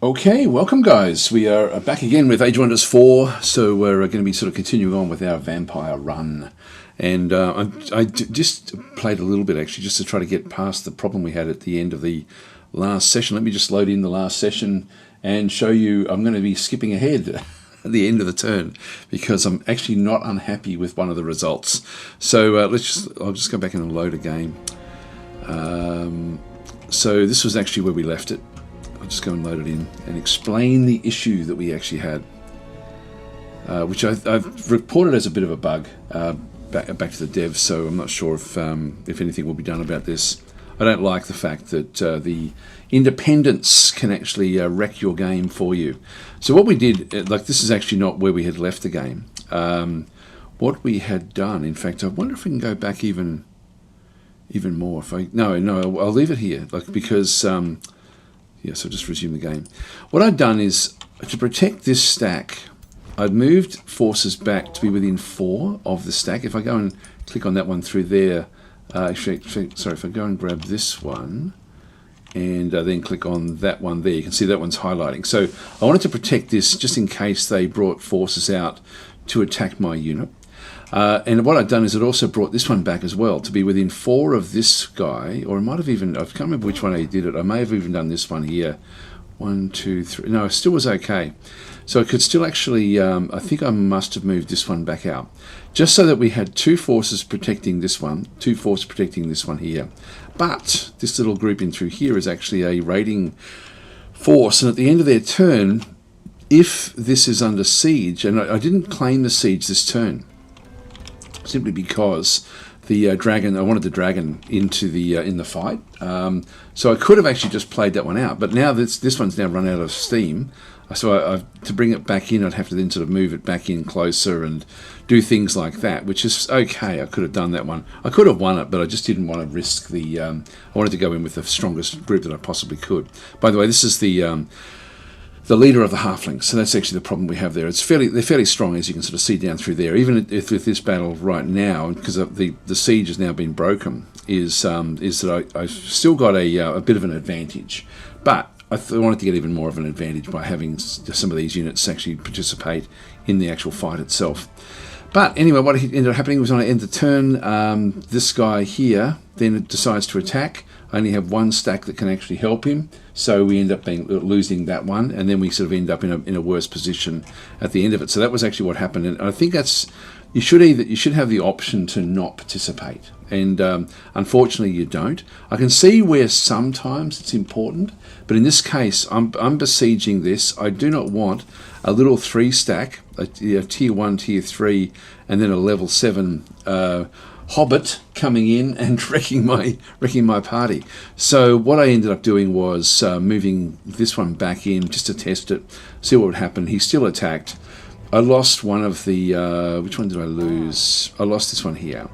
Okay, welcome guys. We are back again with Age of Wonders 4, so we're going to be sort of continuing on with our vampire run. And just played a little bit actually, just to try to get past the problem we had at the end of the last session. Let me just load in the last session and show you. I'm going to be skipping ahead at the end of the turn because I'm actually not unhappy with one of the results. So I'll just go back in and load a game. So this was actually where we left it. I'll just go and load it in and explain the issue that we actually had, which I've reported as a bit of a bug back to the devs, so I'm not sure if anything will be done about this. I don't like the fact that the independents can actually wreck your game for you. So what we did, this is actually not where we had left the game. What we had done, in fact, I wonder if we can go back even more. No, I'll leave it here, because... Yes, I'll just resume the game. What I'd done is, to protect this stack, I'd moved forces back to be within 4 of the stack. If I go and click on that one through there, if I go and grab this one, and then click on that one there, you can see that one's highlighting. So I wanted to protect this just in case they brought forces out to attack my unit. And what I'd done is it also brought this one back as well to be within 4 of this guy, or I might have even, I can't remember which one I did it. I may have even done this one here. 1, 2, 3. No, it still was okay. So I could still actually, I think I must have moved this one back out, just so that we had 2 forces protecting this one, 2 forces protecting this one here. But this little group in through here is actually a raiding force, and at the end of their turn, if this is under siege, and I didn't claim the siege this turn, simply because the dragon, I wanted the dragon into the in the fight, so I could have actually just played that one out. But now this one's now run out of steam, so to bring it back in, I'd have to then sort of move it back in closer and do things like that, which is okay. I could have done that one. I could have won it, but I just didn't want to risk the. I wanted to go in with the strongest group that I possibly could. By the way, this is the leader of the halflings, so that's actually the problem we have there. They're fairly strong, as you can sort of see down through there. Even if with this battle right now, because the siege has now been broken, is that I've still got a bit of an advantage, but I wanted to get even more of an advantage by having some of these units actually participate in the actual fight itself. But anyway, what ended up happening was when I end the turn, this guy here then decides to attack. I only have 1 stack that can actually help him, so we end up losing that one, and then we sort of end up in a worse position at the end of it. So that was actually what happened, and I think that's you should have the option to not participate, and unfortunately you don't. I can see where sometimes it's important, but in this case I'm besieging this. I do not want a little 3 stack, a tier 1, tier 3, and then a level 7 hobbit coming in and wrecking my party. So what I ended up doing was moving this one back in just to test it, see what would happen. He still attacked. I lost one of the which one did I lose? I lost this one here.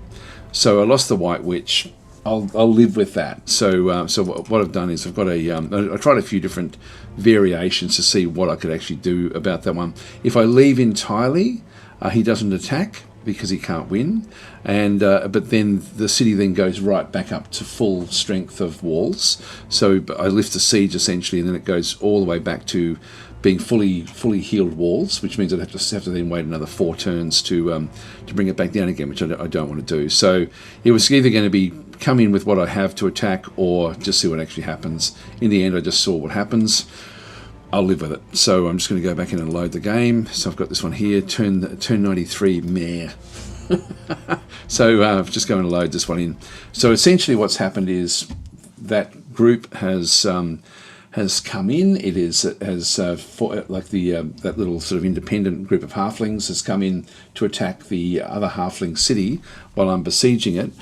So I lost the White Witch. I'll live with that. So what I've done is I've got I tried a few different variations to see what I could actually do about that one. If I leave entirely, he doesn't attack because he can't win, and but then the city then goes right back up to full strength of walls. So I lift the siege essentially, and then it goes all the way back to being fully healed walls, which means I'd have to then wait another 4 turns to bring it back down again, which I don't want to do. So it was either going to be come in with what I have to attack, or just see what actually happens. In the end, I just saw what happens. I'll live with it. So I'm just going to go back in and load the game. So I've got this one here, turn 93, meh. So I'm just going to load this one in. So essentially what's happened is that group has come in. It that little sort of independent group of halflings has come in to attack the other halfling city while I'm besieging it,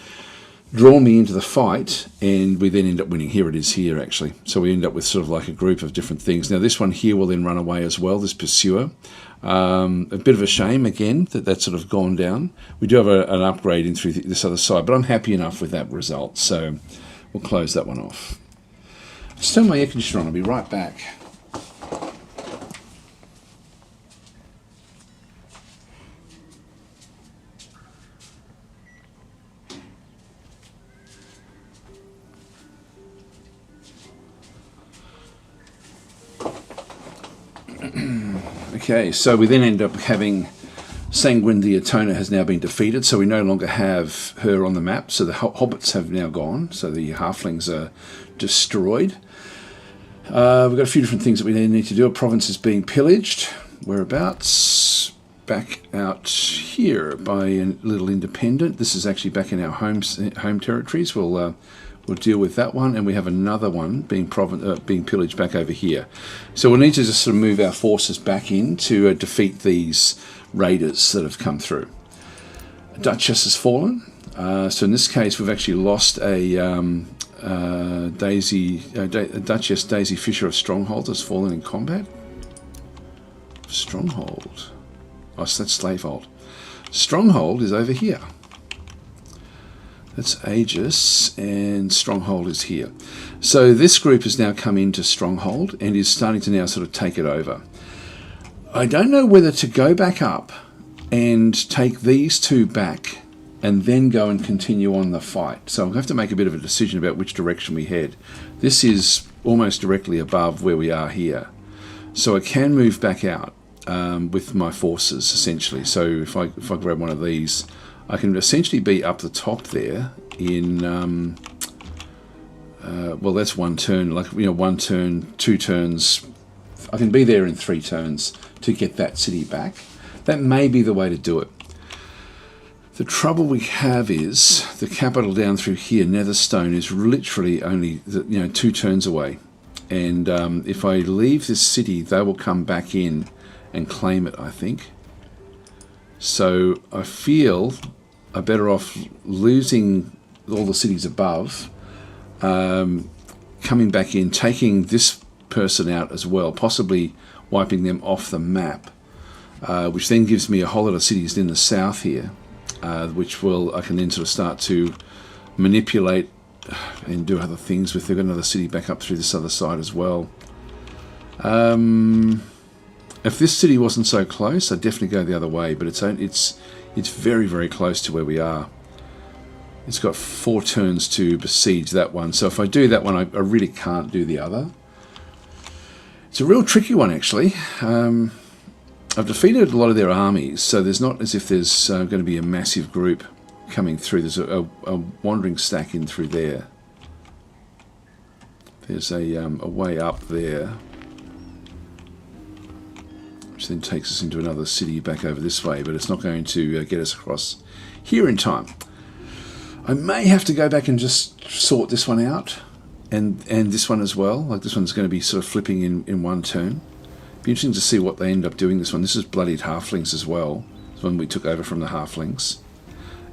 draw me into the fight, and we then end up winning. Here it is here, actually. So we end up with sort of like a group of different things. Now this one here will then run away as well, this pursuer. A bit of a shame, again, that's sort of gone down. We do have an upgrade in through this other side, but I'm happy enough with that result. So we'll close that one off. Just turn my air conditioner on. I'll be right back. Okay, so we then end up having Sanguine the Atona has now been defeated, so we no longer have her on the map. So the hobbits have now gone, so the halflings are destroyed. We've got a few different things that we need to do. A province is being pillaged. Whereabouts? Back out here by a little independent. This is actually back in our home territories. We'll deal with that one, and we have another one being pillaged back over here. So we'll need to just sort of move our forces back in to defeat these raiders that have come through. A Duchess has fallen. So in this case, we've actually lost a Duchess Daisy Fisher of Stronghold has fallen in combat. Stronghold. Oh, so that's Slavehold. Stronghold is over here. That's Aegis, and Stronghold is here. So this group has now come into Stronghold and is starting to now sort of take it over. I don't know whether to go back up and take these two back and then go and continue on the fight. So I'll have to make a bit of a decision about which direction we head. This is almost directly above where we are here. So I can move back out with my forces, essentially. So if I grab one of these, I can essentially be up the top there in, well, that's one turn, like, you know, 1 turn, 2 turns. I can be there in 3 turns to get that city back. That may be the way to do it. The trouble we have is the capital down through here, Netherstone, is literally only 2 turns away. And if I leave this city, they will come back in and claim it, I think. So I feel I'm better off losing all the cities above, coming back in, taking this person out as well, possibly wiping them off the map, which then gives me a whole lot of cities in the south here, which I can then sort of start to manipulate and do other things with. They've got another city back up through this other side as well. If this city wasn't so close, I'd definitely go the other way, but it's very, very close to where we are. It's got 4 turns to besiege that one, so if I do that one, I really can't do the other. It's a real tricky one, actually. I've defeated a lot of their armies, so there's not as if there's going to be a massive group coming through. There's a wandering stack in through there. There's a way up there, which then takes us into another city back over this way, but it's not going to get us across here in time. I may have to go back and just sort this one out, and this one as well. Like, this one's going to be sort of flipping in 1 turn. Be interesting to see what they end up doing this one. This is bloodied halflings as well. It's one we took over from the halflings,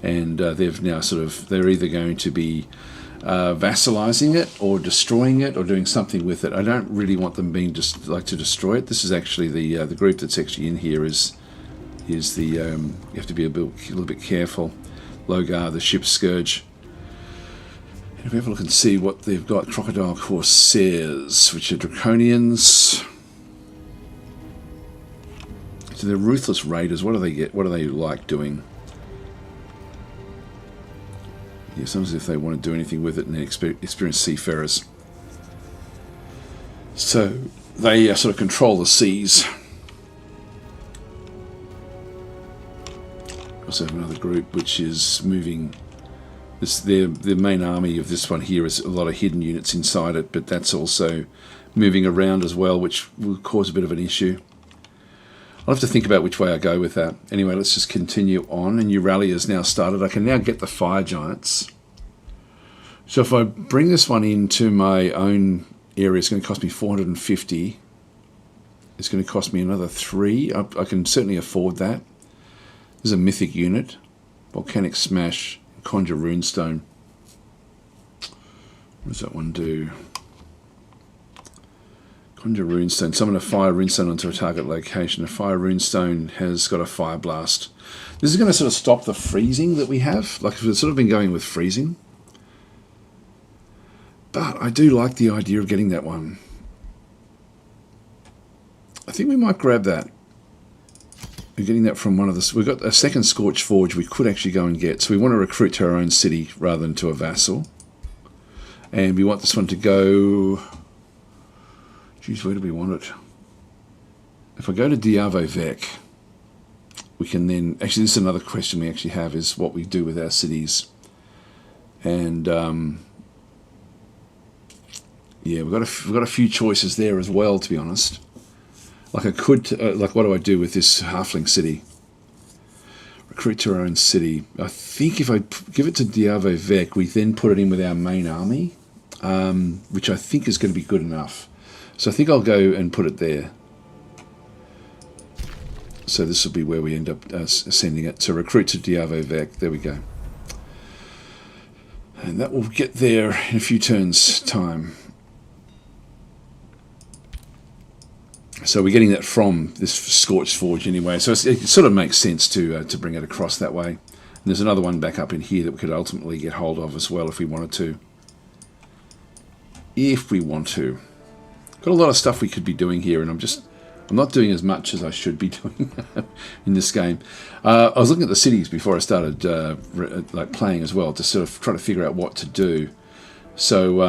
and they've now they're either going to be vassalizing it or destroying it or doing something with it. I don't really want them being to destroy it. This is actually the group that's actually in here is the you have to be a little bit careful. Logar, the ship scourge. And if we have a look and see what they've got, Crocodile Corsairs, which are Draconians. So they're ruthless raiders. What do they get? What do they like doing? Yeah, sometimes if they want to do anything with it, and they experience seafarers. So they sort of control the seas. Also have another group which is moving. The main army of this one here is a lot of hidden units inside it, but that's also moving around as well, which will cause a bit of an issue. I'll have to think about which way I go with that. Anyway, let's just continue on. A new rally has now started. I can now get the fire giants. So if I bring this one into my own area, it's going to cost me 450. It's going to cost me another 3. I can certainly afford that. There's a mythic unit. Volcanic Smash. Conjure Runestone. What does that one do? Conjure Runestone. Summon a fire runestone onto a target location. A fire runestone has got a fire blast. This is going to sort of stop the freezing that we have. Like, we've sort of been going with freezing. But I do like the idea of getting that one. I think we might grab that. We're getting that from one of the... We've got a second Scorched Forge we could actually go and get. So we want to recruit to our own city rather than to a vassal. And we want this one to go... Geez, where do we want it? if I go to Diavo Vec, we can then, actually this is another question we actually have, is what we do with our cities. And yeah, we've got a few choices there as well, to be honest. Like I could, like what do I do with this halfling city? Recruit to our own city. I think if I give it to Diavo Vec, we then put it in with our main army, which I think is going to be good enough. So I think I'll go and put it there. So this will be where we end up sending it. So recruit to Diavo Vec. There we go. And that will get there in a few turns' time. So we're getting that from this Scorched Forge anyway. So it sort of makes sense to bring it across that way. And there's another one back up in here that we could ultimately get hold of as well if we wanted to. If we want to. Got a lot of stuff we could be doing here, and I'm not doing as much as I should be doing in this game. I was looking at the cities before I started like playing as well, to sort of try to figure out what to do. So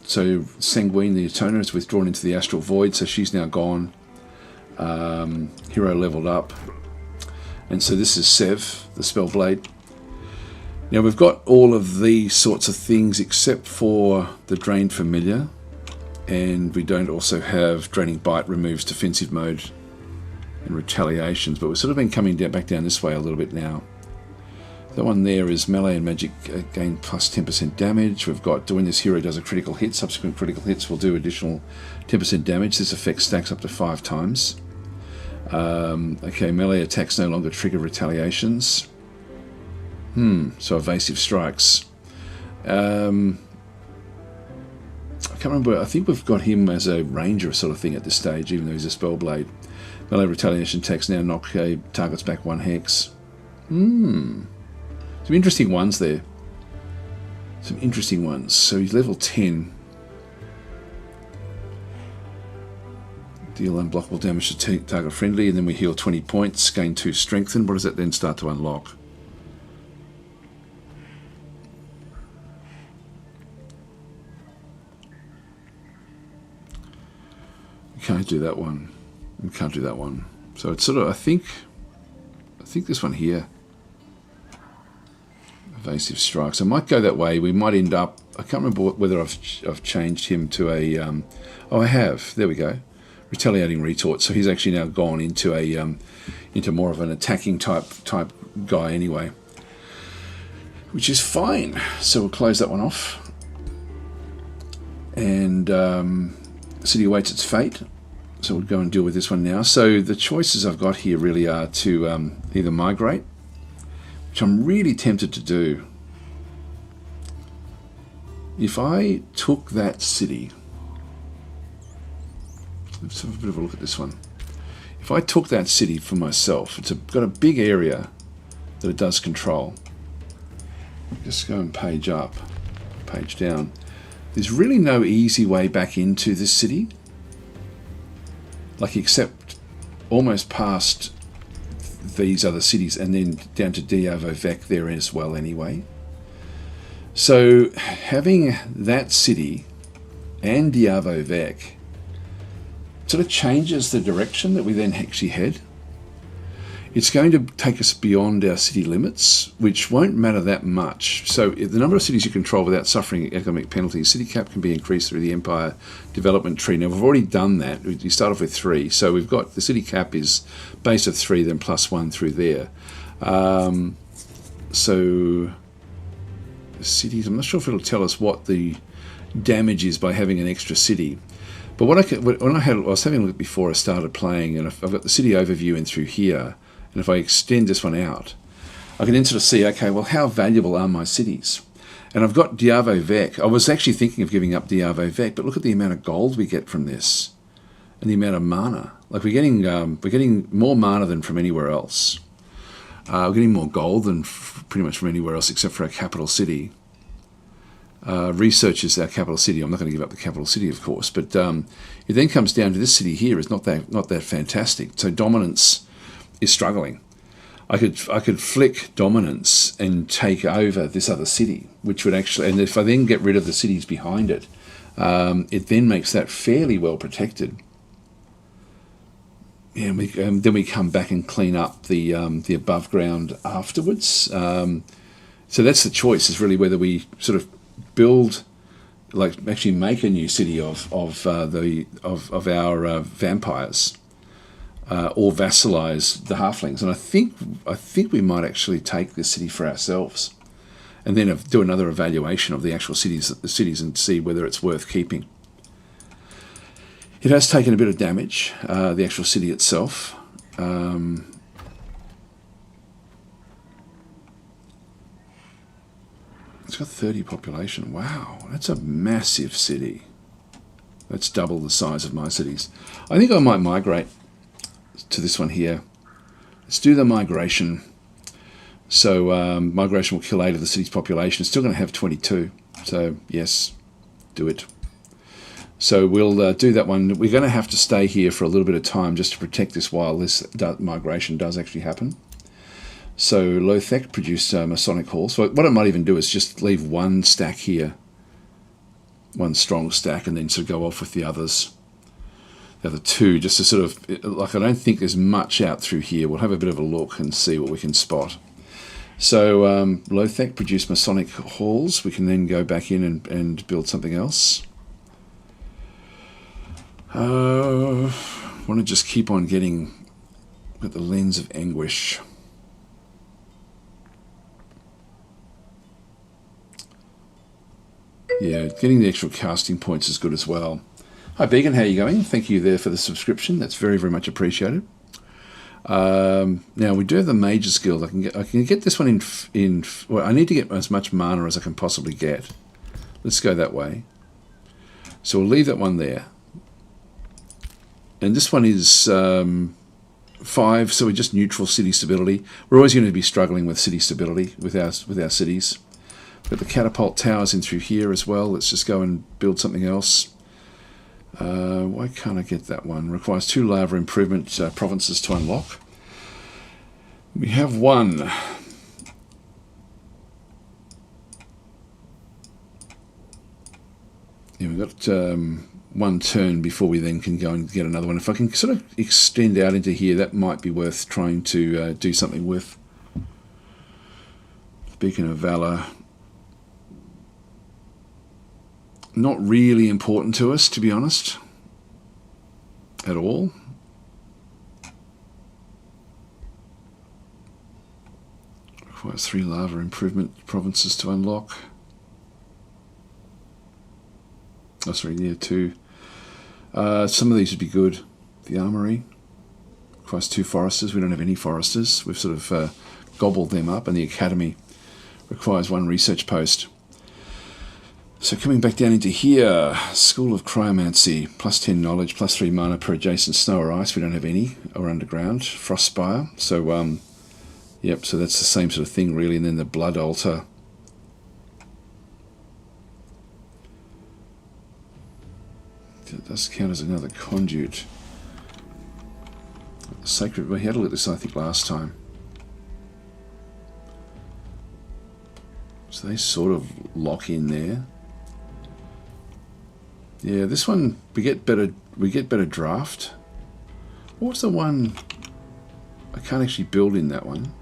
so Sanguine the Atona is withdrawn into the Astral Void, so she's now gone. Hero leveled up. And so this is Sev, the Spellblade. Now we've got all of these sorts of things except for the Drained Familiar. And we don't also have Draining Bite removes defensive mode and retaliations, but we've sort of been coming back down this way a little bit now. That one there is melee and magic gain plus 10% damage. We've got when this hero does a critical hit, subsequent critical hits will do additional 10% damage. This effect stacks up to 5 times. Okay, melee attacks no longer trigger retaliations. So evasive strikes. I can't remember, I think we've got him as a ranger sort of thing at this stage, even though he's a Spellblade. Melee retaliation attacks now knock targets back 1 hex. Some interesting ones there. Some interesting ones. So he's level 10. Deal unblockable damage to target friendly, and then we heal 20 points, gain 2 strengthen. What does that then start to unlock? Can't do that one. We can't do that one. So it's sort of, I think this one here. Evasive strikes. I might go that way. We might end up, I can't remember whether I've changed him to a, oh I have, there we go. Retaliating retort. So he's actually now gone into a, into more of an attacking type guy anyway. Which is fine. So we'll close that one off. And city awaits its fate. So we'll go and deal with this one now. So the choices I've got here really are to either migrate, which I'm really tempted to do. If I took that city, let's have a bit of a look at this one. If I took that city for myself, it's got a big area that it does control. Just go and page up, page down. There's really no easy way back into this city. Like except almost past these other cities and then down to Diavo Vec there as well anyway. So having that city and Diavo Vec sort of changes the direction that we then actually head. It's going to take us beyond our city limits, which won't matter that much. So the number of cities you control without suffering economic penalties, city cap can be increased through the Empire Development Tree. Now, we've already done that. We start off with 3. So we've got the city cap is base of 3, then +1 through there. So the cities, I'm not sure if it'll tell us what the damage is by having an extra city. But what I was having a look before I started playing, and I've got the city overview in through here. And if I extend this one out, I can then sort of see, okay, well, how valuable are my cities? And I've got Diavo Vec. I was actually thinking of giving up Diavo Vec, but look at the amount of gold we get from this, and the amount of mana. Like we're getting more mana than from anywhere else. We're getting more gold than pretty much from anywhere else, except for our capital city. Research is our capital city. I'm not going to give up the capital city, of course, but it then comes down to this city here is not that fantastic. So dominance is struggling. I could flick dominance and take over this other city, which would actually, and if I then get rid of the cities behind it, it then makes that fairly well protected. yeah, then we come back and clean up the above ground afterwards. So that's the choice, is really whether we sort of build, like actually make a new city of our vampires, or vassalize the halflings. And I think we might actually take this city for ourselves, and then do another evaluation of the actual cities and see whether it's worth keeping. It has taken a bit of damage, the actual city itself. It's got 30 population. Wow, that's a massive city. That's double the size of my cities. I think I might migrate to this one here. Let's do the migration. So migration will kill 8 of the city's population. It's still going to have 22. So yes, do it. So we'll do that one. We're going to have to stay here for a little bit of time just to protect this while this migration does actually happen. So Lothek produced Masonic Hall. So what I might even do is just leave one stack here, one strong stack, and then sort of go off with the others. The other 2, just to sort of, like, I don't think there's much out through here. We'll have a bit of a look and see what we can spot. So Lothek produced Masonic Halls. We can then go back in and build something else. I want to just keep on getting at the lens of anguish. Yeah, getting the actual casting points is good as well. Hi Beacon, how are you going? Thank you there for the subscription. That's very, very much appreciated. Now we do have the major skills. I can get this one in. Well, I need to get as much mana as I can possibly get. Let's go that way. So we'll leave that one there. And this one is 5, so we're just neutral city stability. We're always going to be struggling with city stability with our cities. Got the catapult towers in through here as well. Let's just go and build something else. Why can't I get that one? Requires 2 lava improvement provinces to unlock. We have 1. Yeah, we've got 1 turn before we then can go and get another one. If I can sort of extend out into here, that might be worth trying to do something with. Beacon of Valor. Not really important to us, to be honest, at all. Requires 3 lava improvement provinces to unlock. Oh, sorry, yeah, 2. Some of these would be good. The armory requires 2 foresters. We don't have any foresters. We've sort of gobbled them up, and the academy requires 1 research post. So coming back down into here, School of Cryomancy, plus 10 knowledge, plus 3 mana per adjacent snow or ice. We don't have any, or underground. Frostspire. So, yep, so that's the same sort of thing, really. And then the Blood Altar. It does count as another conduit. Sacred, we had a look at this, I think, last time. So they sort of lock in there. Yeah, this one we get better draft. What's the one? I can't actually build in that one.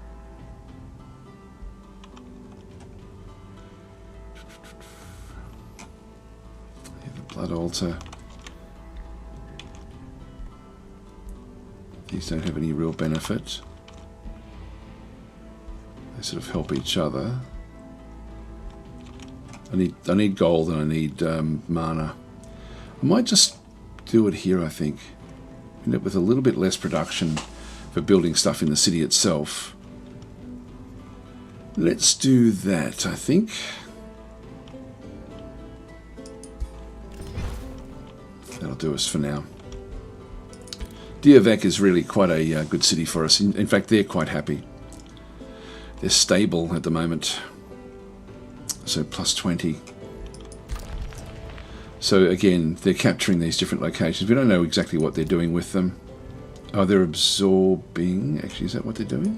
Yeah, the Blood Altar. These don't have any real benefit. They sort of help each other. I need gold and I need mana. I might just do it here, I think. End up with a little bit less production for building stuff in the city itself. Let's do that, I think. That'll do us for now. Diavec is really quite a good city for us. In fact, they're quite happy. They're stable at the moment. So plus 20. So again, they're capturing these different locations. We don't know exactly what they're doing with them. Oh, they're absorbing. Actually, is that what they're doing?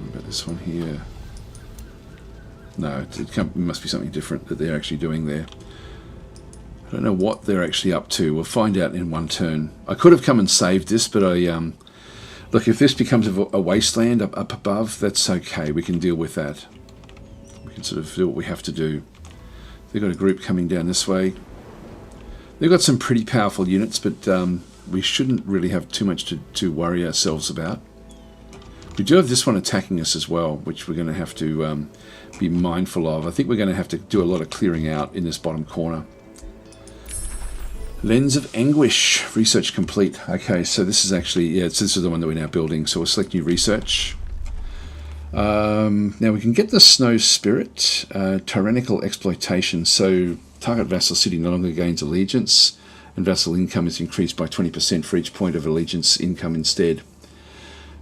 What about this one here? No, it must be something different that they're actually doing there. I don't know what they're actually up to. We'll find out in one turn. I could have come and saved this, but look, if this becomes a wasteland up above, that's okay. We can deal with that. We can sort of do what we have to do. They've got a group coming down this way. They've got some pretty powerful units, but we shouldn't really have too much to worry ourselves about. We do have this one attacking us as well, which we're going to have to be mindful of. I think we're going to have to do a lot of clearing out in this bottom corner. Lens of Anguish, research complete. Okay, so this is actually, yeah, this is the one that we're now building. So we'll select new research. Now we can get the Snow Spirit, tyrannical exploitation. So target vassal city no longer gains allegiance, and vassal income is increased by 20% for each point of allegiance income instead.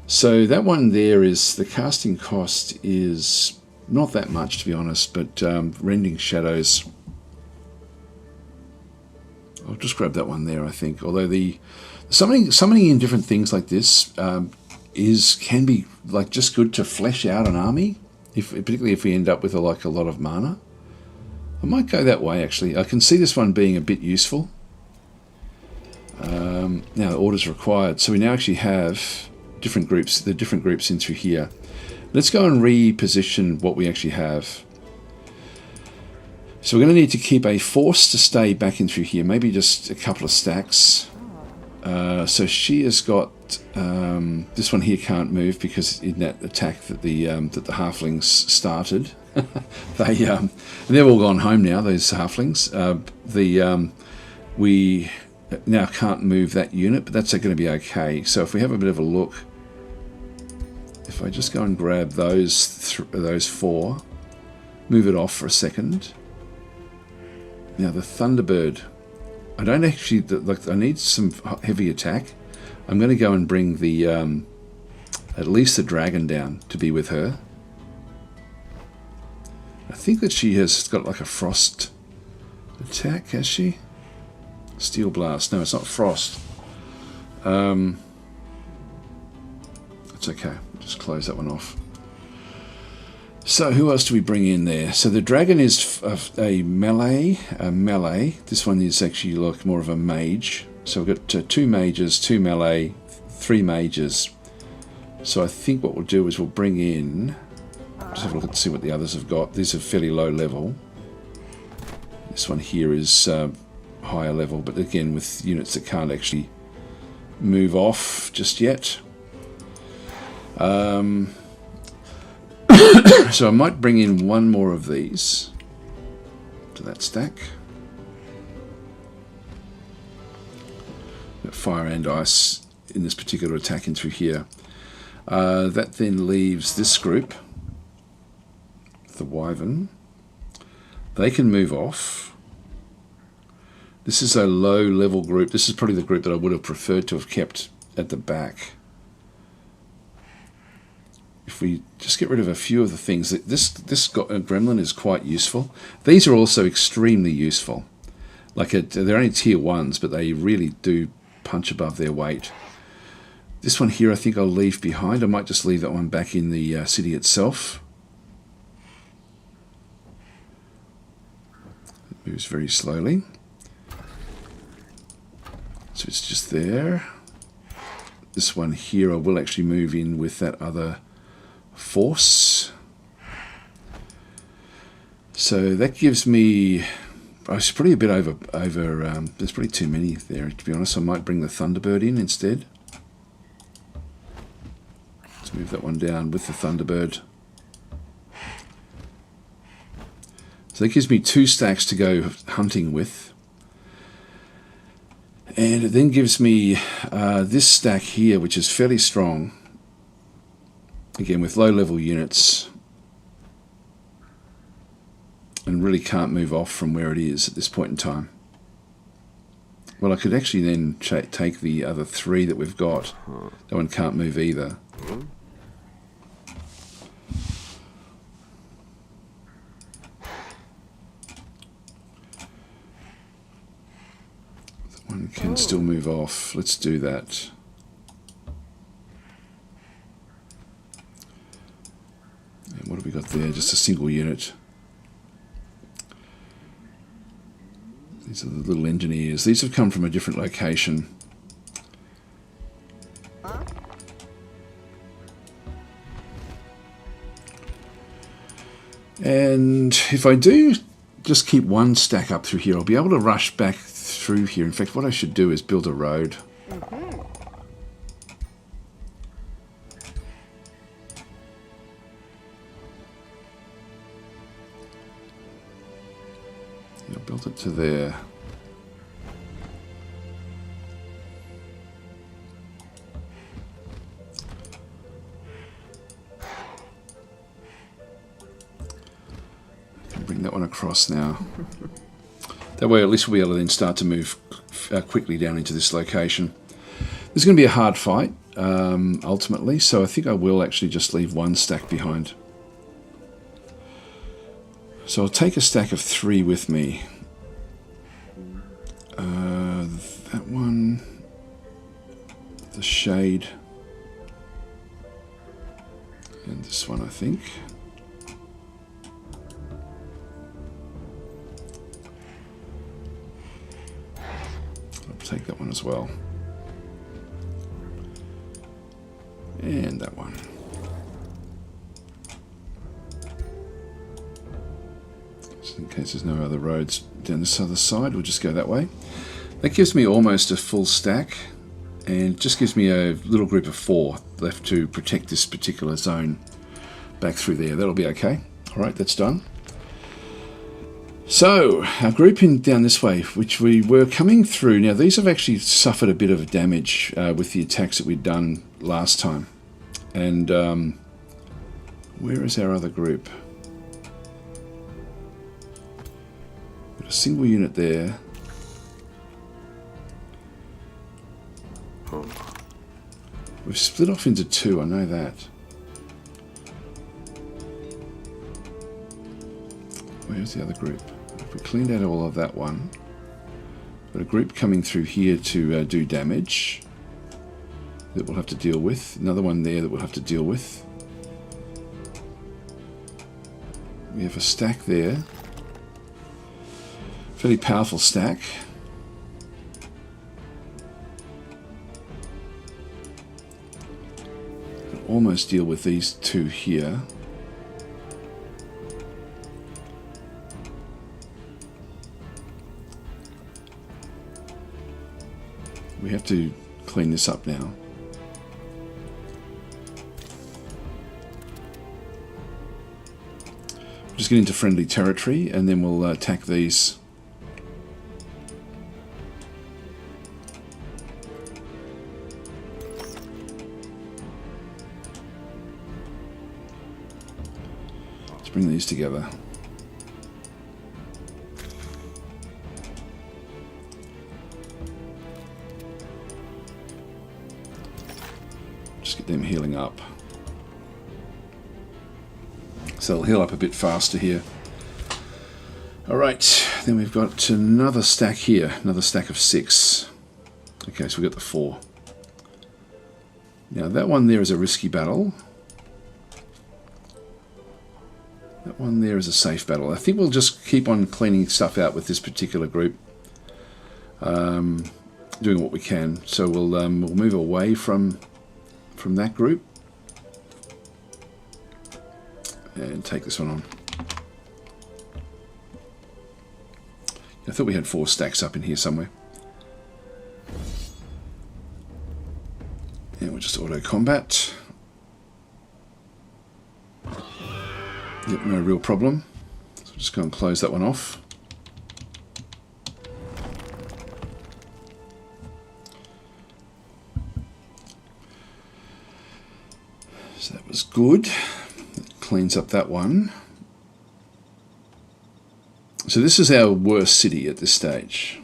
So that one there is, the casting cost is not that much, to be honest, but Rending Shadows, I'll just grab that one there, I think. Although the summoning in different things like this can be like just good to flesh out an army, particularly if we end up with a lot of mana. I might go that way actually. I can see this one being a bit useful. Now the orders required, so we now actually have different groups. The different groups in through here. Let's go and reposition what we actually have. So we're going to need to keep a force to stay back in through here, maybe just a couple of stacks. So she has got this one here can't move because in that attack that the halflings started, they've all gone home now. Those halflings, we now can't move that unit, but that's going to be okay. So if we have a bit of a look, if I just go and grab those four, move it off for a second. Now the Thunderbird, I don't actually, like, I need some heavy attack. I'm going to go and bring the, at least the dragon down to be with her. I think that she has got like a frost attack, has she? Steel Blast, no, it's not frost. It's okay, we'll just close that one off. So who else do we bring in there? So the dragon is a melee. This one is actually like more of a mage. So we've got 2 mages, 2 melee, 3 mages. So I think what we'll do is we'll bring in, just have a look and see what the others have got. These are fairly low level. This one here is higher level, but again with units that can't actually move off just yet. So I might bring in one more of these to that stack. Got fire and ice in this particular attack in through here. That then leaves this group, the Wyvern. They can move off. This is a low level group. This is probably the group that I would have preferred to have kept at the back. If we just get rid of a few of the things, this gremlin is quite useful. These are also extremely useful. Like they're only tier 1s, but they really do punch above their weight. This one here I think I'll leave behind. I might just leave that one back in the city itself. It moves very slowly. So it's just there. This one here I will actually move in with that other force. So that gives me, it's probably a bit over there's probably too many there, to be honest. I might bring the Thunderbird in instead. Let's move that one down with the Thunderbird. So that gives me 2 stacks to go hunting with. And it then gives me this stack here, which is fairly strong. Again, with low-level units, and really can't move off from where it is at this point in time. Well, I could actually then take the other 3 that we've got. That one can't move either. That one can still move off. Let's do that. What have we got there? Just a single unit. These are the little engineers. These have come from a different location. And if I do just keep one stack up through here, I'll be able to rush back through here. In fact, what I should do is build a road. I'll build it to there. Bring that one across now. That way at least we'll be able to then start to move quickly down into this location. There's going to be a hard fight ultimately, so I think I will actually just leave one stack behind. So I'll take a stack of 3 with me. That one, the shade, and this one I think. Take that one as well. And that one. Just in case there's no other roads down this other side, we'll just go that way. That gives me almost a full stack, and just gives me a little group of 4 left to protect this particular zone back through there. That'll be okay. Alright, that's done. So, our group down this way, which we were coming through, now these have actually suffered a bit of damage with the attacks that we'd done last time. And where is our other group? Got a single unit there. We've split off into 2, I know that. Where's the other group? If we cleaned out all of that one, got a group coming through here to do damage that we'll have to deal with. Another one there that we'll have to deal with. We have a stack there. Fairly powerful stack. Can almost deal with these 2 here. We have to clean this up now. Just get into friendly territory and then we'll attack these. Let's bring these together. Just get them healing up. So they'll heal up a bit faster here. Alright, then we've got another stack here, another stack of 6. Okay, so we've got the 4. Now that one there is a risky battle. That one there is a safe battle. I think we'll just keep on cleaning stuff out with this particular group. Doing what we can. So we'll move away from that group and take this one on. I thought we had 4 stacks up in here somewhere. And we'll just auto combat. Yep, no real problem. So just go and close that one off. So that was good. That cleans up that one. So this is our worst city at this stage.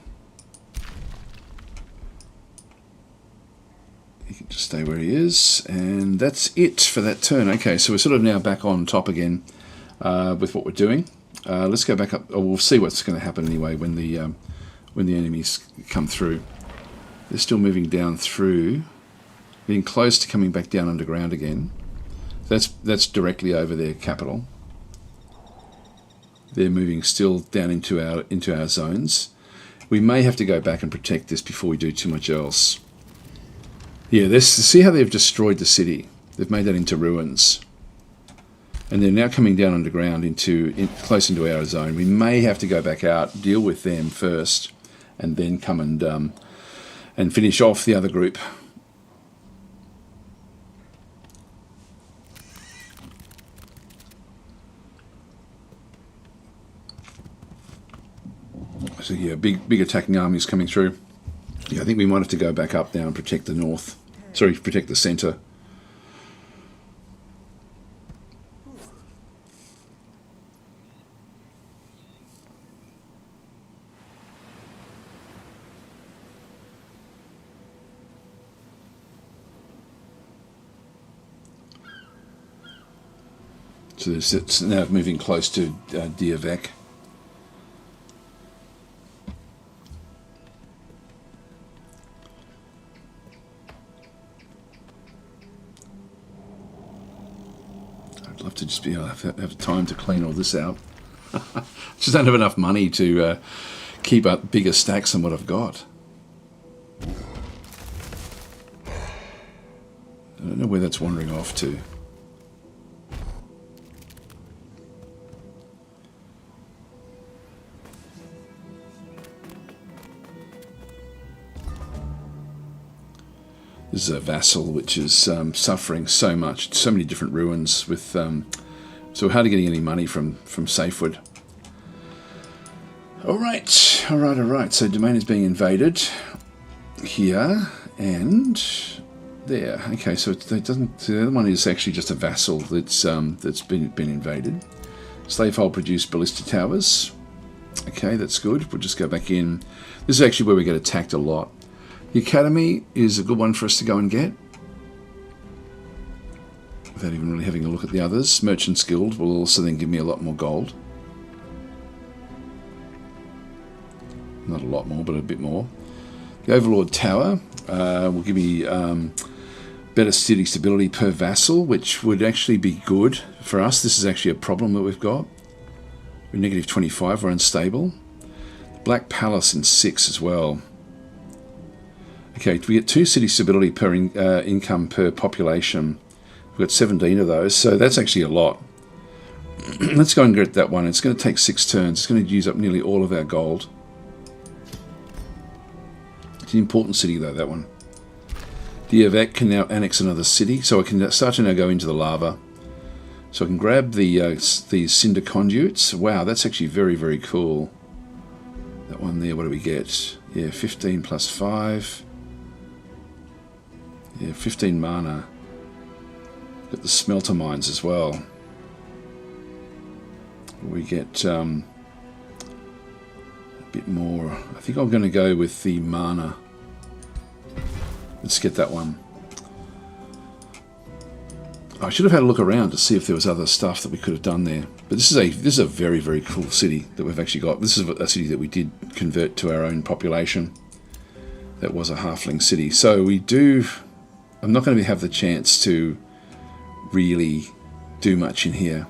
He can just stay where he is, and that's it for that turn. Okay, so we're sort of now back on top again with what we're doing. Let's go back up. Oh, we'll see what's going to happen anyway when the enemies come through. They're still moving down through, getting close to coming back down underground again. That's directly over their capital. They're moving still down into our zones. We may have to go back and protect this before we do too much else. Yeah, see how they've destroyed the city. They've made that into ruins. And they're now coming down underground close into our zone. We may have to go back out, deal with them first, and then come and finish off the other group. So yeah, big attacking armies coming through. Yeah, I think we might have to go back up now and protect the north. Sorry, protect the centre. So it's now moving close to DasTactic. I'd love to just be able to have time to clean all this out. Just don't have enough money to keep up bigger stacks than what I've got. I don't know where that's wandering off to. This is a vassal which is suffering so much, so many different ruins with so we're hardly getting any money from Safewood. Alright. So domain is being invaded here and there. Okay, so it doesn't. The other one is actually just a vassal that's been invaded. Slavehold produced ballista towers. Okay, that's good. We'll just go back in. This is actually where we get attacked a lot. The Academy is a good one for us to go and get, without even really having a look at the others. Merchant's Guild will also then give me a lot more gold. Not a lot more, but a bit more. The Overlord Tower will give me better city stability per vassal, which would actually be good for us. This is actually a problem that we've got. We're negative 25, we're unstable. The Black Palace in 6 as well. Okay, we get 2 city stability per income per population. We've got 17 of those, so that's actually a lot. Let's go and get that one. It's going to take 6 turns. It's going to use up nearly all of our gold. It's an important city though, that one. DasTactic can now annex another city, so I can start to now go into the lava. So I can grab these cinder conduits. Wow, that's actually very, very cool. That one there, what do we get? Yeah, 15 plus 5. Yeah, 15 mana. Got the smelter mines as well. We get a bit more. I think I'm going to go with the mana. Let's get that one. I should have had a look around to see if there was other stuff that we could have done there. But this is a very, very cool city that we've actually got. This is a city that we did convert to our own population. That was a halfling city. So we do. I'm not going to have the chance to really do much in here.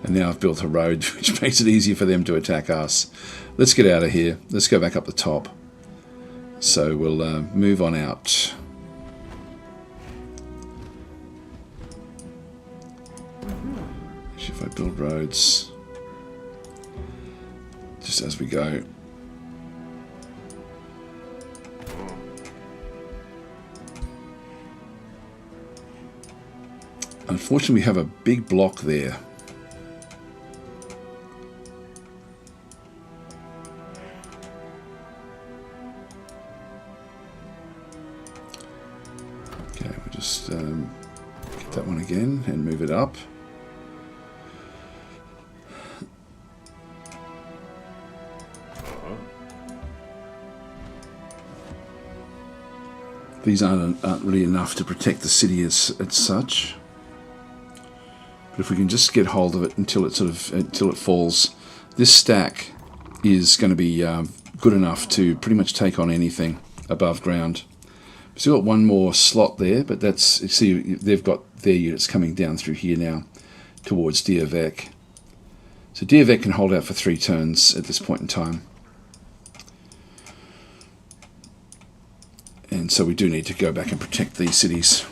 And now I've built a road which makes it easier for them to attack us. Let's get out of here. Let's go back up the top. So we'll move on out. If I build roads just as we go. Unfortunately, we have a big block there. Okay, we'll just get that one again and move it up. These aren't really enough to protect the city as such. But if we can just get hold of it until it falls, this stack is going to be good enough to pretty much take on anything above ground. We've still got one more slot there, but that's, you see, they've got their units coming down through here now towards DasTactic. So DasTactic can hold out for 3 turns at this point in time. And so we do need to go back and protect these cities.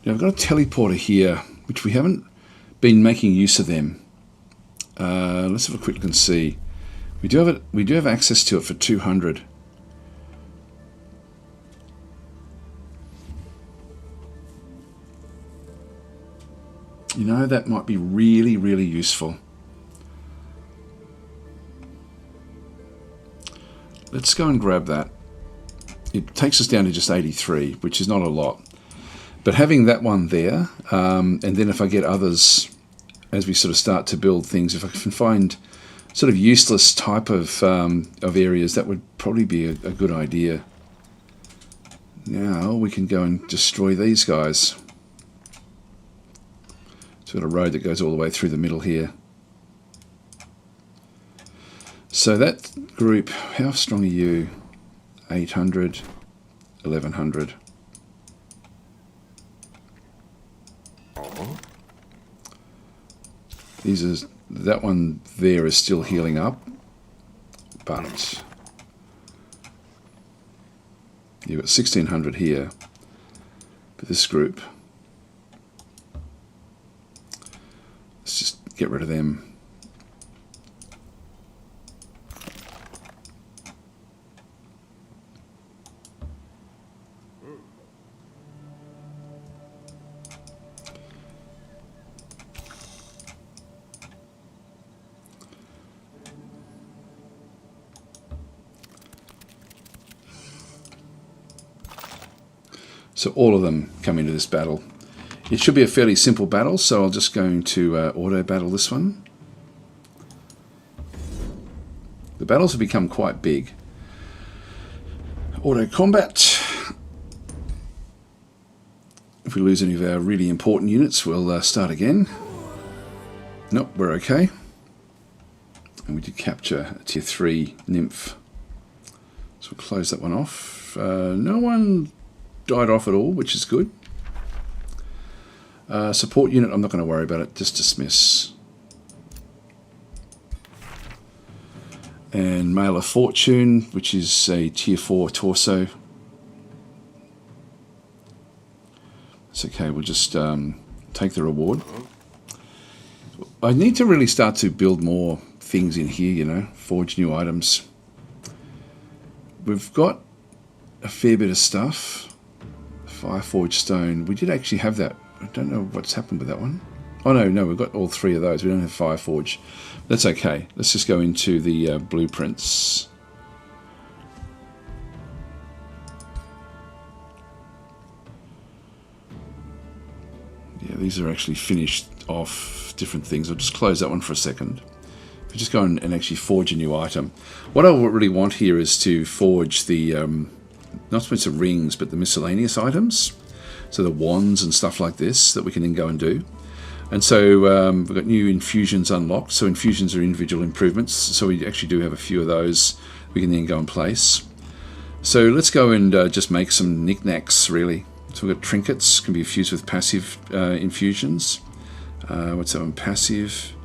Now I've got a teleporter here, which we haven't been making use of them. Let's have a quick look and see. We do have it. We do have access to it for 200. You know, that might be really, really useful. Let's go and grab that. It takes us down to just 83, which is not a lot. But having that one there, and then if I get others, as we sort of start to build things, if I can find sort of useless type of areas, that would probably be a good idea. Now we can go and destroy these guys. So we've got a road that goes all the way through the middle here. So that group, how strong are you? 800, 1100. That one there is still healing up, but you've got 1600 here for this group. Let's just get rid of them. So all of them come into this battle. It should be a fairly simple battle, so I'll just going to auto battle this one. The battles have become quite big. Auto combat. If we lose any of our really important units, we'll start again. Nope, we're okay. And we did capture a tier 3 nymph. So we'll close that one off. No one died off at all, which is good. Support unit, I'm not going to worry about it, just dismiss. And Mail of Fortune, which is a tier 4 torso. It's okay, we'll just take the reward. I need to really start to build more things in here, you know, forge new items. We've got a fair bit of stuff. Fireforged stone. We did actually have that. I don't know what's happened with that one. Oh no, we've got all 3 of those. We don't have Fireforge. That's okay. Let's just go into the blueprints. Yeah, these are actually finished off different things. I'll just close that one for a second. If we just go and actually forge a new item. What I really want here is to forge the not so much the rings, but the miscellaneous items. So the wands and stuff like this that we can then go and do. And so we've got new infusions unlocked. So infusions are individual improvements. So we actually do have a few of those we can then go and place. So let's go and just make some knickknacks, really. So we've got trinkets, can be fused with passive infusions. What's that one? Passive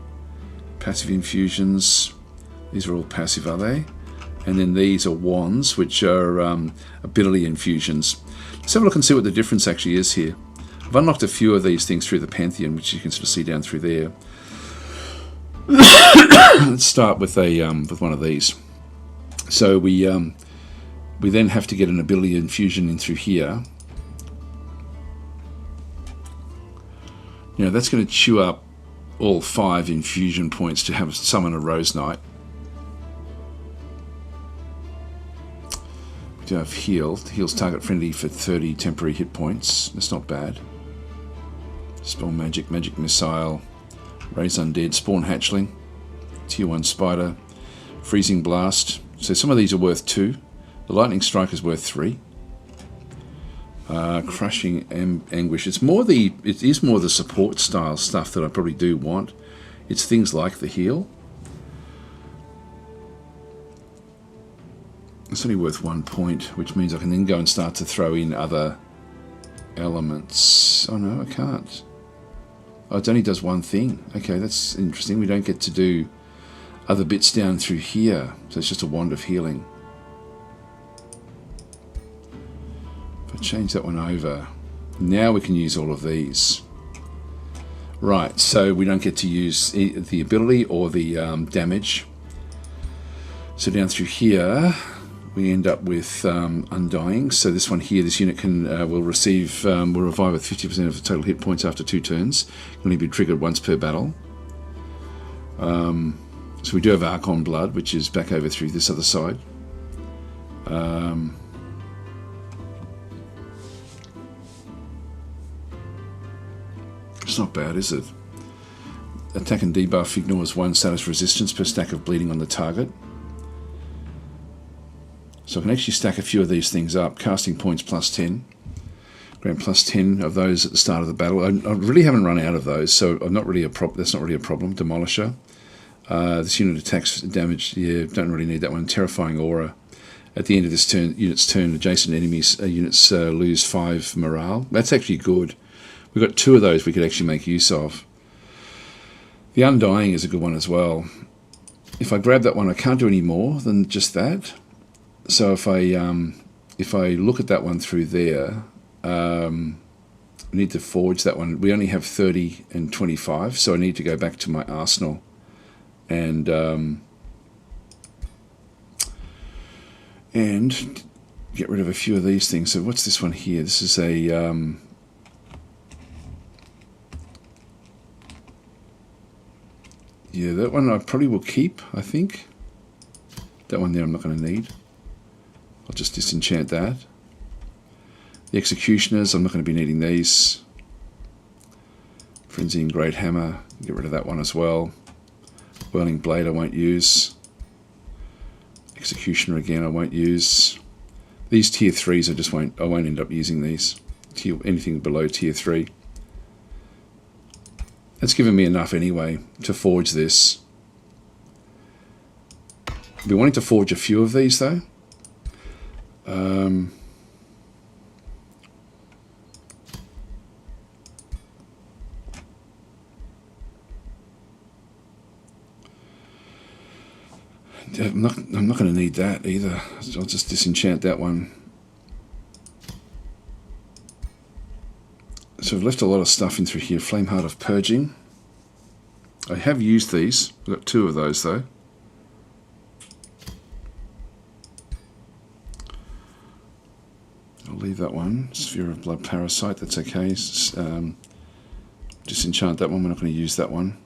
infusions. These are all passive, are they? And then these are wands, which are ability infusions. Let's have a look and see what the difference actually is here. I've unlocked a few of these things through the Pantheon, which you can sort of see down through there. Let's start with one of these. So we then have to get an ability infusion in through here. You know, that's going to chew up all 5 infusion points to have summon a Rose Knight. We do have healed. Heals target friendly for 30 temporary hit points. That's not bad. Spell magic, magic missile, raise undead, spawn hatchling, tier 1 spider, freezing blast. So some of these are worth 2. The lightning strike is worth 3. Crushing anguish. It is more the support style stuff that I probably do want. It's things like the heal. It's only worth 1 point, which means I can then go and start to throw in other elements. Oh no, I can't. Oh, it only does one thing. Okay, that's interesting. We don't get to do other bits down through here. So it's just a wand of healing. change that one over. Now we can use all of these. Right, so we don't get to use the ability or the damage. So down through here, we end up with Undying. So this one here, this unit will revive with 50% of the total hit points after 2 turns. It can only be triggered once per battle. So we do have Archon Blood, which is back over through this other side. It's not bad, is it? Attack and debuff ignores 1 status resistance per stack of bleeding on the target. So I can actually stack a few of these things up. Casting points +10. Grant +10 of those at the start of the battle. I really haven't run out of those, so that's not really a problem. Demolisher. This unit attacks damage. Yeah, don't really need that one. Terrifying Aura. At the end of this unit's turn, adjacent enemies units lose 5 morale. That's actually good. We've got 2 of those we could actually make use of. The Undying is a good one as well. If I grab that one, I can't do any more than just that. So if I look at that one through there, I need to forge that one. We only have 30 and 25, so I need to go back to my arsenal and get rid of a few of these things. So what's this one here? This is a yeah, that one I probably will keep, I think. That one there I'm not going to need. I'll just disenchant that. The Executioners, I'm not going to be needing these. Frenzy and Great Hammer, get rid of that one as well. Whirling Blade I won't use. Executioner again I won't use. These tier 3s I won't end up using these. Anything below tier 3. That's given me enough anyway to forge this. I'll be wanting to forge a few of these though. I'm not going to need that either. I'll just disenchant that one. So I've left a lot of stuff in through here. Flameheart of Purging. I have used these. I've got 2 of those though. I'll leave that one. Sphere of Blood Parasite, that's okay. Disenchant that one, we're not going to use that one.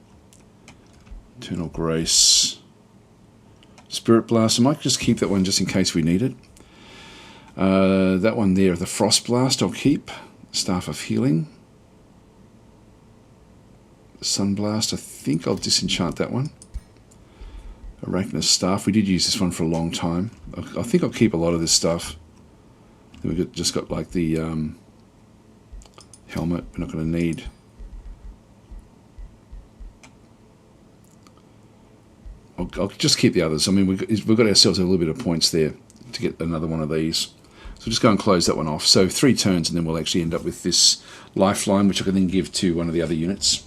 Eternal Grace. Spirit Blast, I might just keep that one just in case we need it. That one there, the Frost Blast, I'll keep. Staff of Healing. Sunblast, I think I'll disenchant that one. Arachnus Staff, we did use this one for a long time. I think I'll keep a lot of this stuff. Then we've just got like the helmet we're not going to need. I'll just keep the others. I mean, we've got ourselves a little bit of points there to get another one of these. So just go and close that one off. So 3 turns, and then we'll actually end up with this lifeline, which I can then give to one of the other units.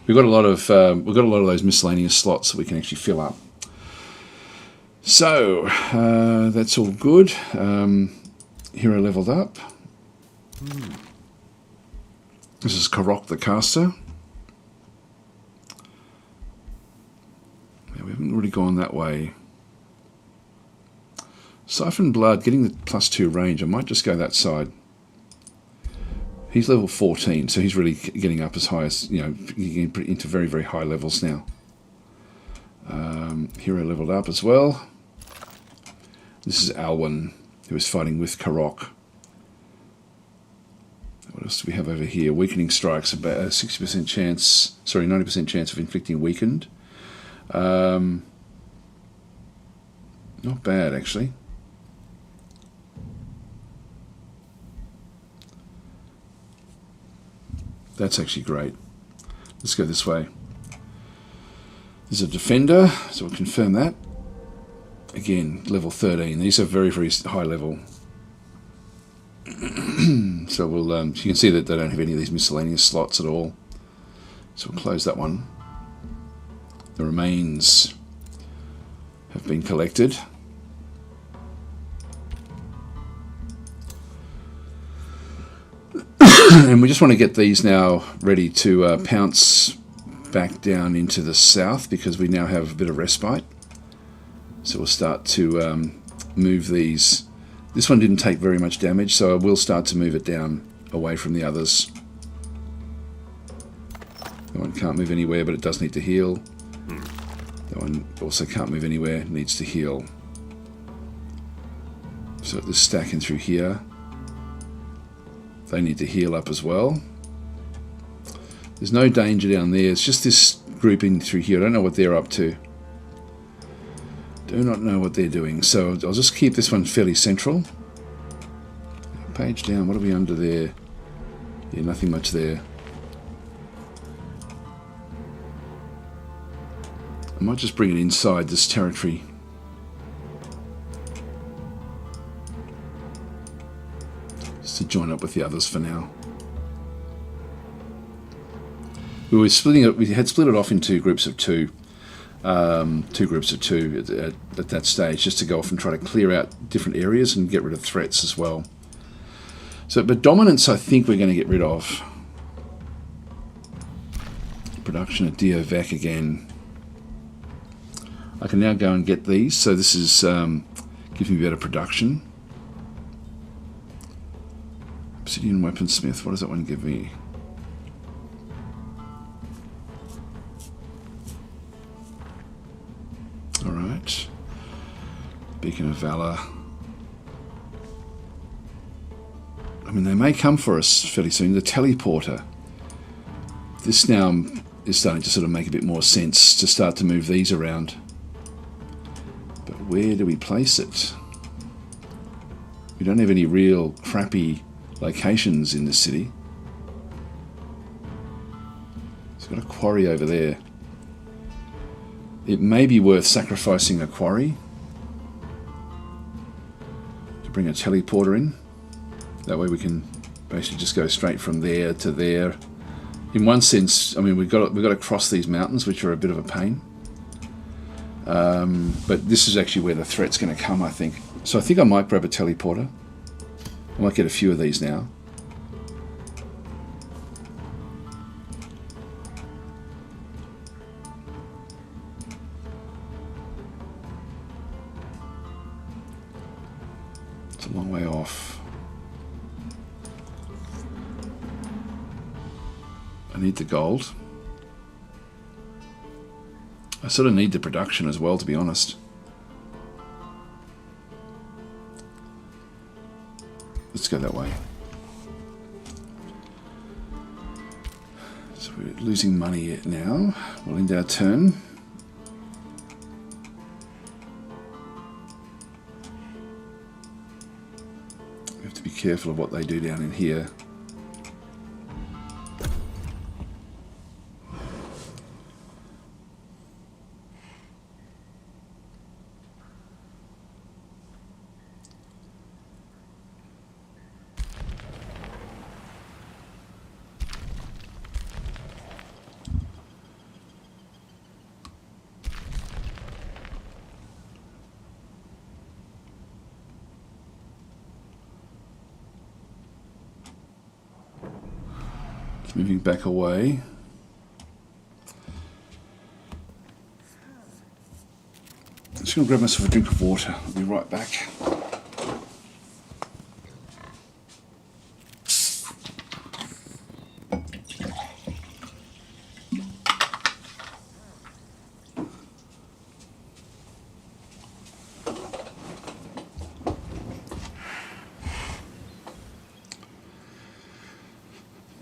We've got a lot of those miscellaneous slots that we can actually fill up. So that's all good. Hero leveled up. This is Karok the Caster. Yeah, we haven't really gone that way. Siphon Blood, getting the +2 range. I might just go that side. He's level 14, so he's really getting up as high as, getting into very, very high levels now. Hero leveled up as well. This is Alwyn, who is fighting with Karok. What else do we have over here? Weakening Strikes, about a 60% chance, 90% chance of inflicting weakened. Not bad, actually. That's actually great. Let's go this way. There's a Defender, so we'll confirm that. Again, level 13. These are very, very high level. So we'll, you can see that they don't have any of these miscellaneous slots at all. So we'll close that one. The remains have been collected. And we just want to get these now ready to pounce back down into the south, because we now have a bit of respite. So we'll start to move these. This one didn't take very much damage, so I will start to move it down away from the others. That one can't move anywhere, but it does need to heal. That one also can't move anywhere, needs to heal. So this stacking through here, they need to heal up as well. There's no danger down there, it's just this grouping through here. I don't know what they're up to. Do not know what they're doing. So I'll just keep this one fairly central. Page down, what are we under there? Yeah, nothing much there. I might just bring it inside this territory. Just to join up with the others for now. We were splitting it. We had split it off into groups of two. Two groups of two at that stage, just to go off and try to clear out different areas and get rid of threats as well. So, but dominance, I think we're going to get rid of. Production of DOVAC again. I can now go and get these. So this is giving me better production. Obsidian Weaponsmith. What does that one give me? Alright. Beacon of Valor. I mean, they may come for us fairly soon. The Teleporter. This now is starting to sort of make a bit more sense to start to move these around. But where do we place it? We don't have any real crappy locations in the city. It's got a quarry over there. It may be worth sacrificing a quarry to bring a teleporter in. That way we can basically just go straight from there to there. In one sense, I mean, we've got to cross these mountains, which are a bit of a pain. But this is actually where the threat's going to come, I think. So I think I might grab a teleporter. I might get a few of these now. It's a long way off. I need the gold. I sort of need the production as well, to be honest. Let's go that way. So we're losing money now. We'll end our turn. We have to be careful of what they do down in here. Moving back away. I'm just going to grab myself a drink of water. I'll be right back.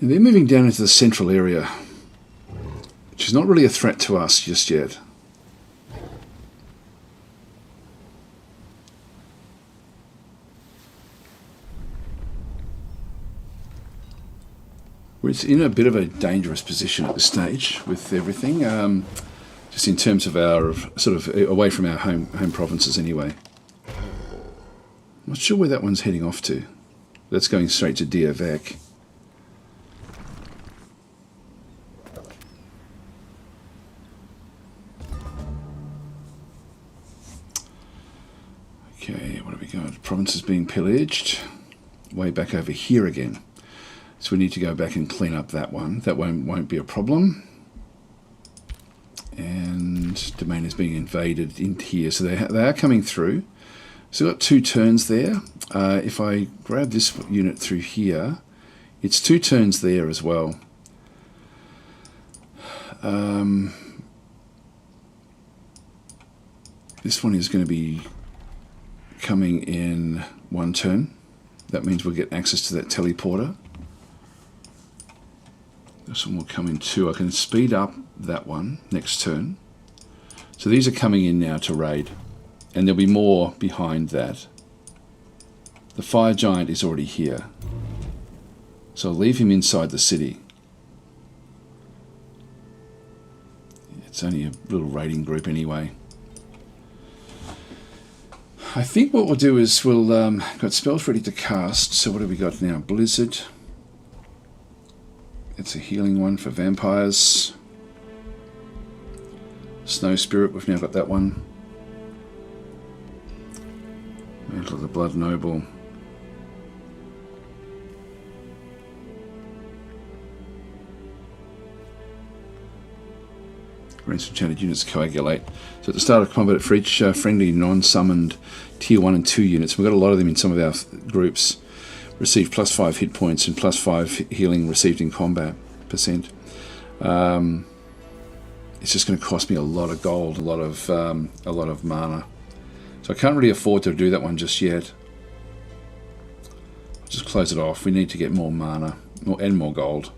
And they're moving down into the central area, which is not really a threat to us just yet. We're in a bit of a dangerous position at this stage with everything, just in terms of our sort of away from our home provinces anyway. I'm not sure where that one's heading off to. That's going straight to DOVAC. Okay, what have we got? Province is being pillaged. Way back over here again. So we need to go back and clean up that one. That won't be a problem. And domain is being invaded in here. So they are coming through. So we've got 2 turns there. If I grab this unit through here, it's 2 turns there as well. This one is going to be coming in 1 turn. That means we'll get access to that teleporter. This one will come in 2. I can speed up that one next turn. So these are coming in now to raid. And there'll be more behind that. The fire giant is already here. So I'll leave him inside the city. It's only a little raiding group anyway. I think what we'll do is we'll got spells ready to cast. So what have we got now? Blizzard. It's a healing one for vampires. Snow Spirit, we've now got that one. Mantle of the Blood Noble. Grants enchanted units coagulate. So at the start of combat, for each friendly non-summoned tier 1 and 2 units, we've got a lot of them in some of our groups, receive +5 hit points and +5 healing received in combat %. It's just going to cost me a lot of gold, a lot of mana. So I can't really afford to do that one just yet. I'll just close it off. We need to get more mana and more gold.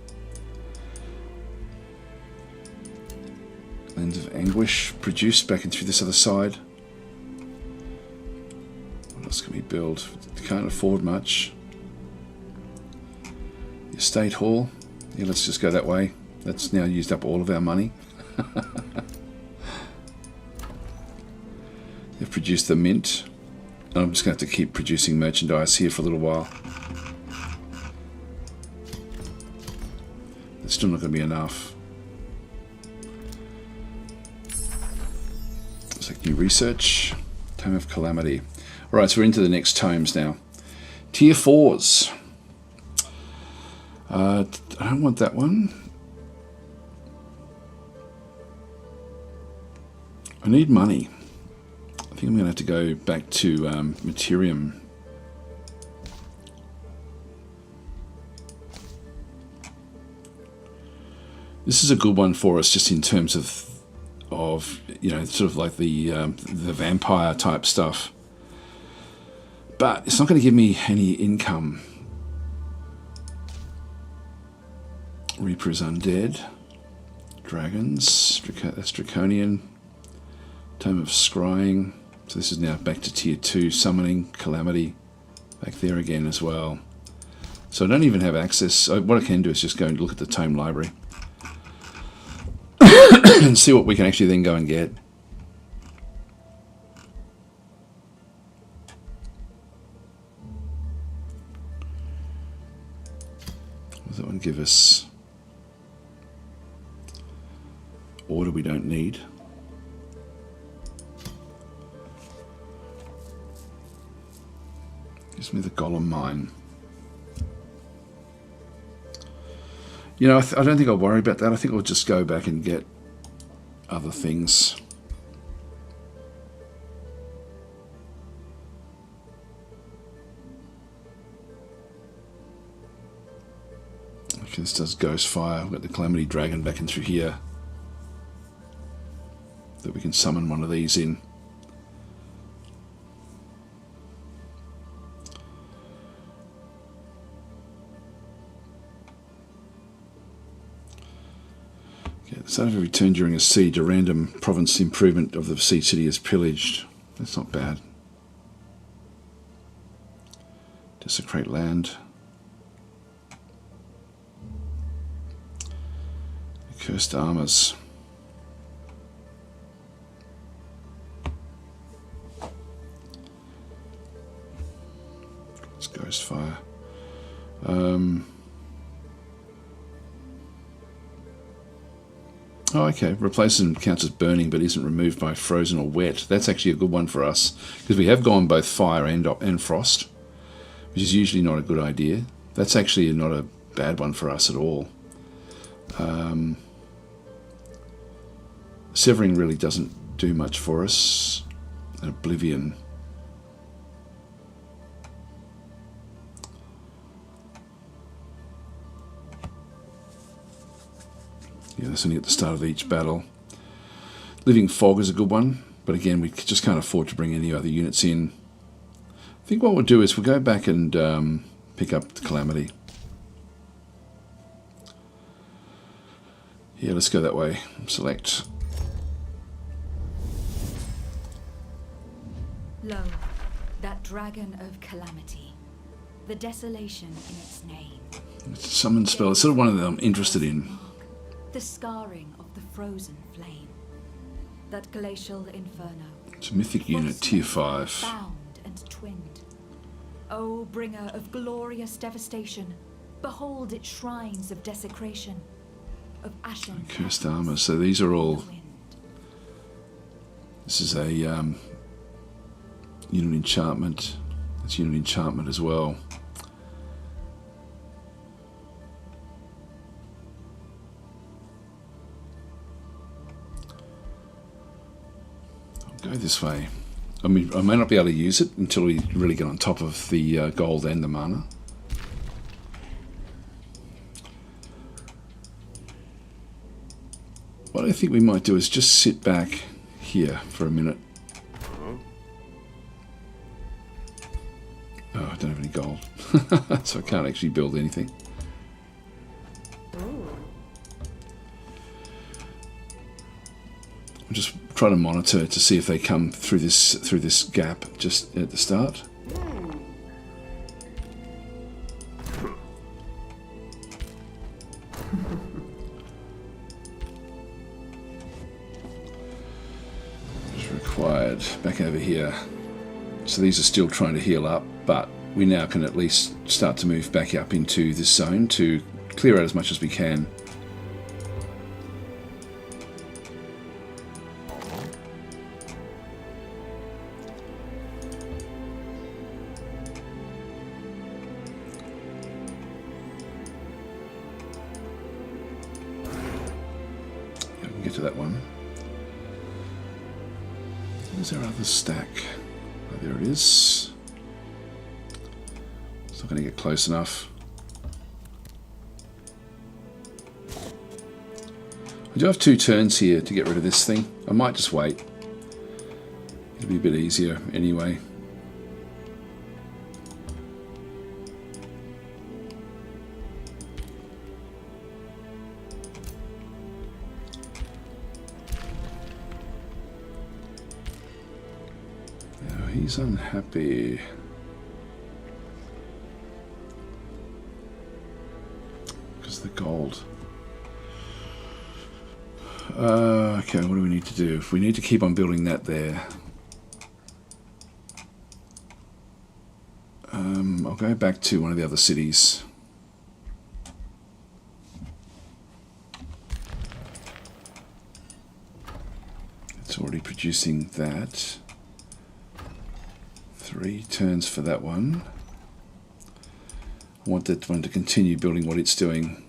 Lens of Anguish produced back in through this other side. What else can we build? Can't afford much. The Estate Hall. Yeah, let's just go that way. That's now used up all of our money. They've produced the mint. And I'm just going to have to keep producing merchandise here for a little while. It's still not going to be enough. Let's take new research. Tome of Calamity. Alright, so we're into the next tomes now. Tier 4s. I don't want that one. I need money. I think I'm going to have to go back to Materium. This is a good one for us, just in terms of you know, sort of like the vampire type stuff. But it's not going to give me any income. Reaper's Undead. Dragons. That's Draconian. Tome of Scrying. So this is now back to tier 2. Summoning. Calamity. Back there again as well. So I don't even have access. What I can do is just go and look at the tome library. And see what we can actually then go and get. What does that one give us? Order we don't need. Gives me the Golem Mine. You know, I don't think I'll worry about that. I think I'll just go back and get other things. Okay, this does Ghost Fire. We've got the Calamity Dragon back in through here. That we can summon one of these in. Start of every turn during a siege, a random province improvement of the siege city is pillaged. That's not bad. Desecrate land. Cursed armors. It's Ghost Fire. Oh, okay. Replacement counts as burning, but isn't removed by frozen or wet. That's actually a good one for us, because we have gone both fire and frost, which is usually not a good idea. That's actually not a bad one for us at all. Severing really doesn't do much for us. And Oblivion. Yeah, that's only at the start of each battle. Living Fog is a good one, but again, we just can't afford to bring any other units in. I think what we'll do is we'll go back and pick up the Calamity. Yeah, let's go that way. Select. Lo, that dragon of calamity, the desolation in its name. It's a summon spell. It's sort of one of them I'm interested in. The scarring of the frozen flame. That glacial inferno. It's a mythic unit, tier 5. Bound and twinned. O bringer of glorious devastation, behold its shrines of desecration, of ashen Cursed armor. So these are all. This is a unit enchantment. It's unit enchantment as well. I'll go this way. I mean, I may not be able to use it until we really get on top of the gold and the mana. What I think we might do is just sit back here for a minute. Oh, I don't have any gold, so I can't actually build anything. I'll just try to monitor to see if they come through this gap just at the start. It's required back over here. So these are still trying to heal up, but we now can at least start to move back up into this zone to clear out as much as we can. Yeah, we can get to that one. Where's our other stack? Oh, there it is. It's not going to get close enough. I do have 2 turns here to get rid of this thing. I might just wait. It'll be a bit easier anyway. Now he's unhappy. Because the gold. Okay, what do we need to do? We need to keep on building that there. I'll go back to one of the other cities. It's already producing that. 3 turns for that one. I want that one to continue building what it's doing.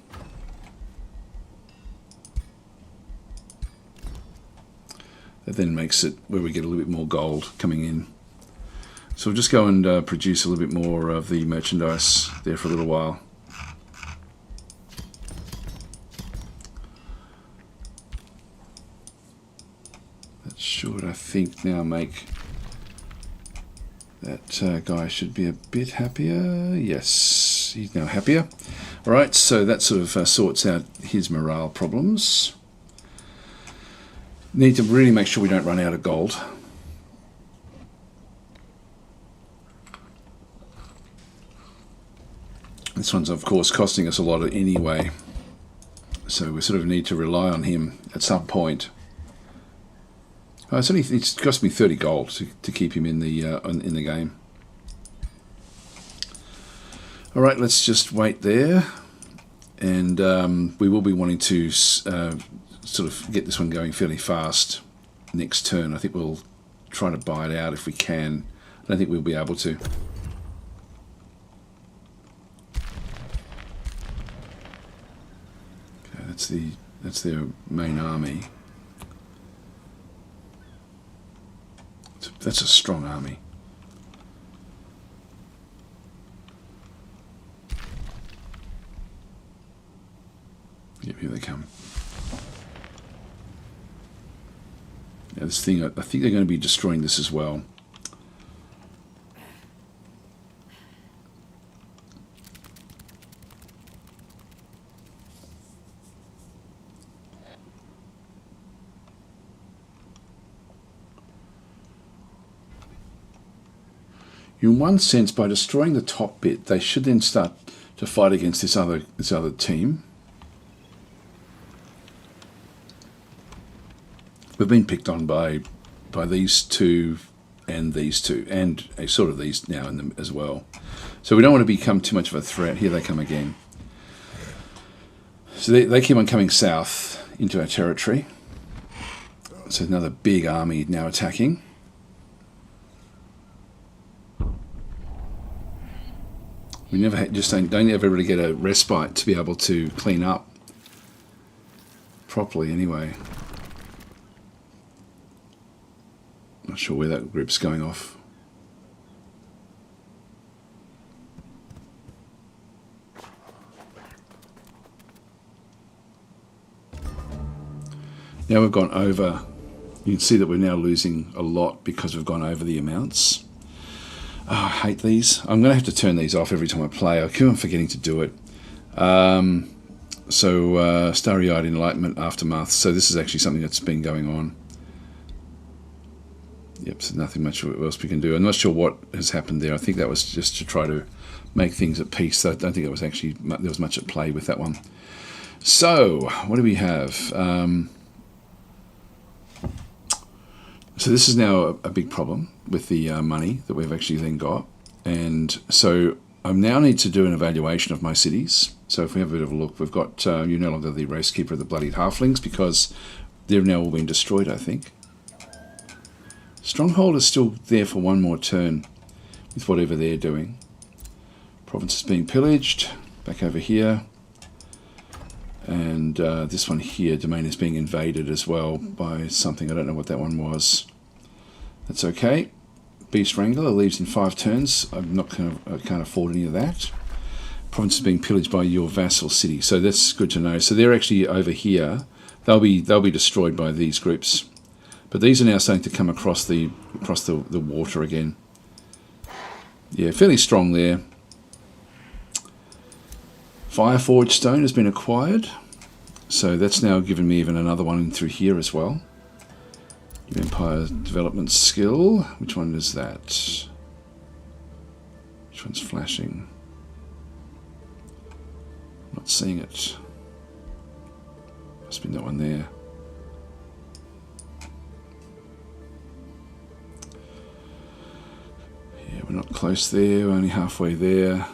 That then makes it where we get a little bit more gold coming in. So we'll just go and produce a little bit more of the merchandise there for a little while. That should, I think, now make that guy should be a bit happier. Yes, he's now happier. Alright, so that sort of sorts out his morale problems. Need to really make sure we don't run out of gold. This one's of course costing us a lot anyway, so we sort of need to rely on him at some point. Oh, it's cost me 30 gold to keep him in the game. All right, let's just wait there, and we will be wanting to sort of get this one going fairly fast next turn. I think we'll try to buy it out if we can. I don't think we'll be able to. That's their main army. That's a strong army. Yep, here they come. Now this thing, I think they're going to be destroying this as well. In one sense, by destroying the top bit, they should then start to fight against this other team. We've been picked on by these two, and sort of these now in them as well. So we don't want to become too much of a threat. Here they come again. So they keep on coming south into our territory. So another big army now attacking. We never don't ever really get a respite to be able to clean up properly anyway. Not sure where that group's going off. Now we've gone over. You can see that we're now losing a lot because we've gone over the amounts. Oh, I hate these. I'm going to have to turn these off every time I play. I keep on forgetting to do it. Starry-eyed Enlightenment Aftermath. So this is actually something that's been going on. Yep, so nothing much else we can do. I'm not sure what has happened there. I think that was just to try to make things at peace. I don't think it was actually there was much at play with that one. So what do we have? So this is now a big problem with the money that we've actually then got. And so I now need to do an evaluation of my cities. So if we have a bit of a look, we've got, you're no longer the racekeeper of the bloody halflings because they've now all been destroyed, I think. Stronghold is still there for one more turn with whatever they're doing. Province is being pillaged, back over here. And this one here, domain is being invaded as well by something. I don't know what that one was. That's okay. Beast Wrangler leaves in 5 turns. I can't afford any of that. Province is being pillaged by your vassal city, so that's good to know. So they're actually over here. They'll be destroyed by these groups, but these are now starting to come across the water again. Yeah, fairly strong there. Fireforged stone has been acquired, so that's now given me even another one through here as well. Empire development skill. Which one is that? Which one's flashing? I'm not seeing it. Must be that one there. Yeah, we're not close there. We're only halfway there.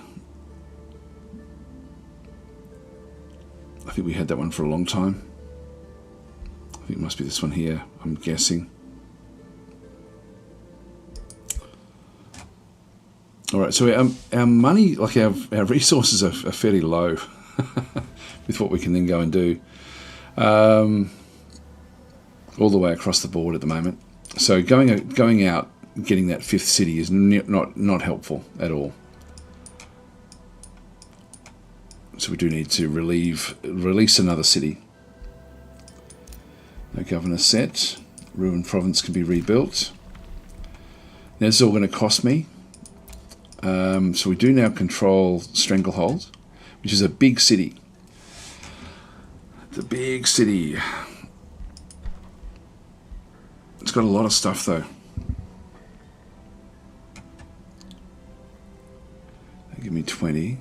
I think we had that one for a long time. I think it must be this one here, I'm guessing. Alright, so our money, like our resources are fairly low with what we can then go and do. All the way across the board at the moment. So going out, getting that 5th city is not helpful at all. So we do need to release another city. No governor set. Ruined province can be rebuilt. Now this is all going to cost me. So we do now control Stranglehold, which is a big city. It's a big city. It's got a lot of stuff though. They give me 20.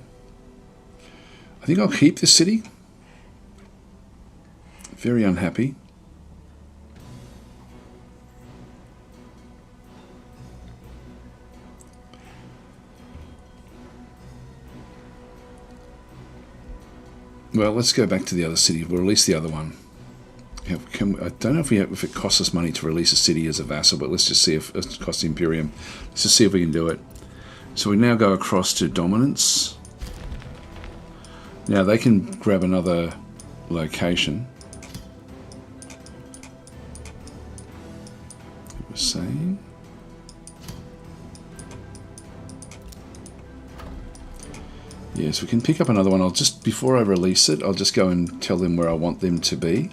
I think I'll keep this city. Very unhappy. Well, let's go back to the other city. We'll release the other one. I don't know if it costs us money to release a city as a vassal, but let's just see if it costs Imperium. Let's just see if we can do it. So we now go across to Dominance. Now they can grab another location. It was saying. Yes, we can pick up another one. I'll just, before I release it, I'll just go and tell them where I want them to be.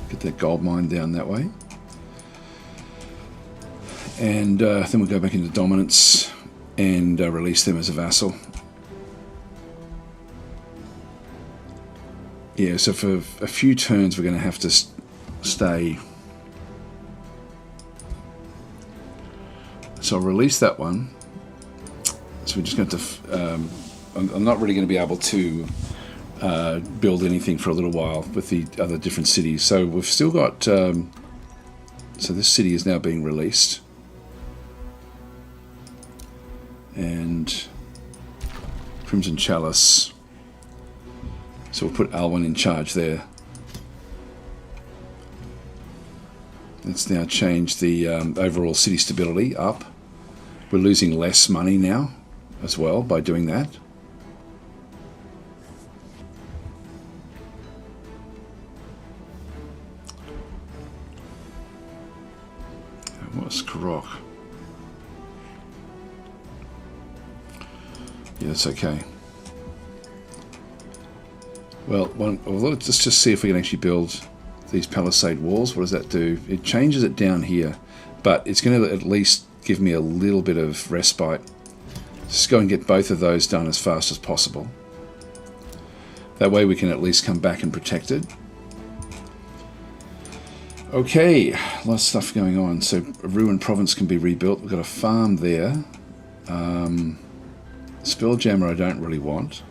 Get that gold mine down that way. And then we'll go back into dominance and release them as a vassal. Yeah, so for a few turns we're going to have to stay. So I'll release that one. So we're just going to, I'm not really going to be able to build anything for a little while with the other different cities. So we've still got, so this city is now being released. And Crimson Chalice. So we'll put Alwyn in charge there. Let's now change the overall city stability up. We're losing less money now as well by doing that. What's Karok? Yeah, that's okay. Well, let's just see if we can actually build these palisade walls. What does that do? It changes it down here, but it's going to at least give me a little bit of respite. Just go and get both of those done as fast as possible. That way we can at least come back and protect it. Okay, a lot of stuff going on. So a ruined province can be rebuilt. We've got a farm there. Spelljammer I don't really want.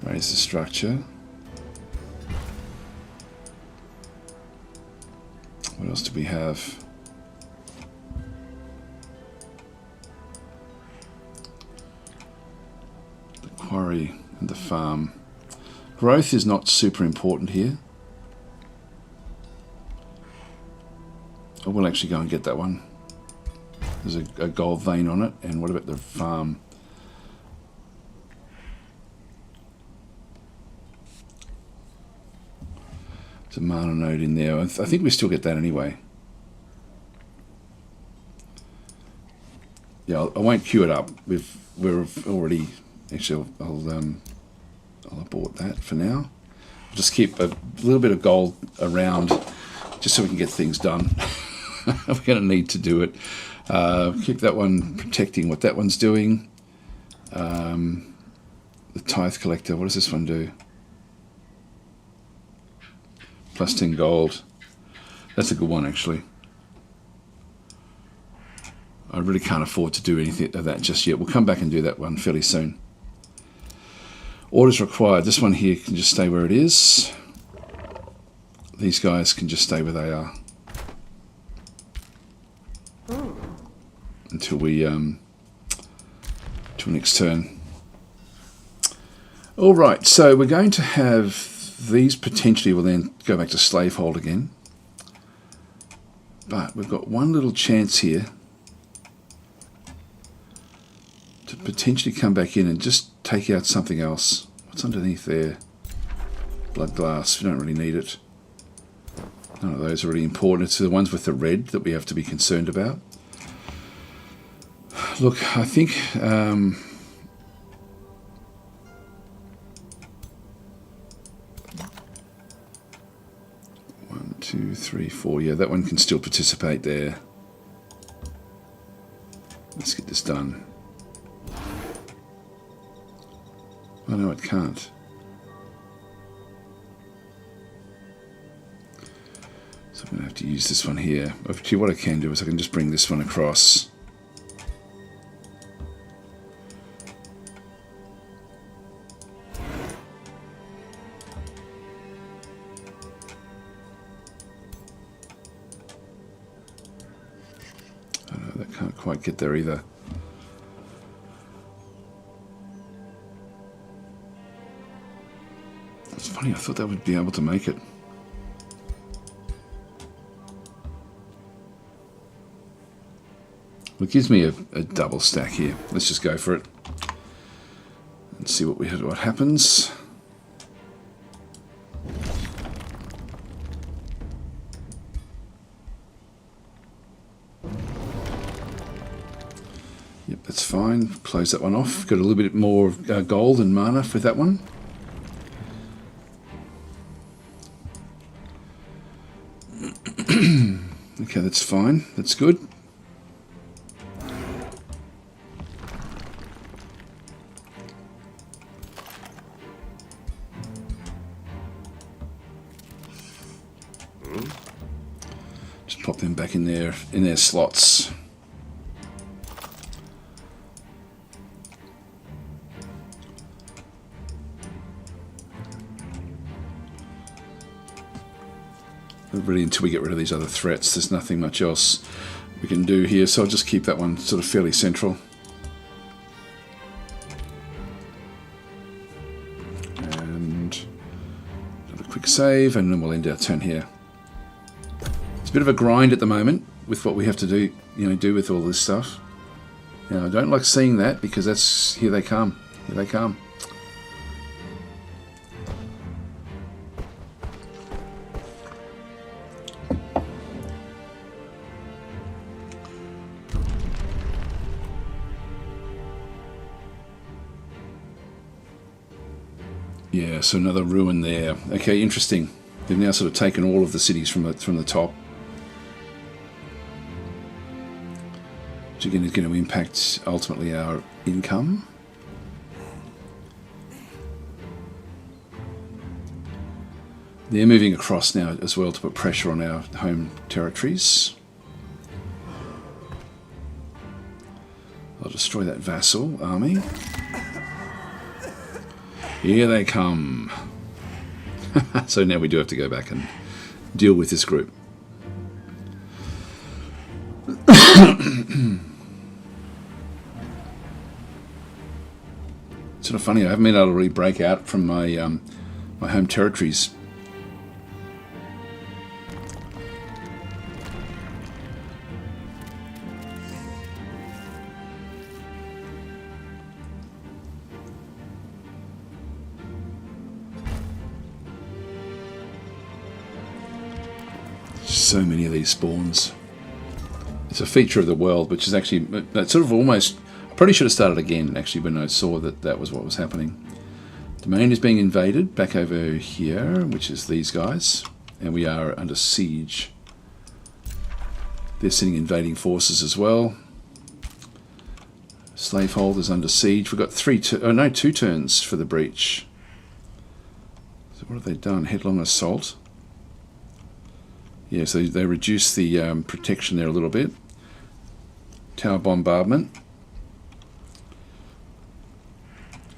Raise the structure. What else do we have? The quarry and the farm. Growth is not super important here. I will actually go and get that one. There's a gold vein on it. And what about the farm? There's a mana node in there. I think we still get that anyway. Yeah, I won't queue it up. We're already. Actually, I'll abort that for now. I'll just keep a little bit of gold around, just so we can get things done. We're going to need to do it. Keep that one protecting what that one's doing. The tithe collector. What does this one do? Plus 10 gold. That's a good one, actually. I really can't afford to do anything of that just yet. We'll come back and do that one fairly soon. Orders required. This one here can just stay where it is. These guys can just stay where they are. Until we, till next turn. Alright, so we're going to have these potentially will then go back to slavehold again. But we've got one little chance here to potentially come back in and just take out something else. What's underneath there? Blood glass. We don't really need it. None of those are really important. It's the ones with the red that we have to be concerned about. Look, I think 1, 2, 3, 4. Yeah, that one can still participate there. Let's get this done. Oh no, it can't. So I'm going to have to use this one here. Actually, what I can do is I can just bring this one across. Oh no, that can't quite get there either. It's funny, I thought that would be able to make it. Well, it gives me a double stack here. Let's just go for it and see what happens. Yep, that's fine. Close that one off. Got a little bit more gold and mana for that one. Okay, that's fine. That's good. Just pop them back in their slots. Really, until we get rid of these other threats, there's nothing much else we can do here, so I'll just keep that one sort of fairly central. And another quick save, and then we'll end our turn here. It's a bit of a grind at the moment with what we have to do, do with all this stuff. I don't like seeing that, because that's here they come. Here they come. Yeah, so another ruin there. Okay, interesting. They've now sort of taken all of the cities from the top, which again is going to impact ultimately our income. They're moving across now as well to put pressure on our home territories. I'll destroy that vassal army. Here they come. So now we do have to go back and deal with this group. It's sort of funny, I haven't been able to really break out from my my home territories. So many of these spawns. It's a feature of the world, which is actually that sort of almost. I probably should have started again actually when I saw that was what was happening. Domain is being invaded back over here, which is these guys, and we are under siege. They're sending invading forces as well. Slaveholders under siege. We've got 2 turns for the breach. So what have they done? Headlong assault. Yeah, so they reduce the protection there a little bit. Tower bombardment.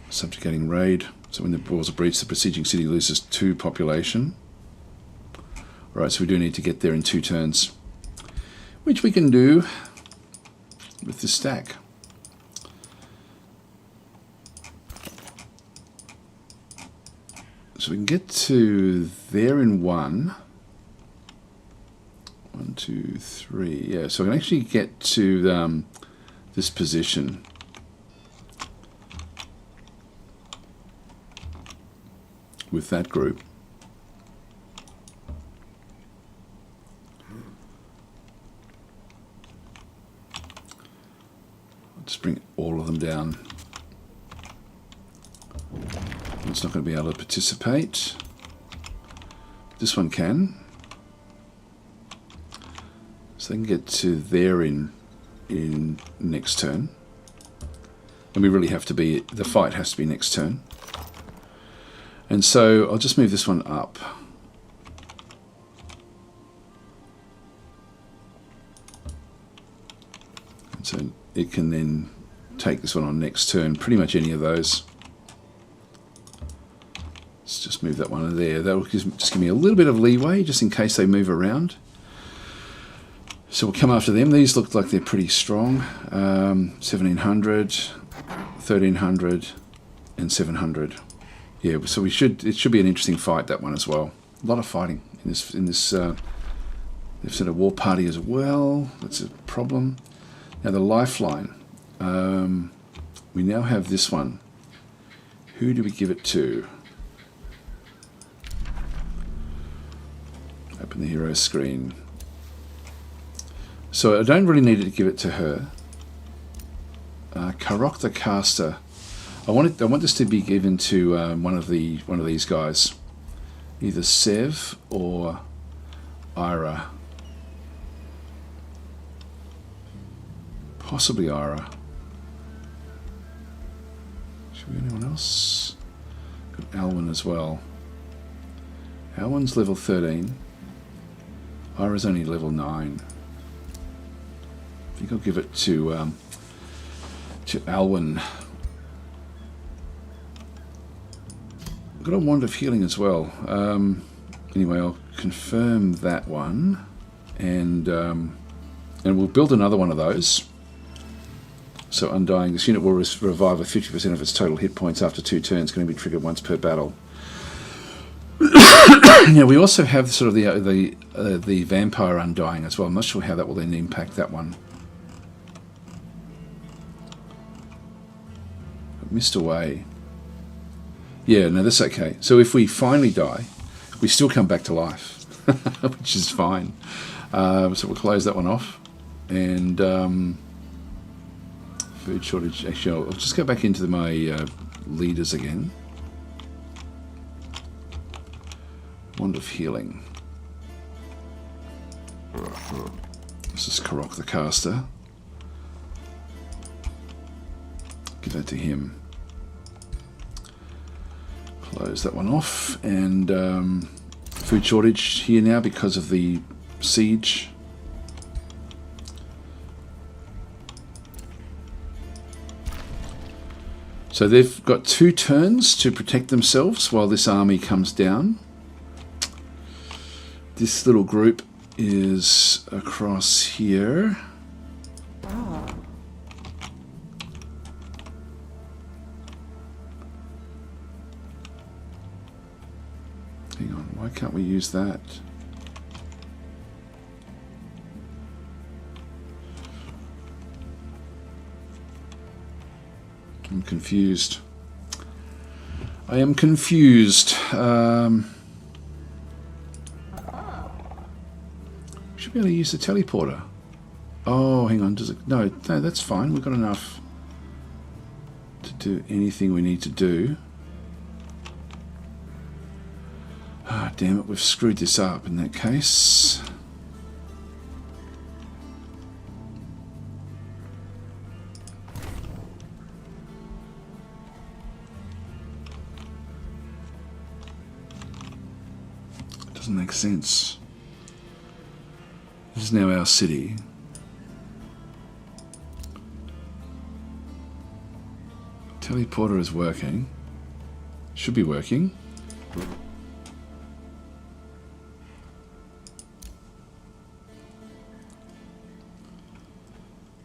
Subjugating raid. So when the walls are breached, the besieging city loses 2 population. Alright, so we do need to get there in 2 turns, which we can do with this stack. So we can get to there in 1. 1, 2, 3. Yeah, so I can actually get to this position. With that group. I'll just bring all of them down. It's not going to be able to participate. This one can. So they can get to there in next turn. And we really have to be, the fight has to be next turn. And so I'll just move this one up. And so it can then take this one on next turn, pretty much any of those. Let's just move that one there. That will just give me a little bit of leeway, just in case they move around. So we'll come after them. These look like they're pretty strong. 1700, 1300, and 700. Yeah, so it should be an interesting fight, that one as well. A lot of fighting in this. They've sent a war party as well. That's a problem. Now the lifeline. We now have this one. Who do we give it to? Open the hero screen. So I don't really need to give it to her. Karok the caster. I want this to be given to one of these guys, either Sev or Ira. Possibly Ira. Should we get anyone else? Got Alwyn as well. Alwyn's level 13. Ira's only level 9. I think I'll give it to Alwyn. I've got a wand of healing as well. Anyway, I'll confirm that one, and we'll build another one of those. So Undying, this unit will revive a 50% of its total hit points after 2 turns. Going to be triggered once per battle. Now we also have sort of the Vampire Undying as well. I'm not sure how that will then impact that one. Missed away. Yeah, no, that's okay. So if we finally die, we still come back to life, which is fine. So we'll close that one off. And food shortage. Actually, I'll just go back into my leaders again. Wand of healing. This is Karok the caster. Give that to him. Close that one off, and food shortage here now because of the siege. So they've got 2 turns to protect themselves while this army comes down. This little group is across here. Hang on, why can't we use that? I'm confused. I am confused. Should be able to use the teleporter. Oh, hang on. Does it? No, that's fine. We've got enough to do anything we need to do. Ah, damn it, we've screwed this up in that case. It doesn't make sense. This is now our city. Teleporter is working. Should be working.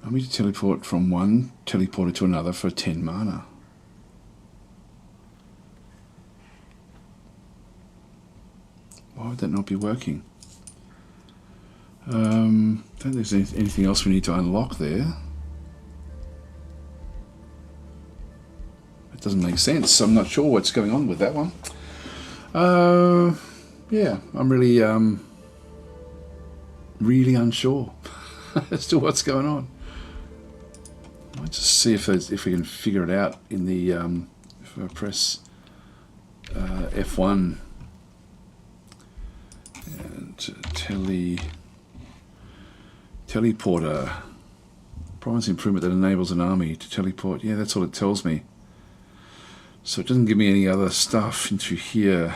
I need to teleport from one teleporter to another for 10 mana. Why would that not be working? Don't think there's anything else we need to unlock there. It doesn't make sense. I'm not sure what's going on with that one. Yeah, I'm really unsure as to what's going on. Let's just see if we can figure it out in the if I press F1 and teleporter. Province improvement that enables an army to teleport. Yeah, that's all it tells me. So it doesn't give me any other stuff into here.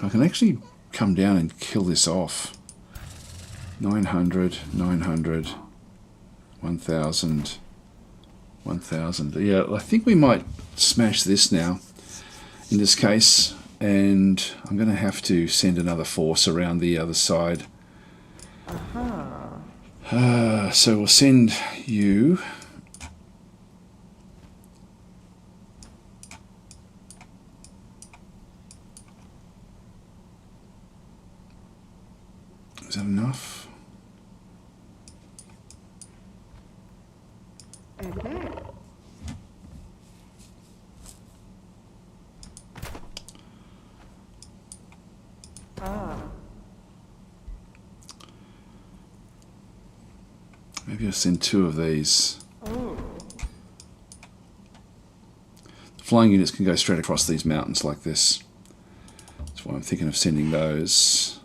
I can actually come down and kill this off. 900, 900, 1000, 1000. Yeah, I think we might smash this now in this case, and I'm going to have to send another force around the other side. So we'll send you that enough? Maybe I'll send 2 of these. Flying units can go straight across these mountains like this. That's why I'm thinking of sending those.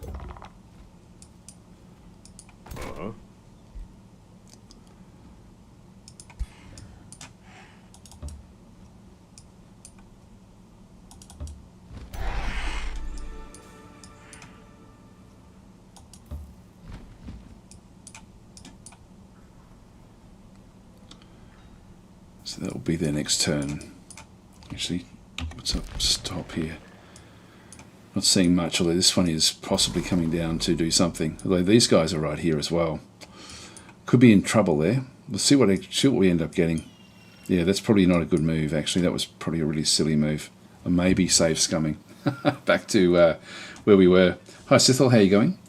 So that will be their next turn. Actually, what's up? Stop here. Not seeing much, although this one is possibly coming down to do something. Although these guys are right here as well. Could be in trouble there. We'll see what we end up getting. Yeah, that's probably not a good move, actually. That was probably a really silly move. And maybe save scumming. Back to where we were. Hi, Sithel, how are you going?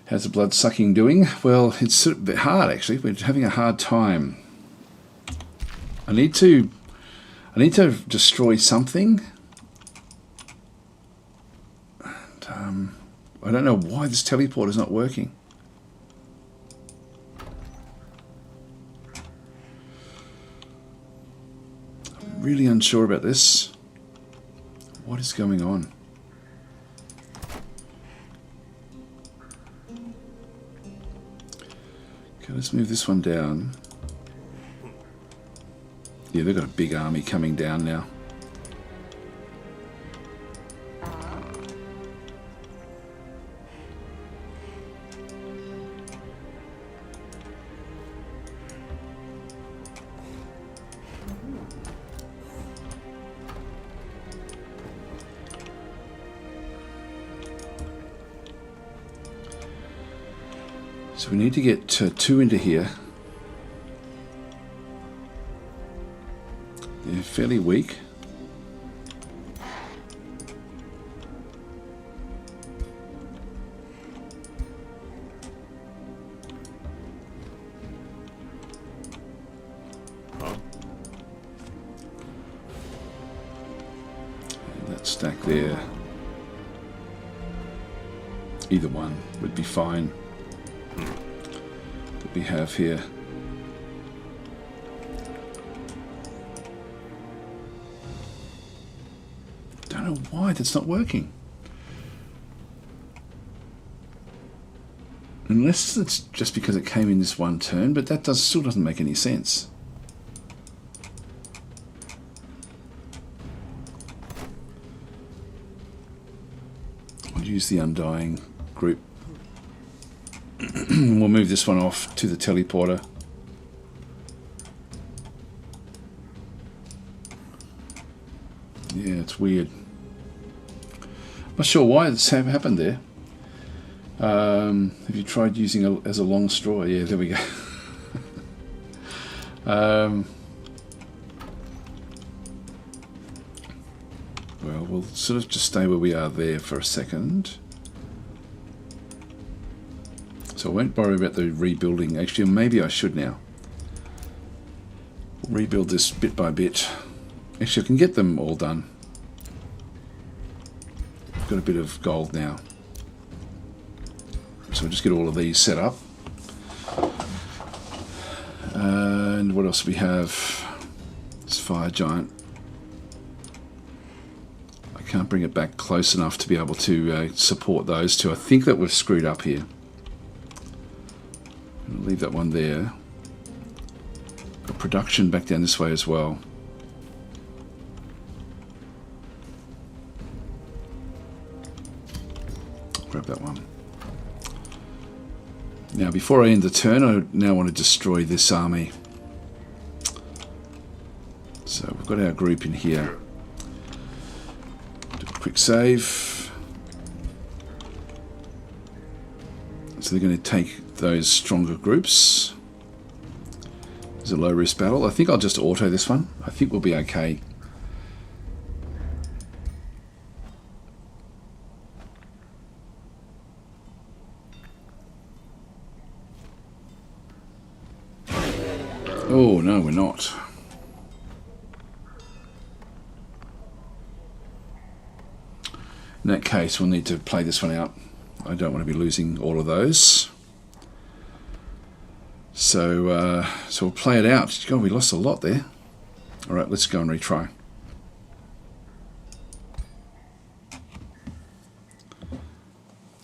How's the blood sucking doing? Well, it's a bit hard, actually. We're having a hard time. I need to destroy something. And, I don't know why this teleport is not working. I'm really unsure about this. What is going on? Okay, let's move this one down. Yeah, they've got a big army coming down now. So we need to get 2 into here. They're fairly weak. And that stack there. Either one would be fine. What we have here. Don't know why that's not working. Unless it's just because it came in this one turn, but that still doesn't make any sense. I'll use the Undying group. We'll move this one off to the teleporter. Yeah, it's weird. Not sure why this happened there. Have you tried using it as a long straw? Yeah, there we go. Well, we'll sort of just stay where we are there for a second. So I won't worry about the rebuilding. Actually, maybe I should now. Rebuild this bit by bit. Actually, I can get them all done. I've got a bit of gold now. So I'll just get all of these set up. And what else do we have? It's Fire Giant. I can't bring it back close enough to be able to support those two. I think that we've screwed up here. I'll leave that one there. Got production back down this way as well. Grab that one. Now, before I end the turn, I now want to destroy this army. So we've got our group in here. Do a quick save. So they're going to take those stronger groups. It's a low risk battle. I think I'll just auto this one. I think we'll be okay. Oh, no, we're not. In that case, we'll need to play this one out. I don't want to be losing all of those. So we'll play it out. God, we lost a lot there. All right, let's go and retry.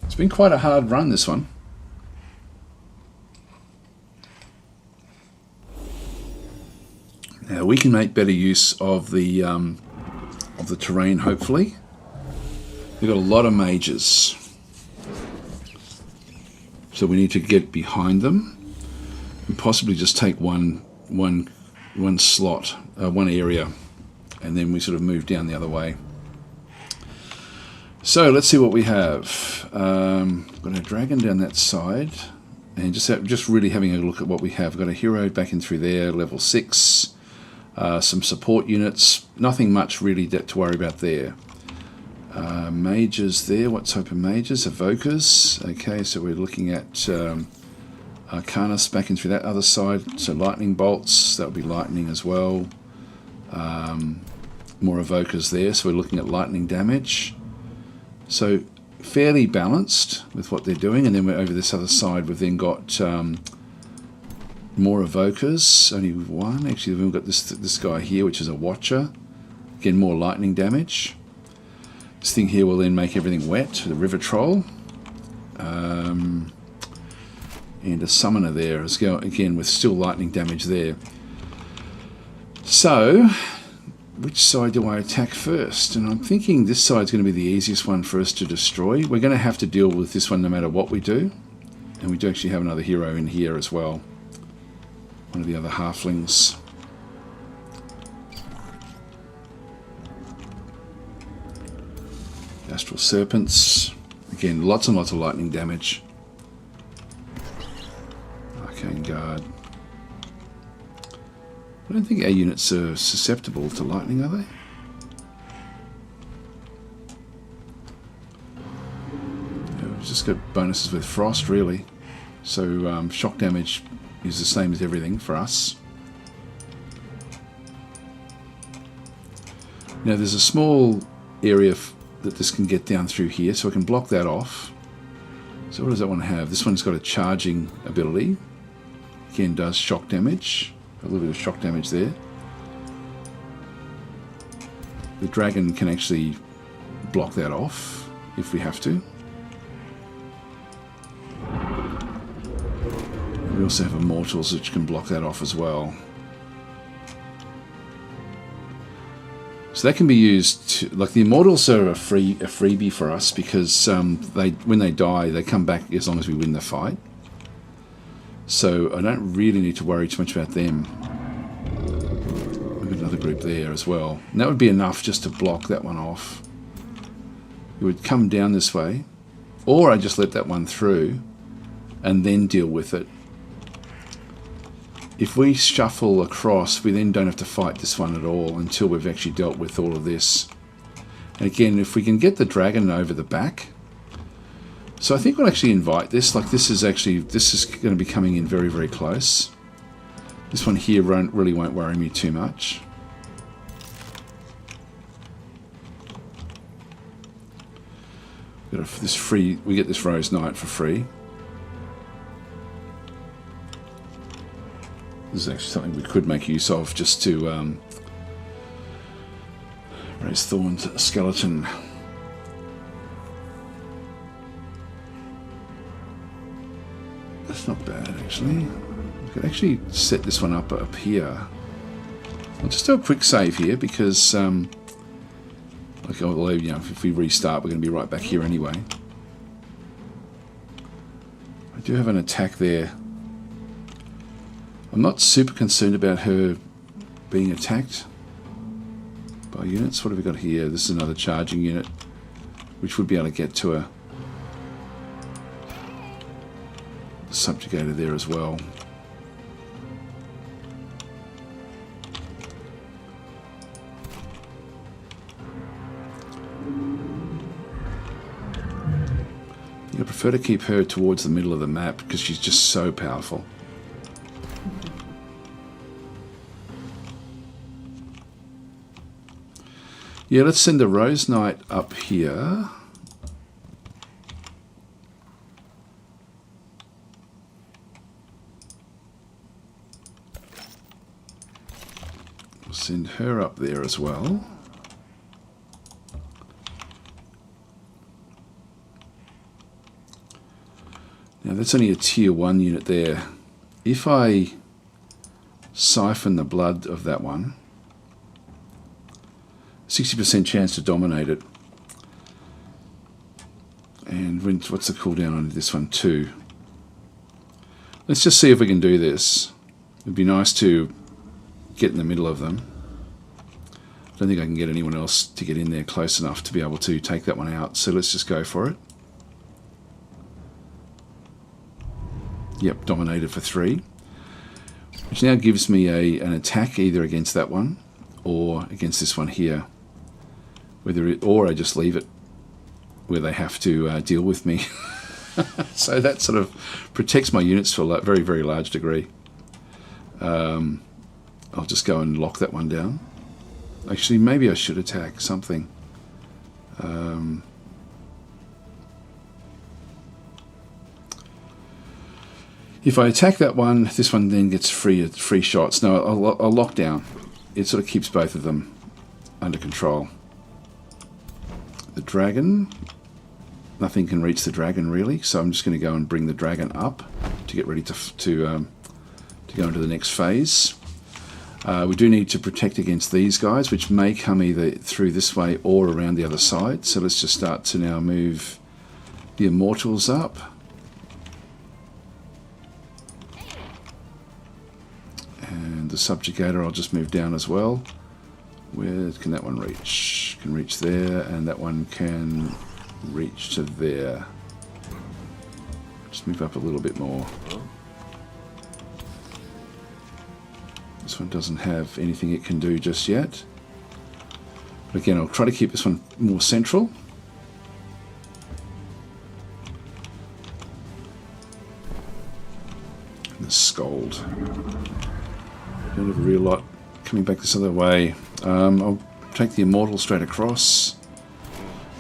It's been quite a hard run, this one. Now we can make better use of the terrain, hopefully. We've got a lot of mages, so we need to get behind them and possibly just take one slot, one area, and then we sort of move down the other way. So let's see what we have. Got a dragon down that side, and just really having a look at what we have. Got a hero back in through there, level 6. Some support units. Nothing much really to worry about there. Mages there. What type of mages? Evokers. Okay, so we're looking at Arcanus back in through that other side. So lightning bolts. That would be lightning as well. More evokers there. So we're looking at lightning damage. So fairly balanced with what they're doing. And then we're over this other side. We've then got more evokers. Only one. Actually, we've got this guy here, which is a watcher. Again, more lightning damage. This thing here will then make everything wet. The river troll. And a summoner there, again, with still lightning damage there. So, which side do I attack first? And I'm thinking this side's going to be the easiest one for us to destroy. We're going to have to deal with this one no matter what we do. And we do actually have another hero in here as well. One of the other halflings. Astral serpents. Again, lots and lots of lightning damage. Arcane guard. I don't think our units are susceptible to lightning, are they? Yeah, we've just got bonuses with frost, really. So shock damage is the same as everything for us. Now there's a small area that this can get down through here, so I can block that off. So what does that one have? This one's got a charging ability. Again, does shock damage. A little bit of shock damage there. The dragon can actually block that off if we have to. We also have immortals which can block that off as well. So that can be used, like the immortals are a freebie for us because when they die, they come back as long as we win the fight. So I don't really need to worry too much about them. We've got another group there as well. And that would be enough just to block that one off. It would come down this way, or I just let that one through and then deal with it. If we shuffle across, we then don't have to fight this one at all until we've actually dealt with all of this. And again, if we can get the dragon over the back. So I think we'll actually invite this. Like this is going to be coming in very, very close. This one here really won't worry me too much. We get this Rose Knight for free. This is actually something we could make use of just to raise Thorn's skeleton. That's not bad, actually. We could actually set this one up here. I'll just do a quick save here because, although, you know, if we restart, we're going to be right back here anyway. I do have an attack there. I'm not super concerned about her being attacked by units. What have we got here? This is another charging unit, which would be able to get to her. The subjugator there as well. I prefer to keep her towards the middle of the map because she's just so powerful. Yeah, let's send the Rose Knight up here. We'll send her up there as well. Now that's only a tier 1 unit there. If I siphon the blood of that one, 60% chance to dominate it. And what's the cooldown on this one? 2. Let's just see if we can do this. It'd be nice to get in the middle of them. I don't think I can get anyone else to get in there close enough to be able to take that one out. So let's just go for it. Yep, dominated for 3. Which now gives me an attack either against that one or against this one here. Or I just leave it where they have to deal with me. So that sort of protects my units to a very, very large degree. I'll just go and lock that one down. Actually, maybe I should attack something. If I attack that one, this one then gets free shots. No, I'll lock down. It sort of keeps both of them under control. The dragon, nothing can reach the dragon really, so I'm just going to go and bring the dragon up to get ready to go into the next phase. We do need to protect against these guys, which may come either through this way or around the other side. So let's just start to now move the immortals up. And the subjugator I'll just move down as well. Where can that one reach? Can reach there, and that one can reach to there. Just move up a little bit more. This one doesn't have anything it can do just yet. But again, I'll try to keep this one more central. And the Scold. Don't have a real lot coming back this other way. I'll take the Immortal straight across.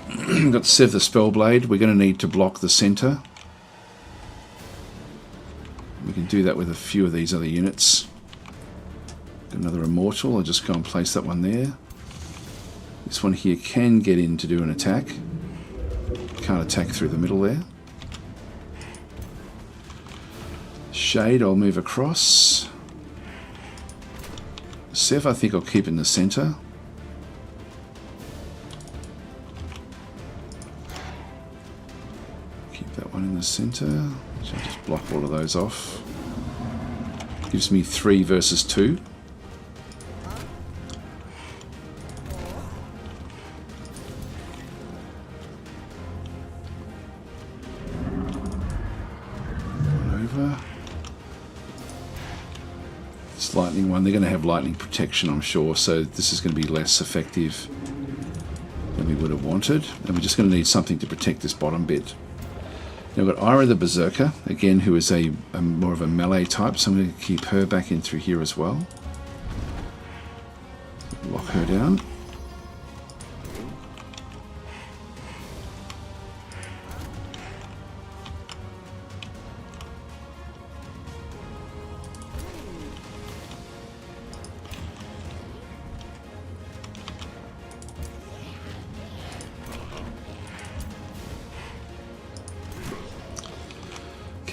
Got Sev the Spellblade. We're going to need to block the center. We can do that with a few of these other units. Got another Immortal. I'll just go and place that one there. This one here can get in to do an attack. Can't attack through the middle there. Shade I'll move across. Sev I think I'll keep in the center. Keep that one in the center. So I'll just block all of those off. Gives me 3 versus 2. Lightning one, they're going to have lightning protection I'm sure, so this is going to be less effective than we would have wanted, and we're just going to need something to protect this bottom bit. Now we've got Ira the Berserker again, who is a more of a melee type, so I'm going to keep her back in through here as well. Lock her down.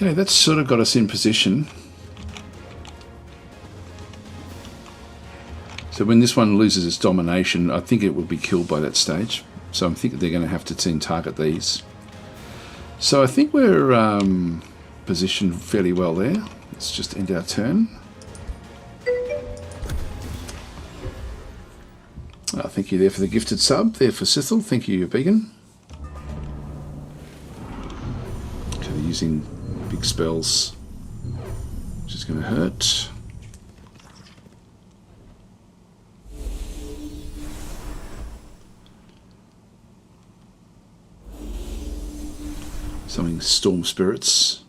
Okay, that's sort of got us in position. So when this one loses its domination, I think it will be killed by that stage. So I'm thinking they're going to have to then target these. So I think we're positioned fairly well there. Let's just end our turn. Thank you there for the gifted sub. There for Sithel. Thank you, Beacon. Okay, they're using big spells, which is going to hurt. Summoning storm spirits.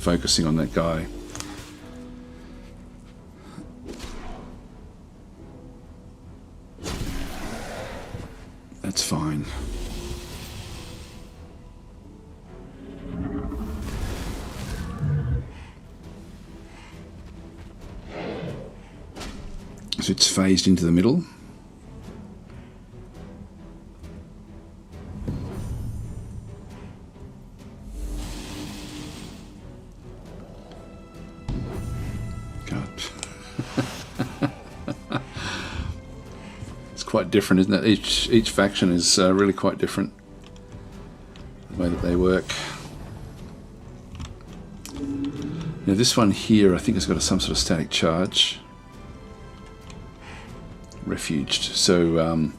focusing on that guy. That's fine. So it's phased into the middle. God. It's quite different, isn't it? Each faction is really quite different, the way that they work. Now this one here, I think has got some sort of static charge. Refuged. So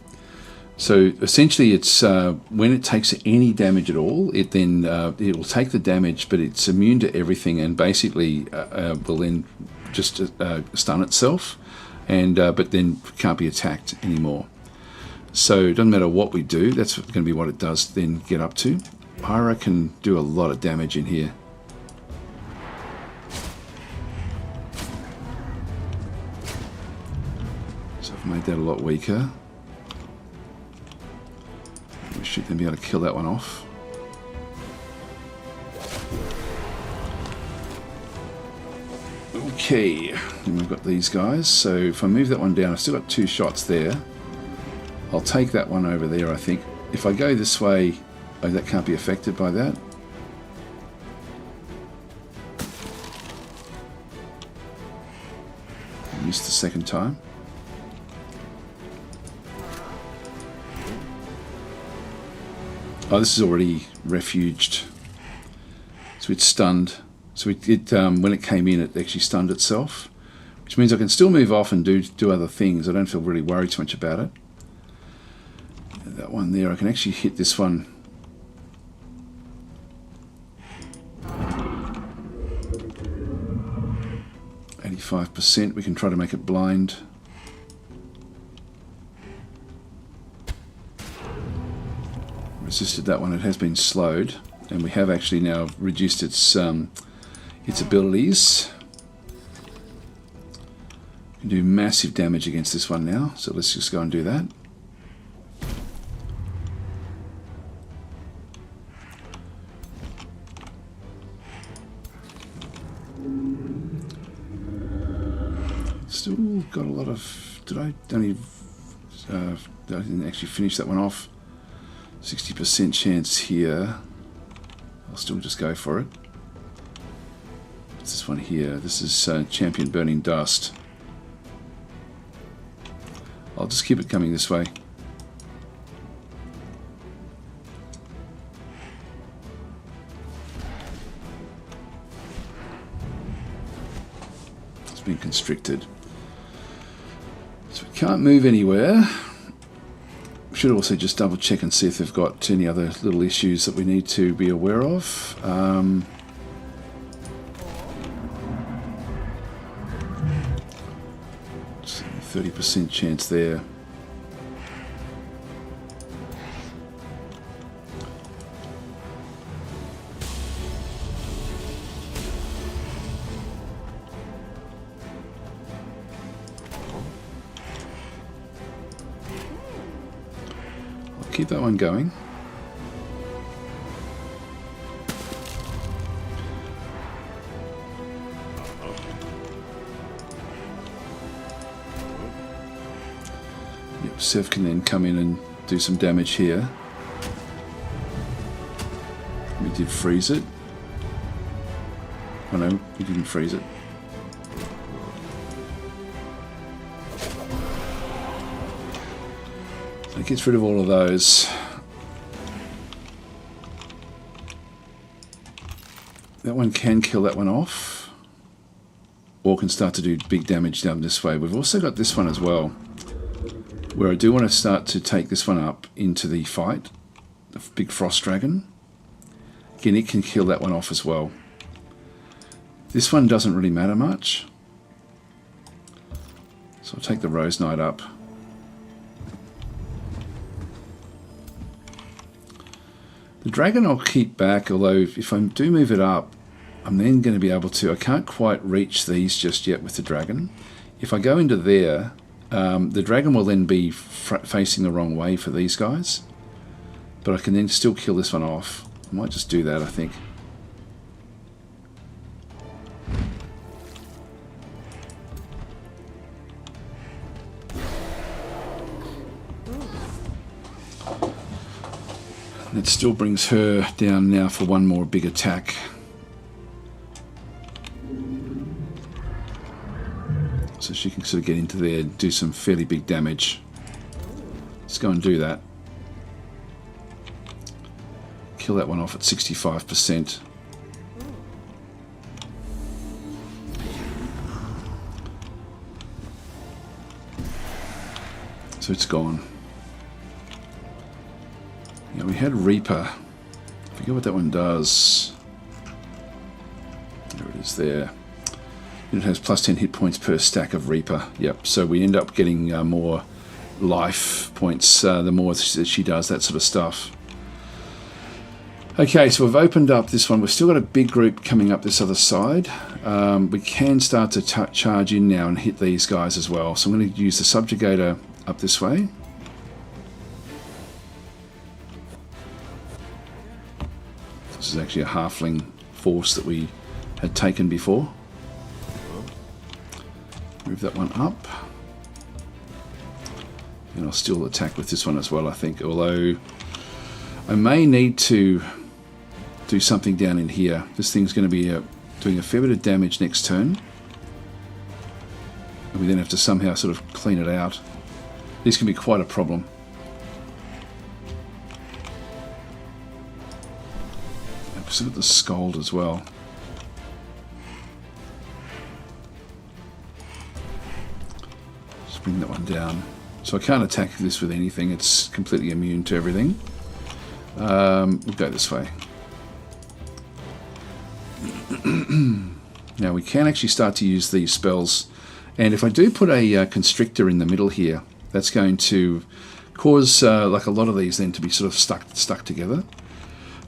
essentially, it's when it takes any damage at all, it then it will take the damage, but it's immune to everything, and basically will then just stun itself, and but then can't be attacked anymore. So it doesn't matter what we do. That's going to be what it does then get up to. Pyra can do a lot of damage in here. Made that a lot weaker. We should then be able to kill that one off. Okay, and we've got these guys. So if I move that one down, I've still got 2 shots there. I'll take that one over there, I think. If I go this way, oh, that can't be affected by that. I missed the second time. Oh, this is already refuged. So it's stunned. So when it came in, it actually stunned itself, which means I can still move off and do other things. I don't feel really worried too much about it. That one there, I can actually hit this one. %. We can try to make it blind. Resisted that one. It has been slowed, and we have actually now reduced its abilities. We can do massive damage against this one now, so let's just go and do that. Still got a lot of... I didn't actually finish that one off. 60% chance here. I'll still just go for it. What's this one here? This is Champion Burning Dust. I'll just keep it coming this way. It's been constricted. So we can't move anywhere. Should also just double check and see if they've got any other little issues that we need to be aware of. 30% chance there. Keep that one going. Yep, Sev can then come in and do some damage here. We did freeze it. Oh no, we didn't freeze it. It gets rid of all of those. That one can kill that one off, or can start to do big damage down this way. We've also got this one as well, where I do want to start to take this one up into the fight, the big frost dragon. Again, it can kill that one off as well. This one doesn't really matter much, so I'll take the Rose Knight up. The dragon I'll keep back, although if I do move it up, I'm then going to be able to... I can't quite reach these just yet with the dragon. If I go into there, the dragon will then be facing the wrong way for these guys. But I can then still kill this one off. I might just do that, I think. And it still brings her down now for one more big attack. So she can sort of get into there and do some fairly big damage. Let's go and do that. Kill that one off at 65%. So it's gone. Yeah, we had Reaper. I forget what that one does. There it is there. It has plus 10 hit points per stack of Reaper. Yep, so we end up getting more life points the more that she does that sort of stuff. Okay, so we've opened up this one. We've still got a big group coming up this other side. We can start to charge in now and hit these guys as well. So I'm going to use the Subjugator up this way. This is actually a halfling force that we had taken before. Move that one up. And I'll still attack with this one as well, I think. Although I may need to do something down in here. This thing's going to be doing a fair bit of damage next turn. And we then have to somehow sort of clean it out. This can be quite a problem. Look at the Scold as well. Just bring that one down. So I can't attack this with anything. It's completely immune to everything. We'll go this way. Now we can actually start to use these spells. And if I do put a Constrictor in the middle here, that's going to cause like a lot of these then to be sort of stuck together.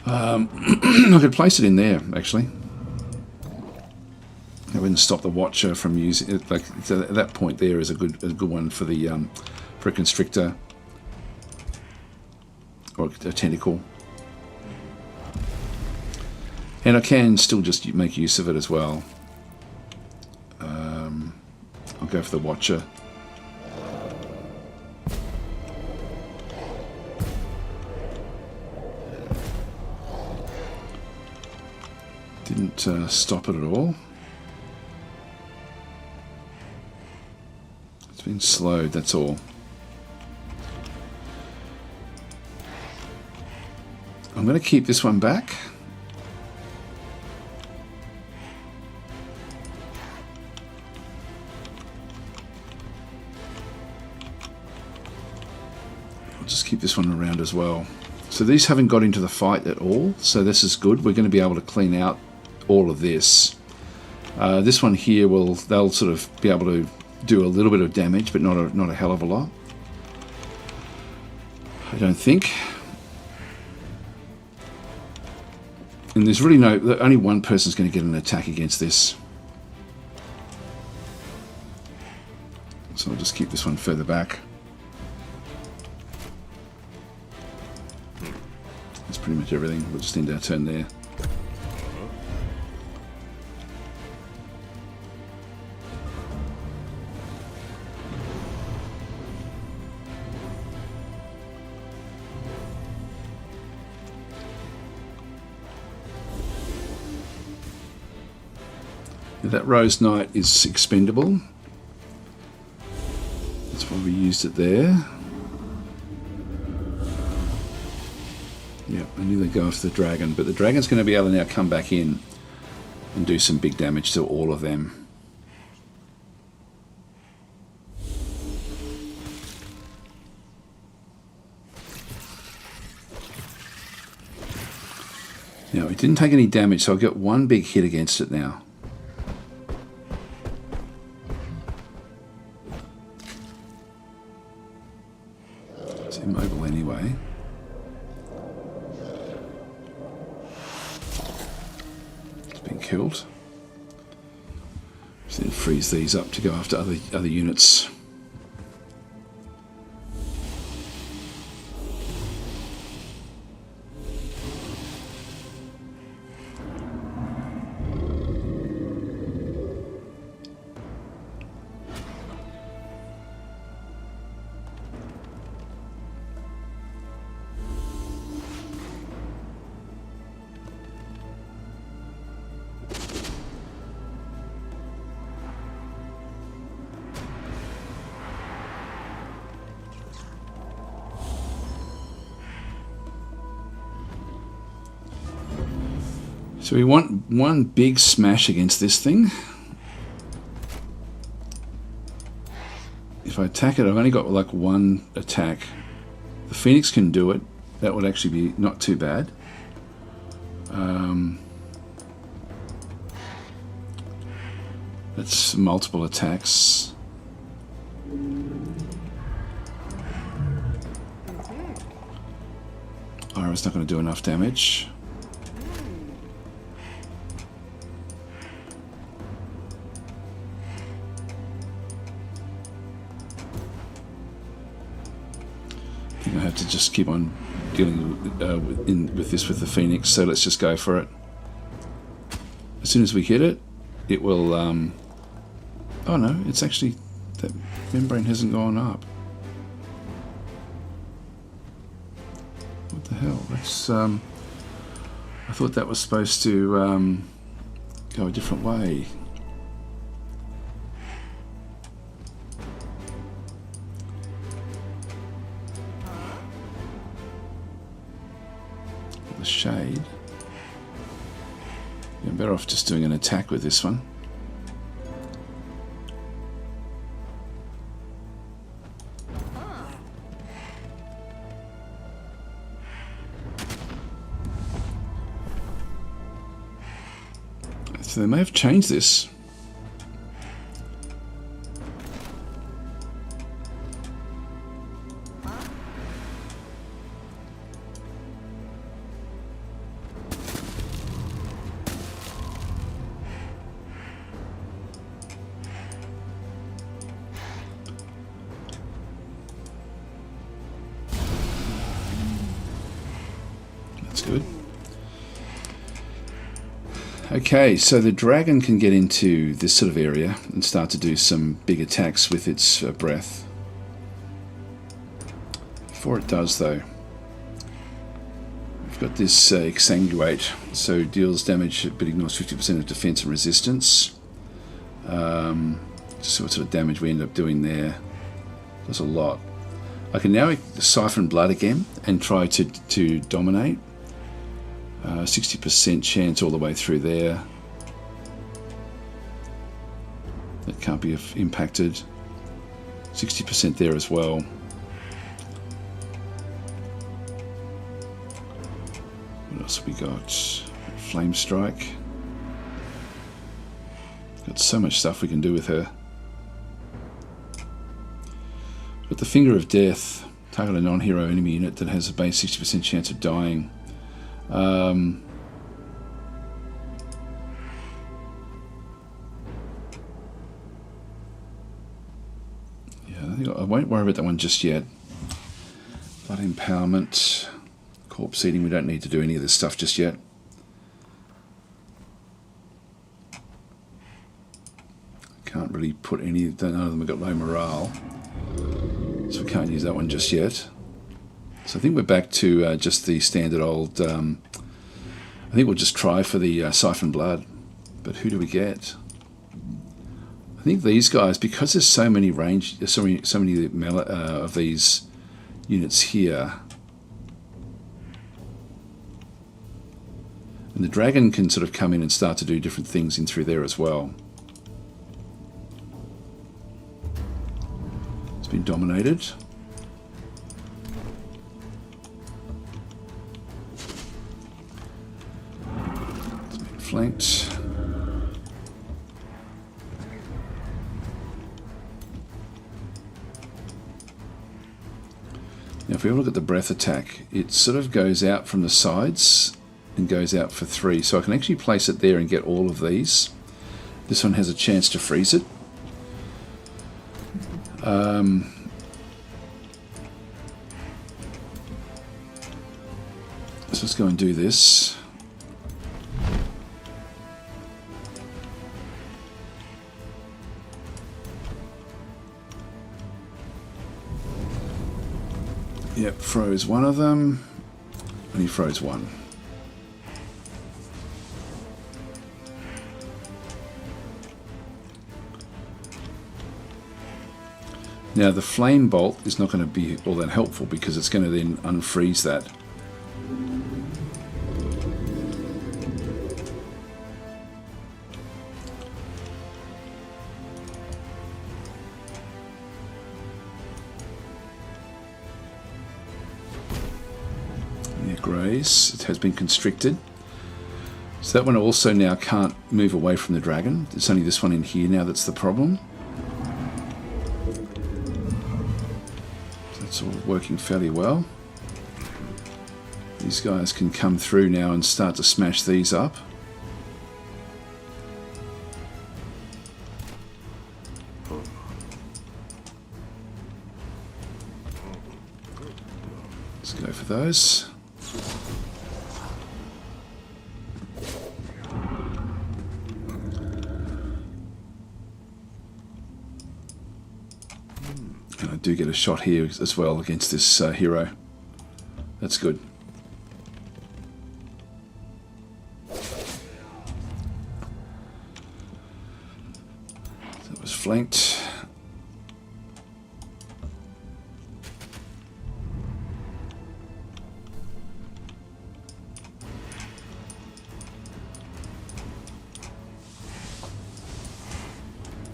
I could place it in there, actually. I wouldn't stop the Watcher from using it. Like at that point, there is a good one for the for a Constrictor or a Tentacle, and I can still just make use of it as well. I'll go for the Watcher. Didn't stop it at all. It's been slowed, that's all. I'm going to keep this one back. I'll just keep this one around as well. So these haven't got into the fight at all, so this is good. We're going to be able to clean out all of this. This one here they'll sort of be able to do a little bit of damage, but not a hell of a lot. I don't think. And there's really only one person's going to get an attack against this. So I'll just keep this one further back. That's pretty much everything. We'll just end our turn there. That Rose Knight is expendable. That's why we used it there. Yeah, I knew they'd go after the dragon, but the dragon's going to be able to now come back in and do some big damage to all of them. Now, it didn't take any damage, so I've got one big hit against it now. It's immobile anyway. killed. So then freeze these up to go after other units. So we want one big smash against this thing. If I attack it, I've only got like one attack. The Phoenix can do it. That would actually be not too bad. That's multiple attacks. Ira's not going to do enough damage. I have to just keep on dealing with this with the Phoenix, so let's just go for it. As soon as we hit it, it will... oh no, it's actually... that membrane hasn't gone up. What the hell? That's... I thought that was supposed to go a different way. Shade. You're better off just doing an attack with this one. So they may have changed this. Good. Okay, so the dragon can get into this sort of area and start to do some big attacks with its breath. Before it does, though, we've got this exsanguate, so deals damage but ignores 50% of defense and resistance. Just what sort of damage we end up doing there. Does a lot. I can now siphon blood again and try to dominate. 60% chance all the way through there. That can't be impacted. 60% there as well. What else have we got? Flame strike. Got so much stuff we can do with her. But the Finger of Death. Target a non-hero enemy unit that has a base 60% chance of dying. Yeah, I won't worry about that one just yet. Blood empowerment, corpse eating. We don't need to do any of this stuff just yet. Can't really put any. None of them have got low morale, so we can't use that one just yet. So I think we're back to just the standard old... I think we'll just try for the Siphon Blood. But who do we get? I think these guys, because there's so many range, so many of these units here, and the dragon can sort of come in and start to do different things in through there as well. It's been dominated. Flanked. Now if we have a look at the breath attack, it sort of goes out from the sides and goes out for 3. So I can actually place it there and get all of these. This one has a chance to freeze it. So let's go and do this. Yep, froze one of them, and he froze one. Now the flame bolt is not going to be all that helpful because it's going to then unfreeze that. Grace, it has been constricted. So that one also now can't move away from the dragon. It's only this one in here now that's the problem. So that's all working fairly well. These guys can come through now and start to smash these up. Let's go for those. And I do get a shot here as well against this hero. That's good. That was flanked.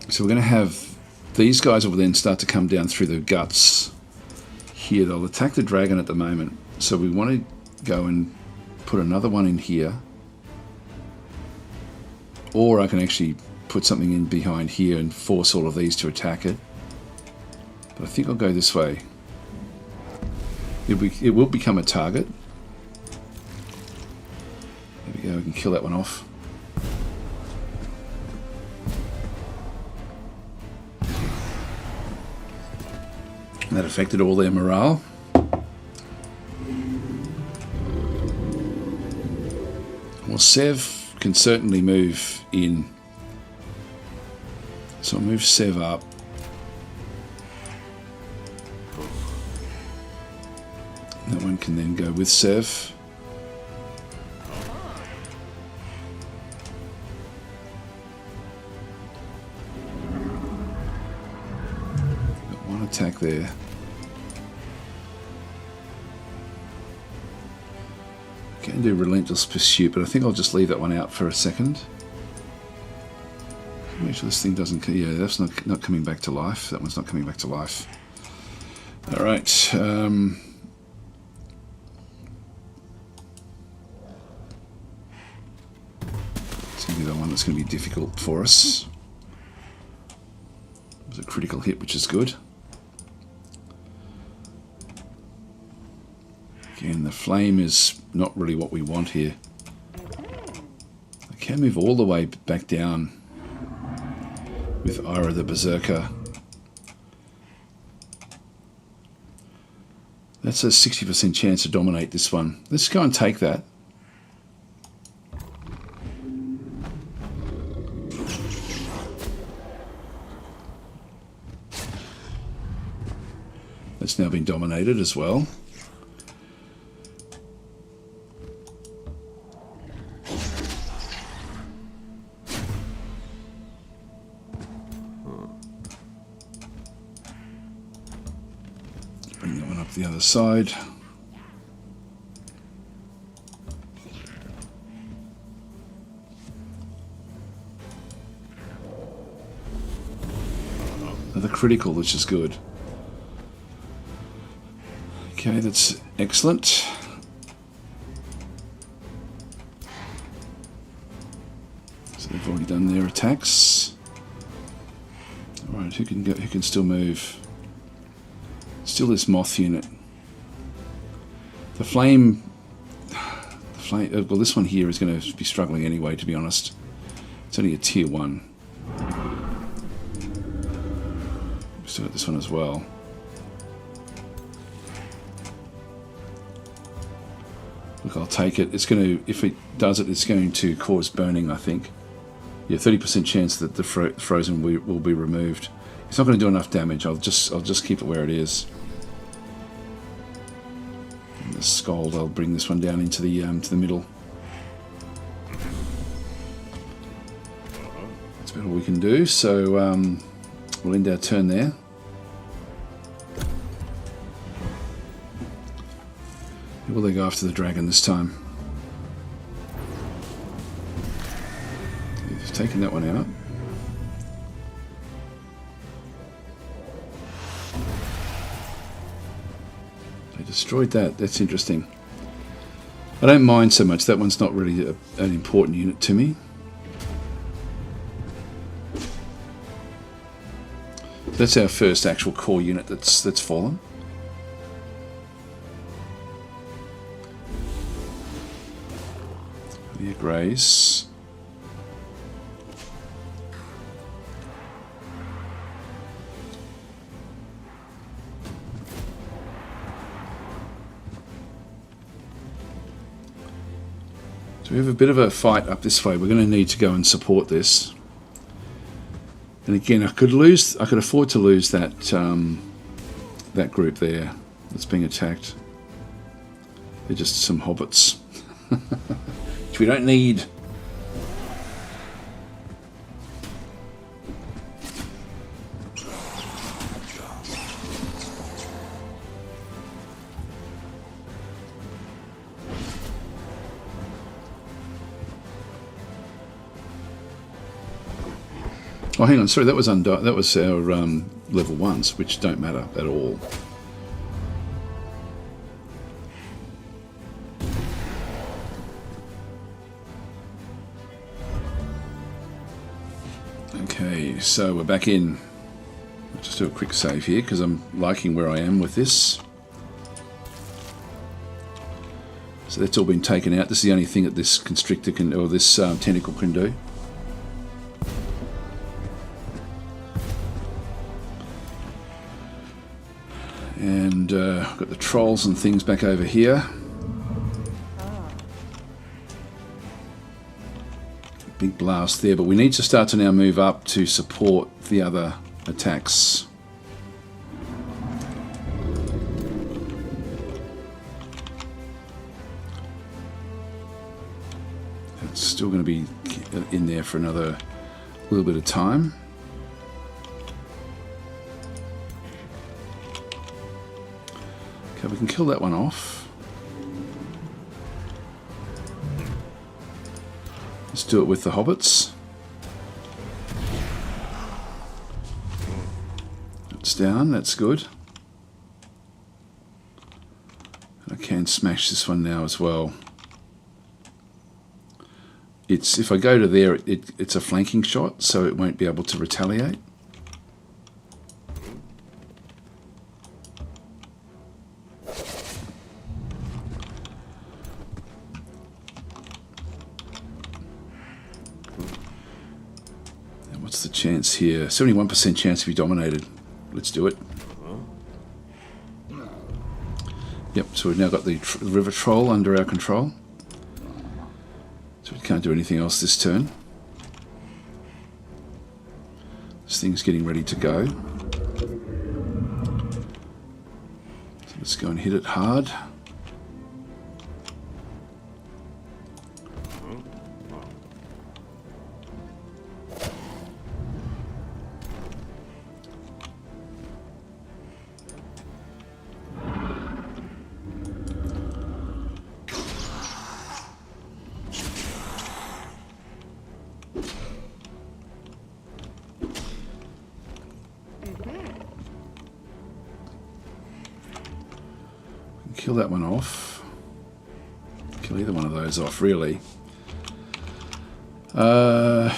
So we're going to have these guys will then start to come down through the guts here. They'll attack the dragon at the moment. So we want to go and put another one in here. Or I can actually put something in behind here and force all of these to attack it. But I think I'll go this way. It will become a target. There we go, we can kill that one off. And that affected all their morale. Well, Sev can certainly move in. So I'll move Sev up. That one can then go with Sev. Got one attack there. Can do Relentless Pursuit, but I think I'll just leave that one out for a second. Make sure this thing doesn't... Yeah, that's not coming back to life. That one's not coming back to life. Alright. It's going to be the one that's going to be difficult for us. It was a critical hit, which is good. Again, the flame is not really what we want here. I can move all the way back down with Ira the Berserker. That's a 60% chance to dominate this one. Let's go and take that. That's now been dominated as well. Bring that one up the other side. Another critical, which is good. Okay, that's excellent. So they've already done their attacks. All right, who can go? Who can still move? Still this moth unit. The flame well, this one here is going to be struggling anyway, to be honest. It's only a tier 1. Still got this one as well. Look, I'll take it. It's going to, if it does it, it's going to cause burning, I think. Yeah, 30% chance that the frozen will be removed. It's not going to do enough damage. I'll just keep it where it is. And the Scald, I'll bring this one down into the middle. That's about all we can do. So we'll end our turn there. Will they go after the dragon this time? They've taken that one out. They destroyed that. That's interesting. I don't mind so much. That one's not really an important unit to me. That's our first actual core unit that's fallen. Yeah, Grace. So we have a bit of a fight up this way. We're going to need to go and support this. And again, I could afford to lose that that group there that's being attacked. They're just some hobbits. Which we don't need. Oh, hang on. Sorry, that was our level 1s, which don't matter at all. Okay, so we're back in. I'll just do a quick save here because I'm liking where I am with this. So that's all been taken out. This is the only thing that this constrictor can, or this tentacle can do. And I've got the trolls and things back over here. Big blast there, but we need to start to now move up to support the other attacks. It's still going to be in there for another little bit of time. Okay, we can kill that one off. Let's do it with the hobbits. It's down, that's good. I can smash this one now as well. If I go to there, it's a flanking shot, so it won't be able to retaliate. What's the chance here? 71% chance to be dominated. Let's do it. Yep, so we've now got the river troll under our control. So we can't do anything else this turn. This thing's getting ready to go. So let's go and hit it hard. Kill that one off. Kill either one of those off, really.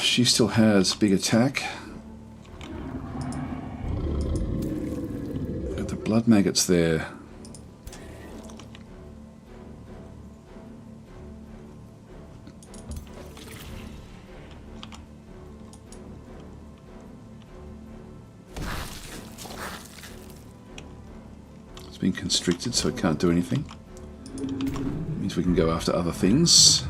She still has big attack. Got the blood maggots there. been constricted, so it can't do anything. That means we can go after other things.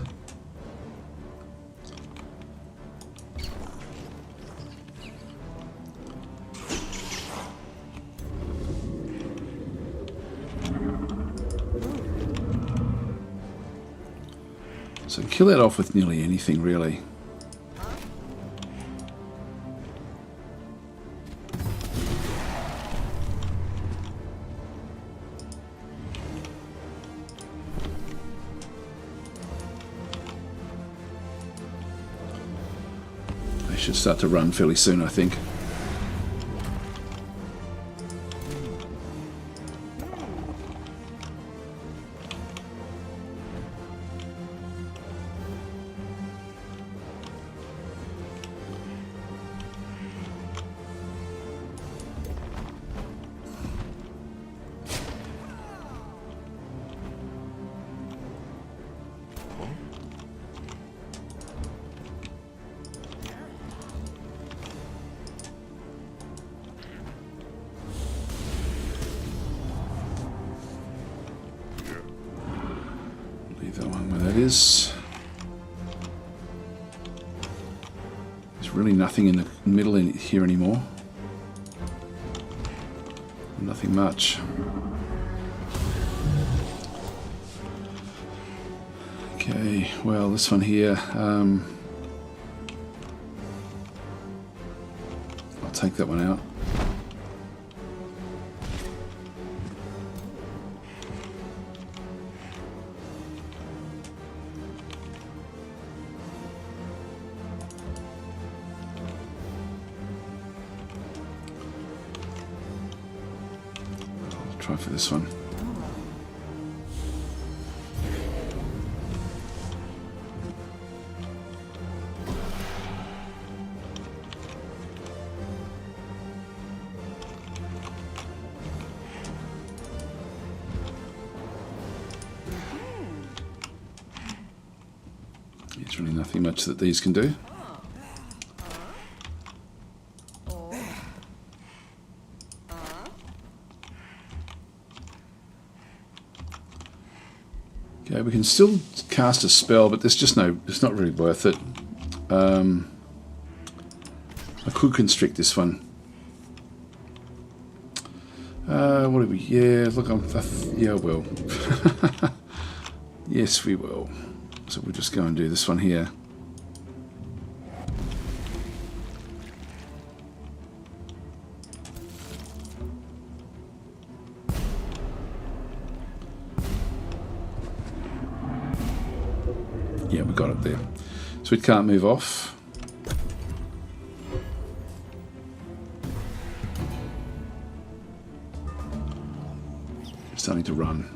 So kill that off with nearly anything, really. They should start to run fairly soon, I think. Leave that one where that is. There's really nothing in the middle in here anymore. Nothing much. Okay, well, this one here, I'll take that one out. I'll try for this one. There's really nothing much that these can do. Okay, we can still cast a spell, but there's just no, it's not really worth it. I could constrict this one. What do we, yeah, look, yeah, I will. Yes, we will. So we'll just go and do this one here. Yeah, we got it there. So it can't move off. It's starting to run.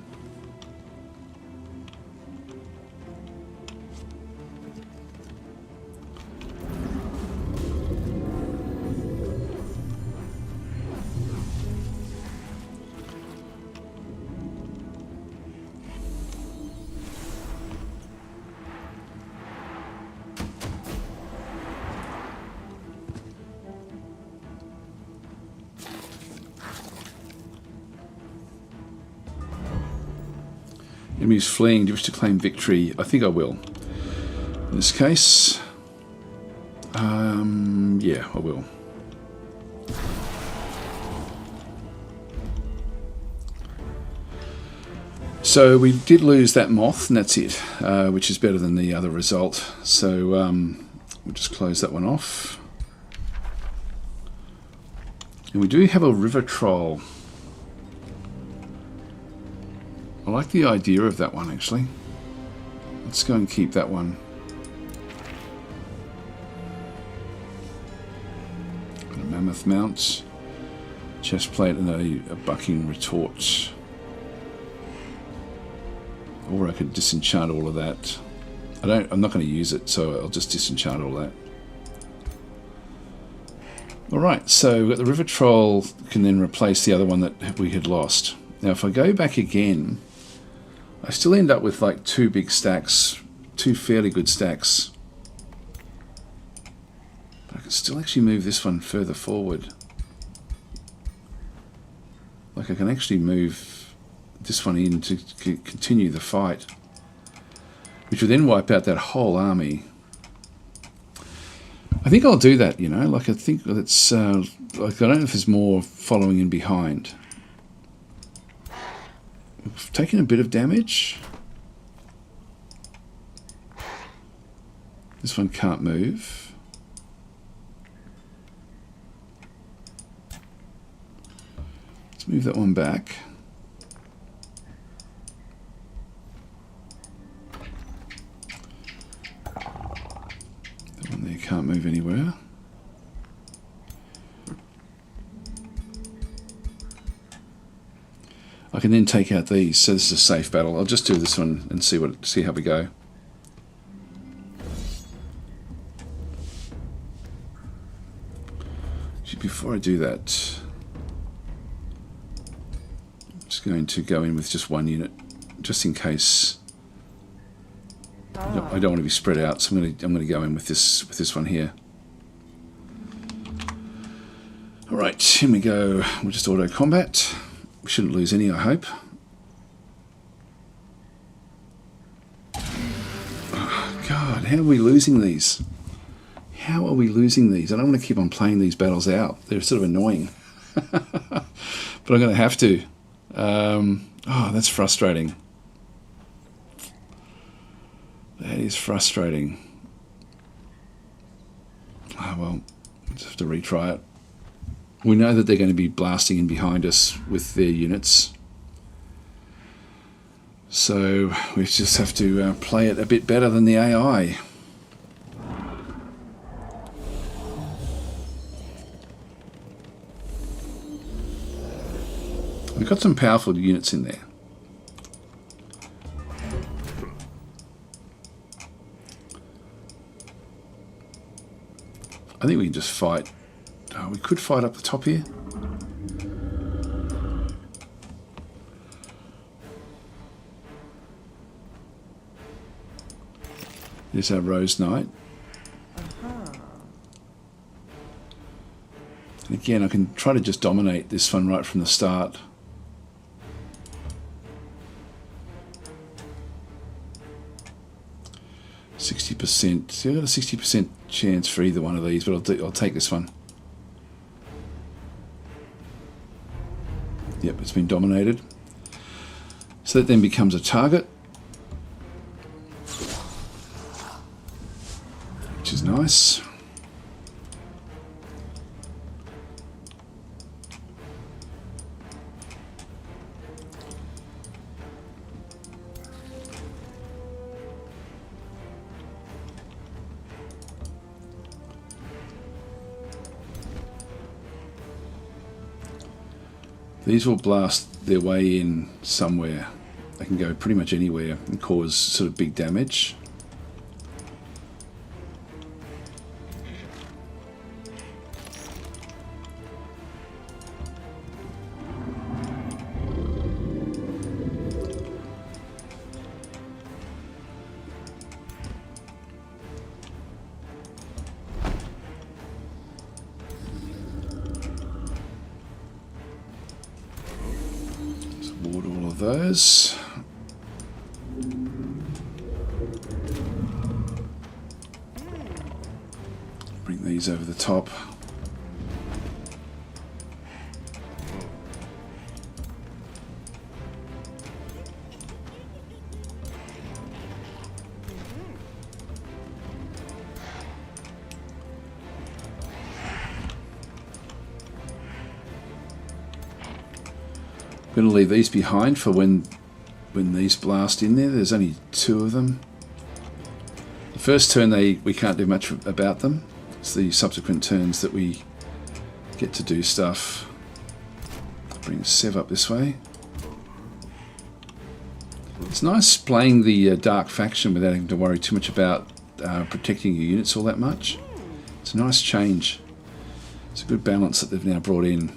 Enemies fleeing. Do you wish to claim victory? I think I will. In this case, yeah, I will. So we did lose that moth, and that's it, which is better than the other result. So we'll just close that one off. And we do have a river troll. I like the idea of that one, actually. Let's go and keep that one. Got a mammoth mount, chest plate, and a bucking retort. Or I could disenchant all of that. I'm not going to use it, so I'll just disenchant all that. Alright, so we've got the river troll, can then replace the other one that we had lost. Now if I go back again, I still end up with like two big stacks, two fairly good stacks. But I can still actually move this one further forward. Like I can actually move this one in to continue the fight, which will then wipe out that whole army. I think I'll do that, you know, like I think that's, like I don't know if there's more following in behind. We've taken a bit of damage. This one can't move. Let's move that one back. That one there can't move anywhere. I can then take out these, so this is a safe battle. I'll just do this one and see how we go. Before I do that, I'm just going to go in with just one unit, just in case. I don't want to be spread out, so I'm going to go in with this one here. All right, here we go. We'll just auto combat. We shouldn't lose any, I hope. Oh, God, how are we losing these? How are we losing these? I don't want to keep on playing these battles out. They're sort of annoying. But I'm going to have to. Oh, that's frustrating. That is frustrating. Oh, well, we'll just have to retry it. We know that they're going to be blasting in behind us with their units. So we just have to play it a bit better than the AI. We've got some powerful units in there. I think we can just fight. Oh, we could fight up the top here. There's our Rose Knight. And again, I can try to just dominate this one right from the start. %. See, I've got a 60% chance for either one of these, but I'll take this one. Yep, it's been dominated. So that then becomes a target, which is nice. These will blast their way in somewhere. They can go pretty much anywhere and cause sort of big damage. Ward all of those. Bring these over the top. I'm going to leave these behind for when these blast in there. There's only 2 of them. The first turn we can't do much about them. It's the subsequent turns that we get to do stuff. Bring Sev up this way. It's nice playing the dark faction without having to worry too much about protecting your units all that much. It's a nice change. It's a good balance that they've now brought in.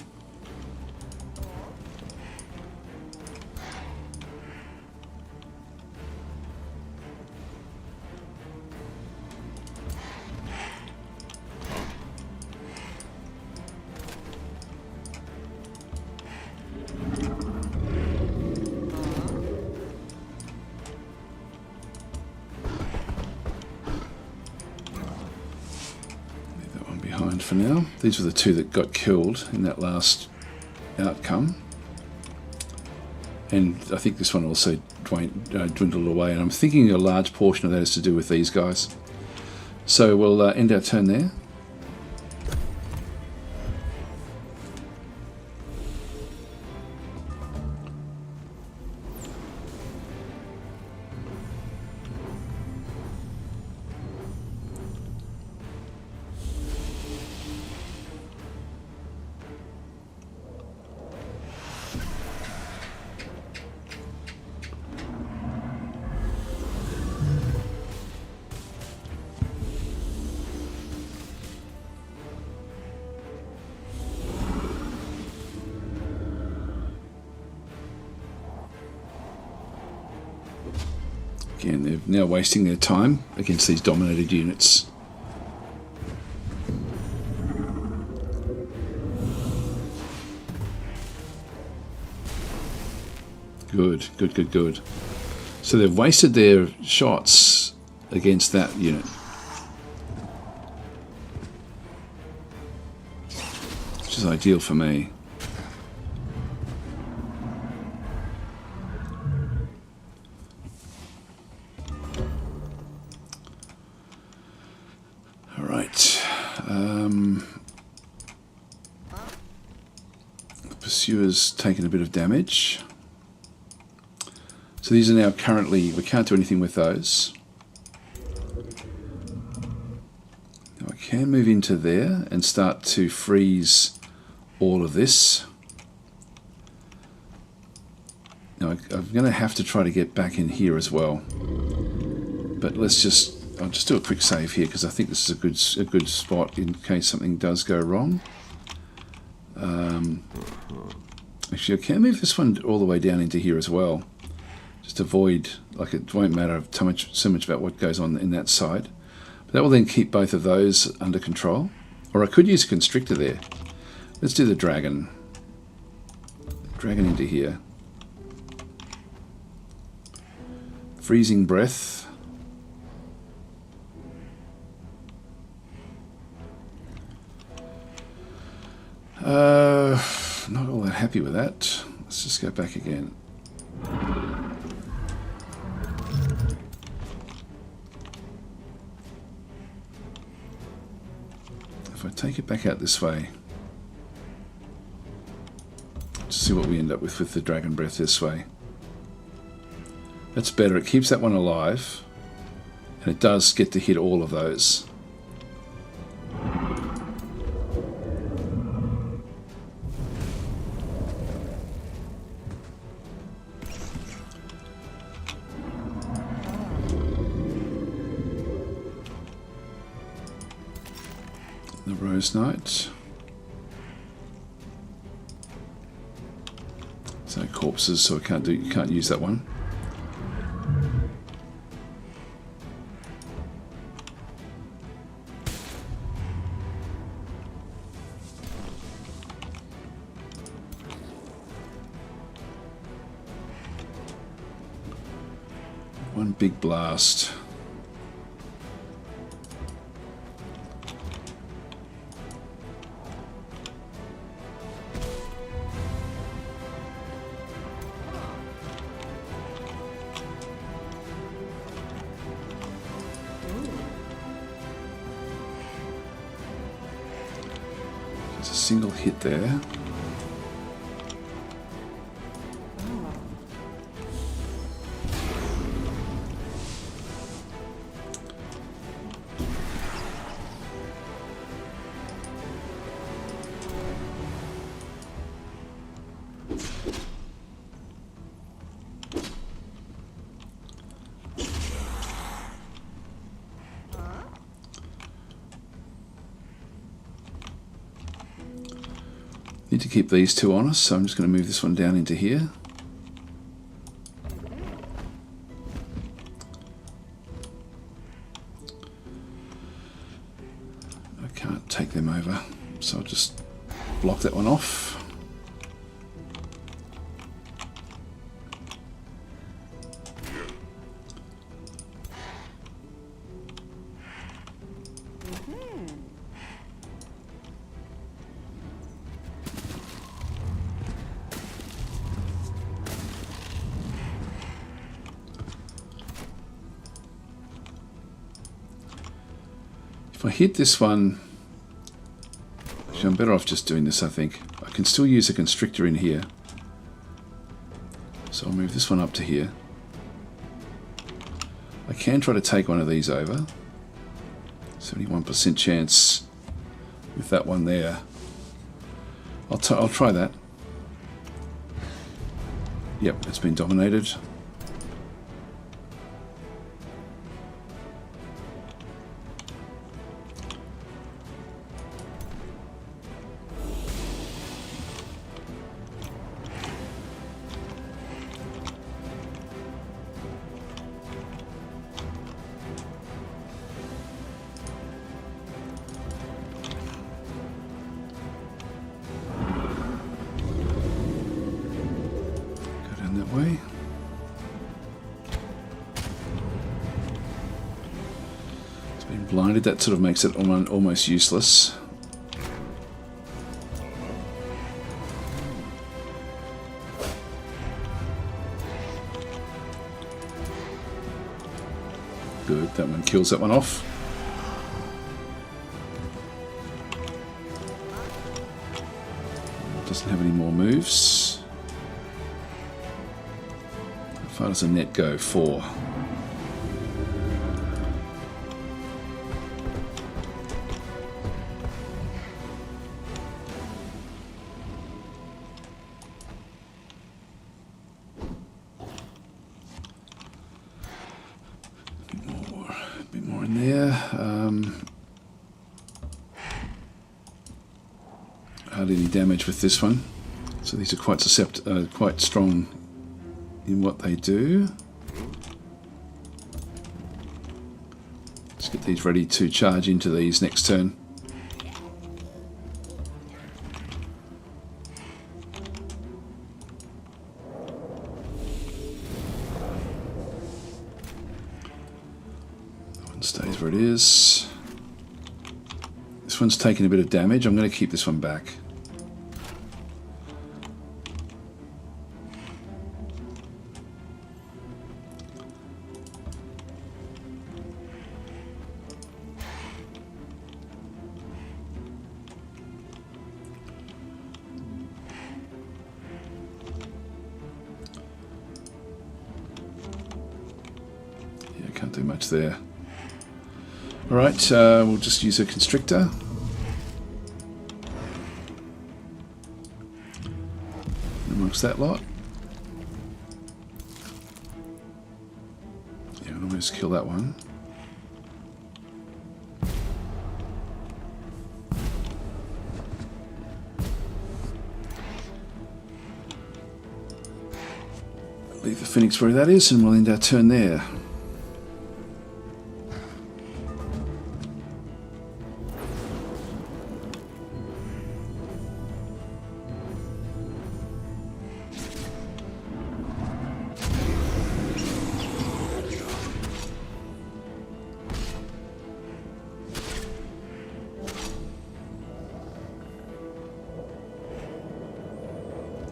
for now. These were the two that got killed in that last outcome. And I think this one also dwindled away. And I'm thinking a large portion of that is to do with these guys. So we'll end our turn there. Again, they're now wasting their time against these dominated units. Good, good, good, good. So they've wasted their shots against that unit. Which is ideal for me. Pursuer's taken a bit of damage. So these are now currently, we can't do anything with those. Now I can move into there and start to freeze all of this. Now I'm going to have to try to get back in here as well. But let's just, I'll just do a quick save here because I think this is a good spot in case something does go wrong. Actually, I can move this one all the way down into here as well. Just avoid, like it won't matter so much about what goes on in that side. But that will then keep both of those under control. Or I could use a constrictor there. Let's do the dragon. Dragon into here. Freezing breath. Not all that happy with that. Let's just go back again. If I take it back out this way, just see what we end up with the dragon breath this way. That's better. It keeps that one alive, and it does get to hit all of those. The Rose Knight. So corpses, so you can't use that one. One big blast. There's a single hit there. Need to keep these two on us, so I'm just going to move this one down into here. I can't take them over, so I'll just block that one off. If I hit this one, actually I'm better off just doing this, I think. I can still use a constrictor in here. So I'll move this one up to here. I can try to take one of these over. 71% chance with that one there. I'll try that. Yep, it's been dominated. Way. It's been blinded. That sort of makes it almost useless. Good, that one kills that one off. Doesn't have any more moves. How far does the net go? 4. A bit more in there. Hardly any damage with this one. So these are quite quite strong in what they do. Let's get these ready to charge into these next turn. That one stays where it is. This one's taking a bit of damage. I'm going to keep this one back. Can't do much there. Alright, we'll just use a constrictor. Amongst that lot. Yeah, I'll almost kill that one. Leave the Phoenix where that is and we'll end our turn there.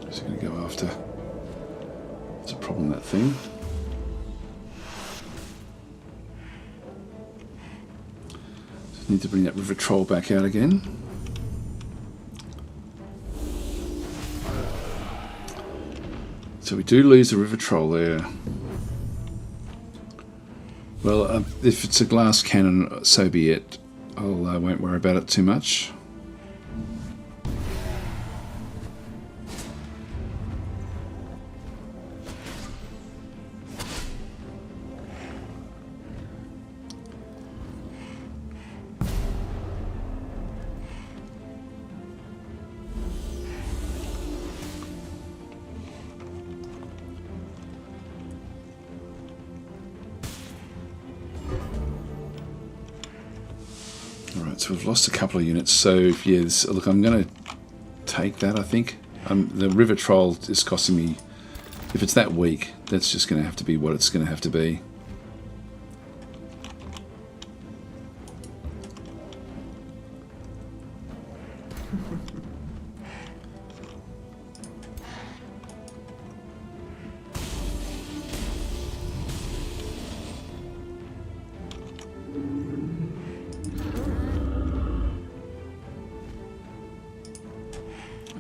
Just going to go after. It's a problem, that thing. Just need to bring that river troll back out again. So we do lose the river troll there. Well, if it's a glass cannon, so be it. I won't worry about it too much. Alright, so we've lost a couple of units, so yeah, look, I'm going to take that, I think. The river troll is costing me, if it's that weak, that's just going to have to be what it's going to have to be.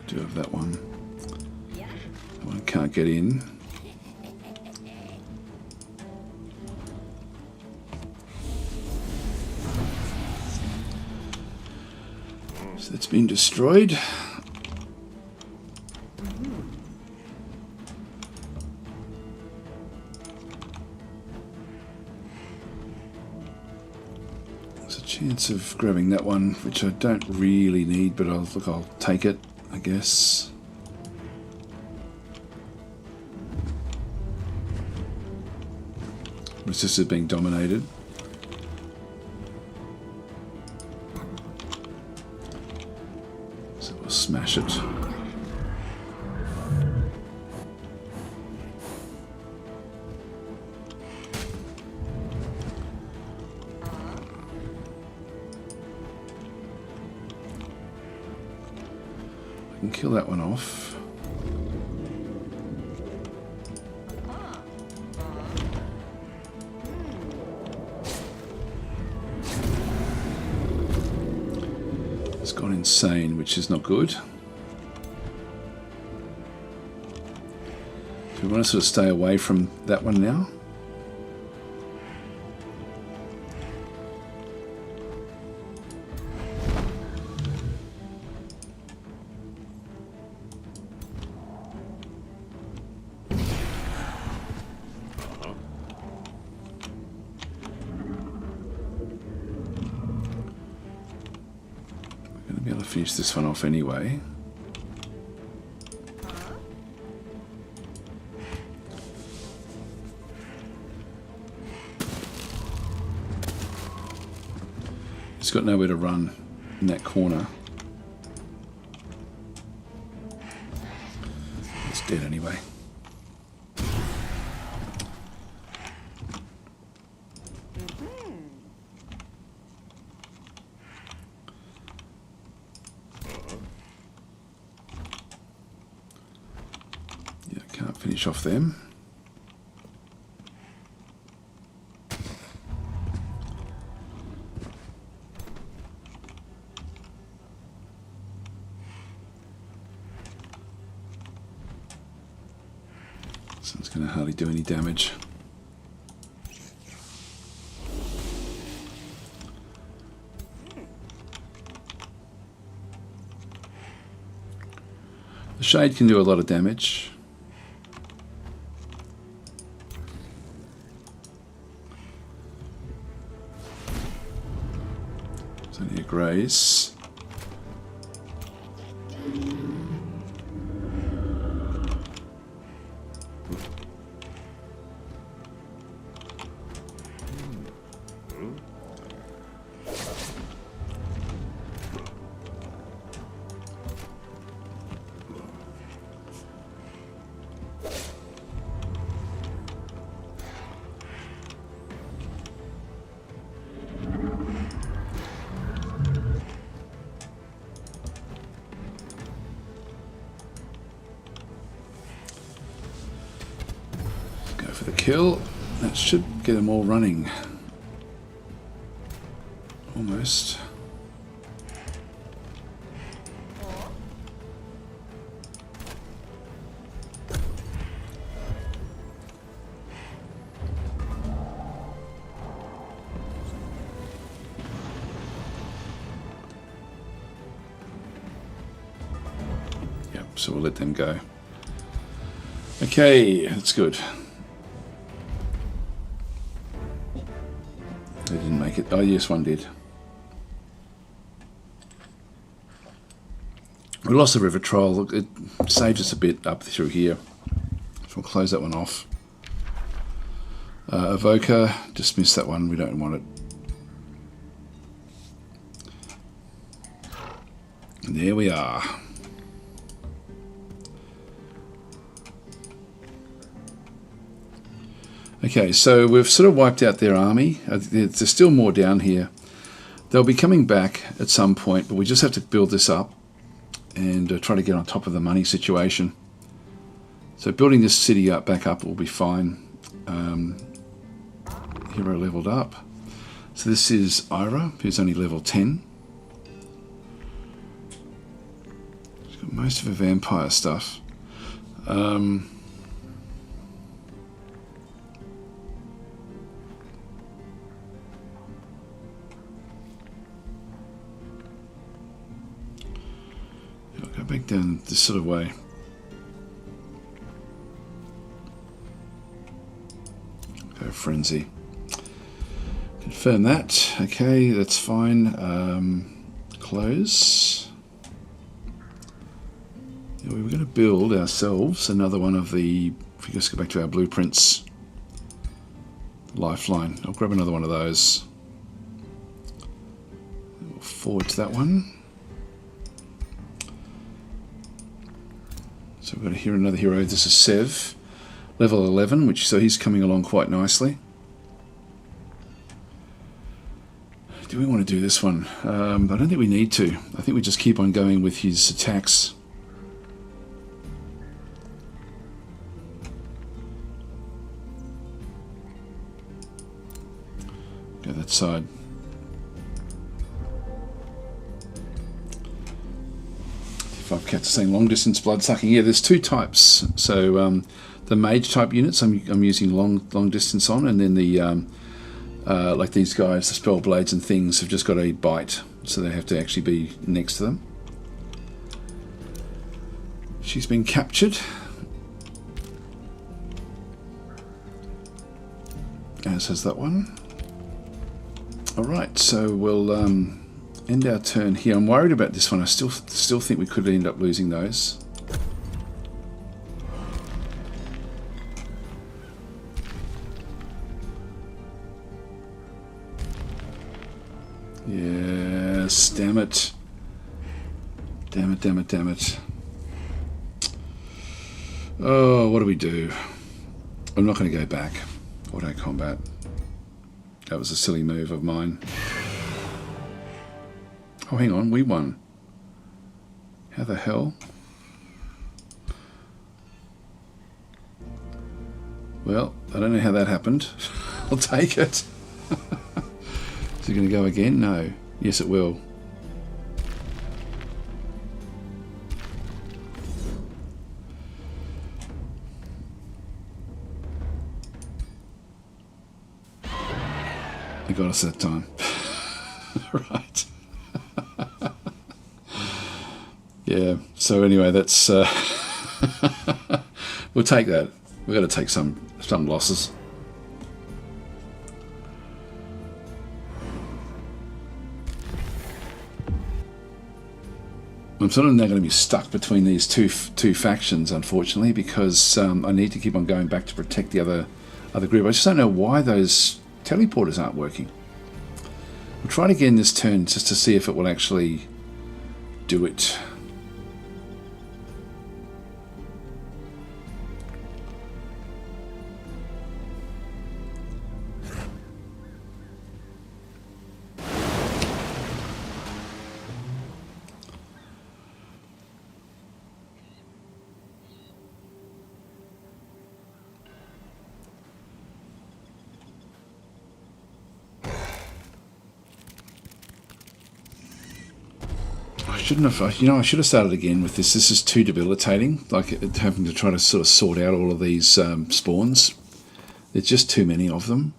Do have that one. That one can't get in. So that's been destroyed. There's a chance of grabbing that one, which I don't really need, but I'll take it, I guess. Resistor being dominated. So we'll smash it. I can kill that one off. It's gone insane, which is not good. So we want to sort of stay away from that one now. Be able to finish this one off anyway. It's got nowhere to run in that corner. It's dead anyway. Finish off them. This one's going to hardly do any damage. The shade can do a lot of damage. Only a graze. For the kill, that should get them all running. Almost. Yep, so we'll let them go. Okay, that's good. They didn't make it. Oh, yes, one did. We lost the river troll. Look, it saved us a bit up through here. So we'll close that one off. Evoker, dismiss that one. We don't want it. And there we are. Okay, so we've sort of wiped out their army. There's still more down here. They'll be coming back at some point, but we just have to build this up and try to get on top of the money situation. So building this city up, back up will be fine. Hero leveled up. So this is Ira, who's only level 10. She's got most of the vampire stuff. I'll go back down this sort of way. Go frenzy. Confirm that. Okay, that's fine. Close. Yeah, we were going to build ourselves another one of the, if we just go back to our blueprints, lifeline. I'll grab another one of those. We'll forward to that one. So we've got here another hero. This is Sev, level 11, so he's coming along quite nicely. Do we want to do this one? I don't think we need to. I think we just keep on going with his attacks. Go that side. Five cats are saying long distance blood sucking. Yeah, there's two types. So the mage type units I'm using long distance on, and then the like these guys, the spell blades and things, have just got a bite, so they have to actually be next to them. She's been captured, as has that one. Alright, so we'll end our turn here. I'm worried about this one. I still think we could end up losing those. Yes, damn it. Damn it, damn it, damn it. Oh, what do we do? I'm not going to go back. Auto combat. That was a silly move of mine. Oh, hang on, we won. How the hell? Well, I don't know how that happened. I'll take it. Is it going to go again? No. Yes, it will. They got us that time. Right. Yeah, so anyway, that's... we'll take that. We've got to take some losses. I'm sort of now going to be stuck between these two factions, unfortunately, because I need to keep on going back to protect the other group. I just don't know why those teleporters aren't working. We'll try it again this turn just to see if it will actually do it. I should have started again with this. This is too debilitating, like having to try to sort of sort out all of these spawns. There's just too many of them.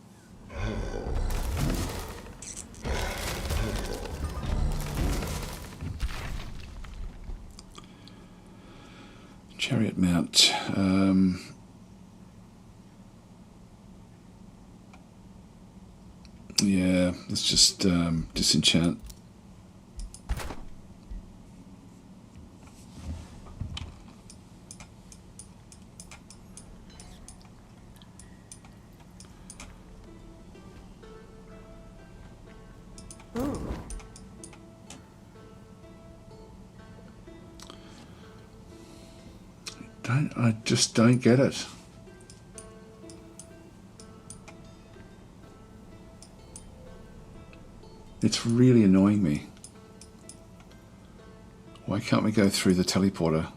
Chariot mount. Yeah, let's just disenchant. I just don't get it. It's really annoying me. Why can't we go through the teleporter?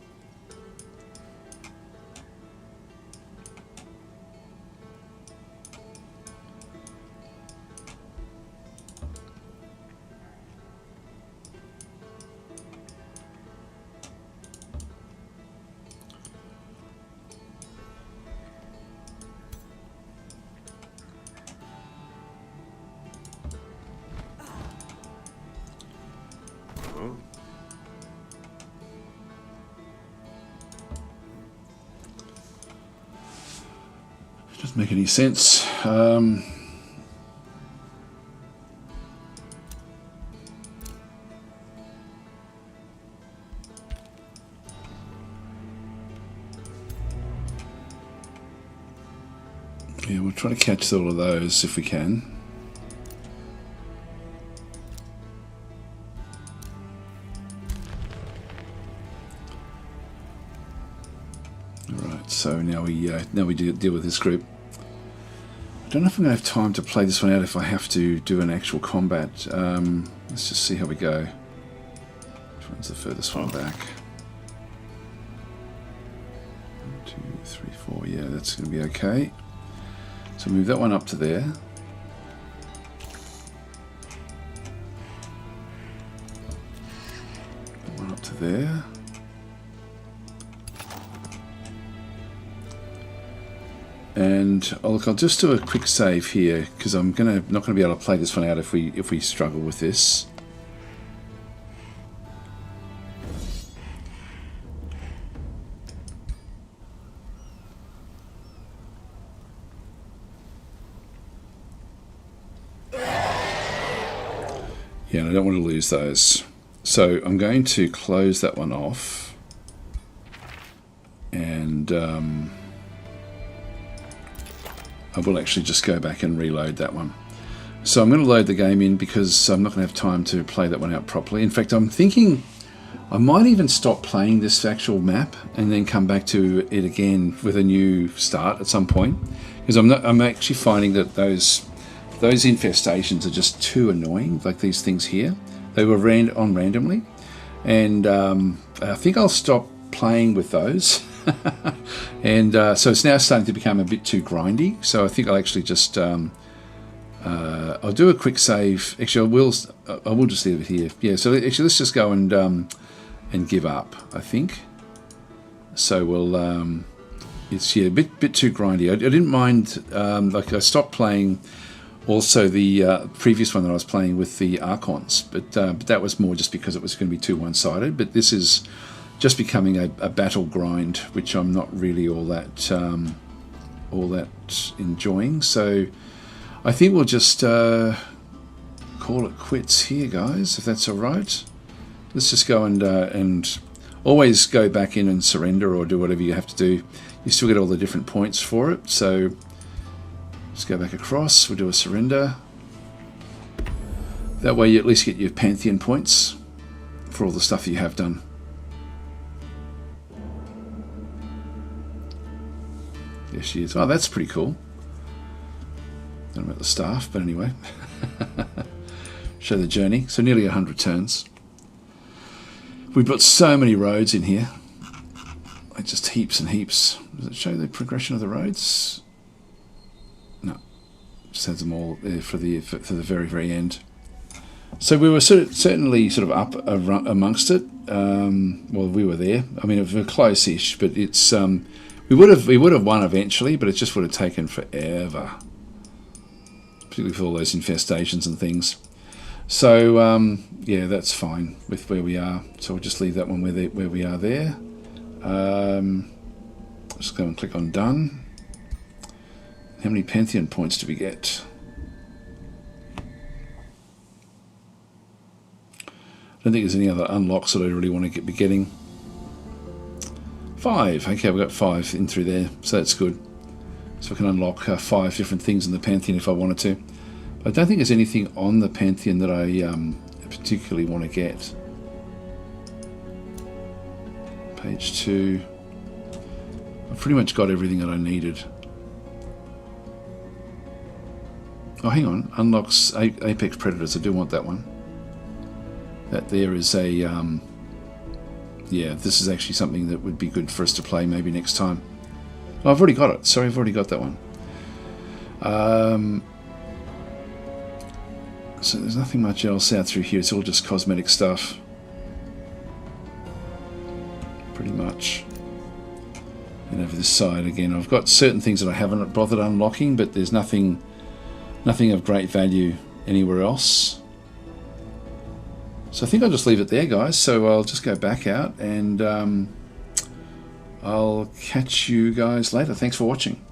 Doesn't make any sense. Yeah, we'll try to catch all of those if we can. Alright, so now we deal with this group. I don't know if I'm going to have time to play this one out if I have to do an actual combat. Let's just see how we go. Which one's the furthest one back? 1, 2, 3, 4. Yeah, that's going to be okay. So move that one up to there. That one up to there. And I'll just do a quick save here because I'm not going to be able to play this one out if we struggle with this. Yeah, and I don't want to lose those. So I'm going to close that one off. And I will actually just go back and reload that one. So I'm going to load the game in because I'm not going to have time to play that one out properly. In fact, I'm thinking I might even stop playing this actual map and then come back to it again with a new start at some point. Because I'm actually finding that those infestations are just too annoying, like these things here. They were on randomly, and I think I'll stop playing with those. And so it's now starting to become a bit too grindy. So I think I'll actually just I'll do a quick save. Actually, I will just leave it here. Yeah. So actually, let's just go and give up. I think. So we'll. It's a bit too grindy. I didn't mind. Like I stopped playing. Also, the previous one that I was playing with the Archons, but that was more just because it was going to be too one-sided. But this is just becoming a battle grind, which I'm not really all that enjoying. So I think we'll just call it quits here, guys, if that's all right. Let's just go and always go back in and surrender or do whatever you have to do. You still get all the different points for it. So let's go back across. We'll do a surrender. That way you at least get your Pantheon points for all the stuff that you have done. There she is. Oh, that's pretty cool. Don't know about the staff, but anyway. Show the journey. So nearly 100 turns. We've got so many roads in here. Like just heaps and heaps. Does it show the progression of the roads? No. Just has them all there for the very, very end. So we were certainly sort of up amongst it. Well, we were there. I mean, we were close-ish, but it's we would have won eventually, but it just would have taken forever, particularly for all those infestations and things. So yeah, that's fine with where we are. So we'll just leave that one where we are there. Just go and click on done. How many Pantheon points do we get? I don't think there's any other unlocks that I really want to be getting. 5. Okay, we've got 5 in through there, so that's good. So I can unlock 5 different things in the Pantheon if I wanted to. I don't think there's anything on the Pantheon that I particularly want to get. Page 2. I've pretty much got everything that I needed. Oh, hang on. Unlocks Apex Predators. I do want that one. That there is a... yeah, this is actually something that would be good for us to play maybe next time. Oh, I've already got it. Sorry, I've already got that one. So there's nothing much else out through here. It's all just cosmetic stuff. Pretty much. And over this side again, I've got certain things that I haven't bothered unlocking, but there's nothing of great value anywhere else. So I think I'll just leave it there, guys. So I'll just go back out and I'll catch you guys later. Thanks for watching.